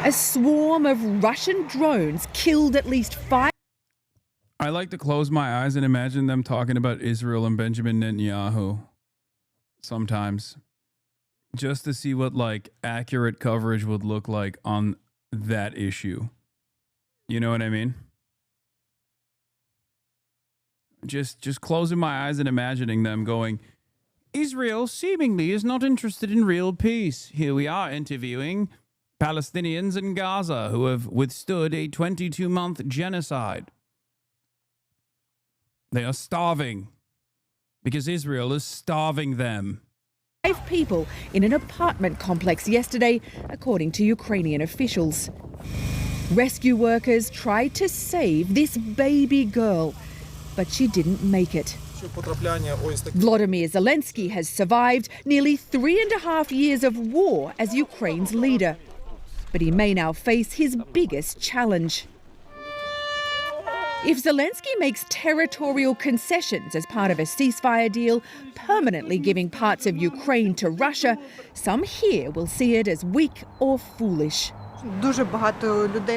A swarm of Russian drones killed at least 5. I like to close my eyes and imagine them talking about Israel and Benjamin Netanyahu sometimes, just to see what like accurate coverage would look like on that issue. You know what I mean? Just closing my eyes and imagining them going, Israel seemingly is not interested in real peace. Here we are interviewing Palestinians in Gaza who have withstood a 22-month genocide. They are starving because Israel is starving them. 5 people in an apartment complex yesterday, according to Ukrainian officials. Rescue workers tried to save this baby girl, but she didn't make it. Volodymyr Zelensky has survived nearly 3.5 years of war as Ukraine's leader, but he may now face his biggest challenge. If Zelensky makes territorial concessions as part of a ceasefire deal, permanently giving parts of Ukraine to Russia, some here will see it as weak or foolish.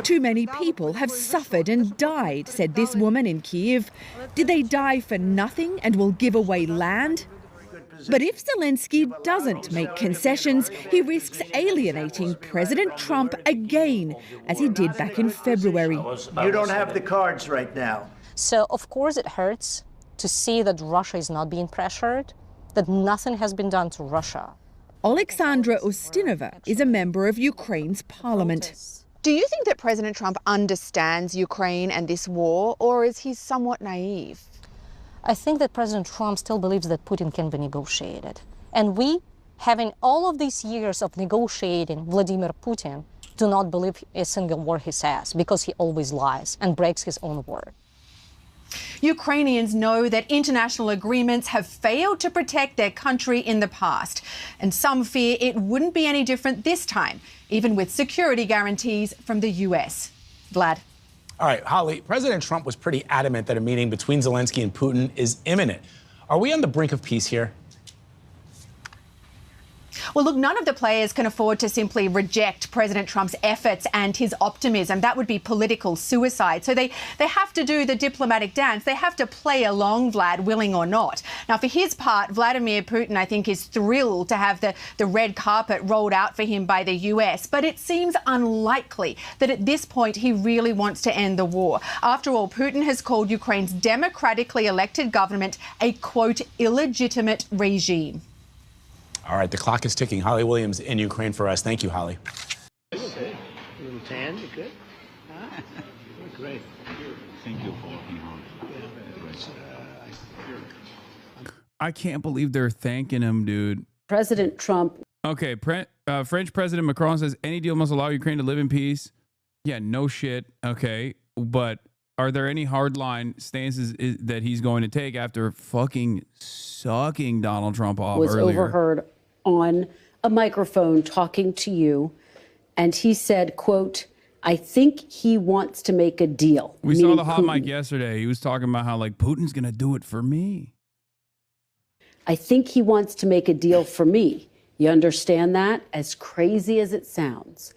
Too many people have suffered and died, said this woman in Kyiv. Did they die for nothing and will give away land? But if Zelensky doesn't make concessions, he risks alienating President Trump again, as he did back in February. You don't have the cards right now. So, of course, it hurts to see that Russia is not being pressured, that nothing has been done to Russia. Alexandra Ustinova is a member of Ukraine's parliament. Do you think that President Trump understands Ukraine and this war, or is he somewhat naive? I think that President Trump still believes that Putin can be negotiated. And we, having all of these years of negotiating Vladimir Putin, do not believe a single word he says, because he always lies and breaks his own word. Ukrainians know that international agreements have failed to protect their country in the past, and some fear it wouldn't be any different this time, even with security guarantees from the US. Vlad. All right, Holly, President Trump was pretty adamant that a meeting between Zelensky and Putin is imminent. Are we on the brink of peace here? Well, look, none of the players can afford to simply reject President Trump's efforts and his optimism. That would be political suicide. So they have to do the diplomatic dance. They have to play along, Vlad, willing or not. Now, for his part, Vladimir Putin, I think, is thrilled to have the red carpet rolled out for him by the US. But it seems unlikely that at this point he really wants to end the war. After all, Putin has called Ukraine's democratically elected government a, quote, illegitimate regime. All right, the clock is ticking. Holly Williams in Ukraine for us. Thank you, Holly. Okay. A little tan, you good? Ah, great. Thank you for being on. I can't believe they're thanking him, dude. President Trump. Okay, French President Macron says any deal must allow Ukraine to live in peace. Yeah, no shit. Okay, but are there any hardline stances that he's going to take after fucking sucking Donald Trump off was earlier? Overheard on a microphone talking to you, and he said, quote, I think he wants to make a deal. We saw the hot mic yesterday. He was talking about how, like, Putin's going to do it for me. I think he wants to make a deal for me. You understand that? As crazy as it sounds.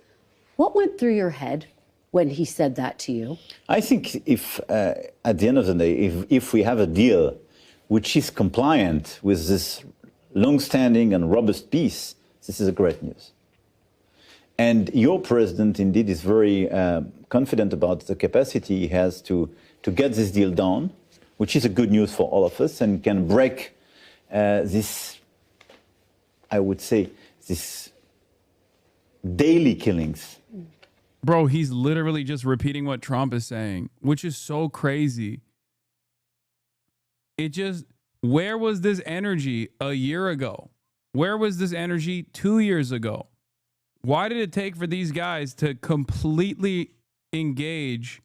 What went through your head when he said that to you? I think if, at the end of the day, if we have a deal which is compliant with this long-standing and robust peace, this is a great news. And your president, indeed, is very confident about the capacity he has to get this deal done, which is a good news for all of us, and can break this, I would say, this daily killings. Bro, he's literally just repeating what Trump is saying, which is so crazy. Where was this energy a year ago? Where was this energy 2 years ago? Why did it take for these guys to completely engage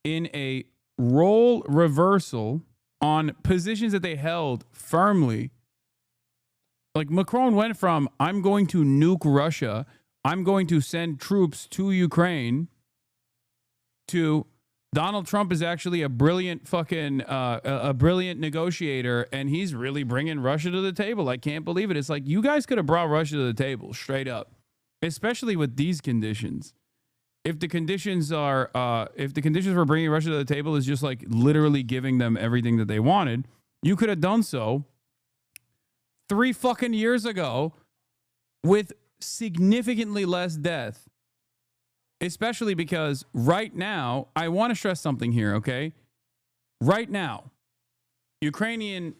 in a role reversal on positions that they held firmly? Like Macron went from, I'm going to nuke Russia, I'm going to send troops to Ukraine, to Donald Trump is actually a brilliant a brilliant negotiator, and he's really bringing Russia to the table. I can't believe it. It's like, you guys could have brought Russia to the table straight up, especially with these conditions. If the conditions are, if the conditions for bringing Russia to the table is just like literally giving them everything that they wanted, you could have done so 3 fucking years ago with significantly less death. Especially because right now, I want to stress something here, okay? Right now, Ukrainian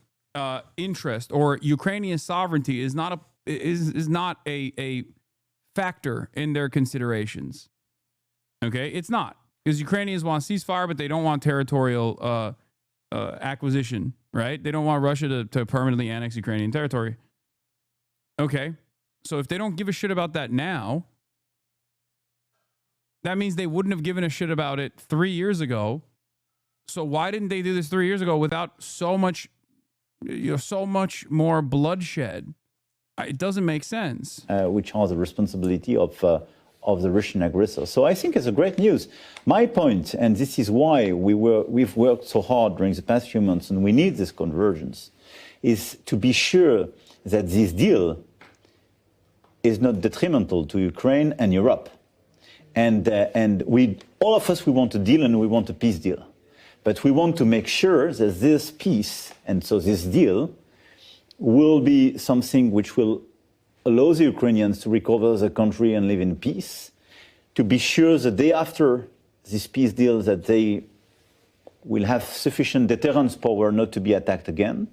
interest or Ukrainian sovereignty is not a factor in their considerations. Okay, it's not, because Ukrainians want ceasefire, but they don't want territorial acquisition, right? They don't want Russia to permanently annex Ukrainian territory. Okay, so if they don't give a shit about that now, that means they wouldn't have given a shit about it 3 years ago. So why didn't they do this 3 years ago without so much more bloodshed? It doesn't make sense. Which are the responsibility of the Russian aggressor. So I think it's a great news. My point, and this is why we've worked so hard during the past few months, and we need this convergence, is to be sure that this deal is not detrimental to Ukraine and Europe. And all of us, we want a deal and we want a peace deal. But we want to make sure that this peace, and so this deal, will be something which will allow the Ukrainians to recover the country and live in peace, to be sure the day after this peace deal that they will have sufficient deterrence power not to be attacked again,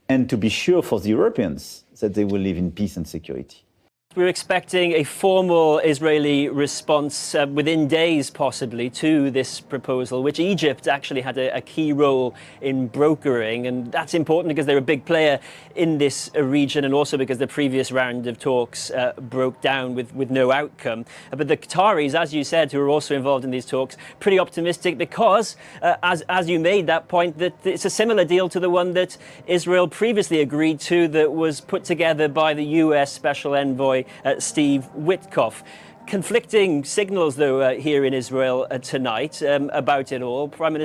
and to be sure for the Europeans that they will live in peace and security. We're expecting a formal Israeli response within days, possibly, to this proposal, which Egypt actually had a key role in brokering. And that's important because they're a big player in this region, and also because the previous round of talks broke down with no outcome. But the Qataris, as you said, who are also involved in these talks, pretty optimistic because, as you made that point, that it's a similar deal to the one that Israel previously agreed to, that was put together by the US Special Envoy Steve Witkoff. Conflicting signals, though, here in Israel tonight about it all. Prime Minister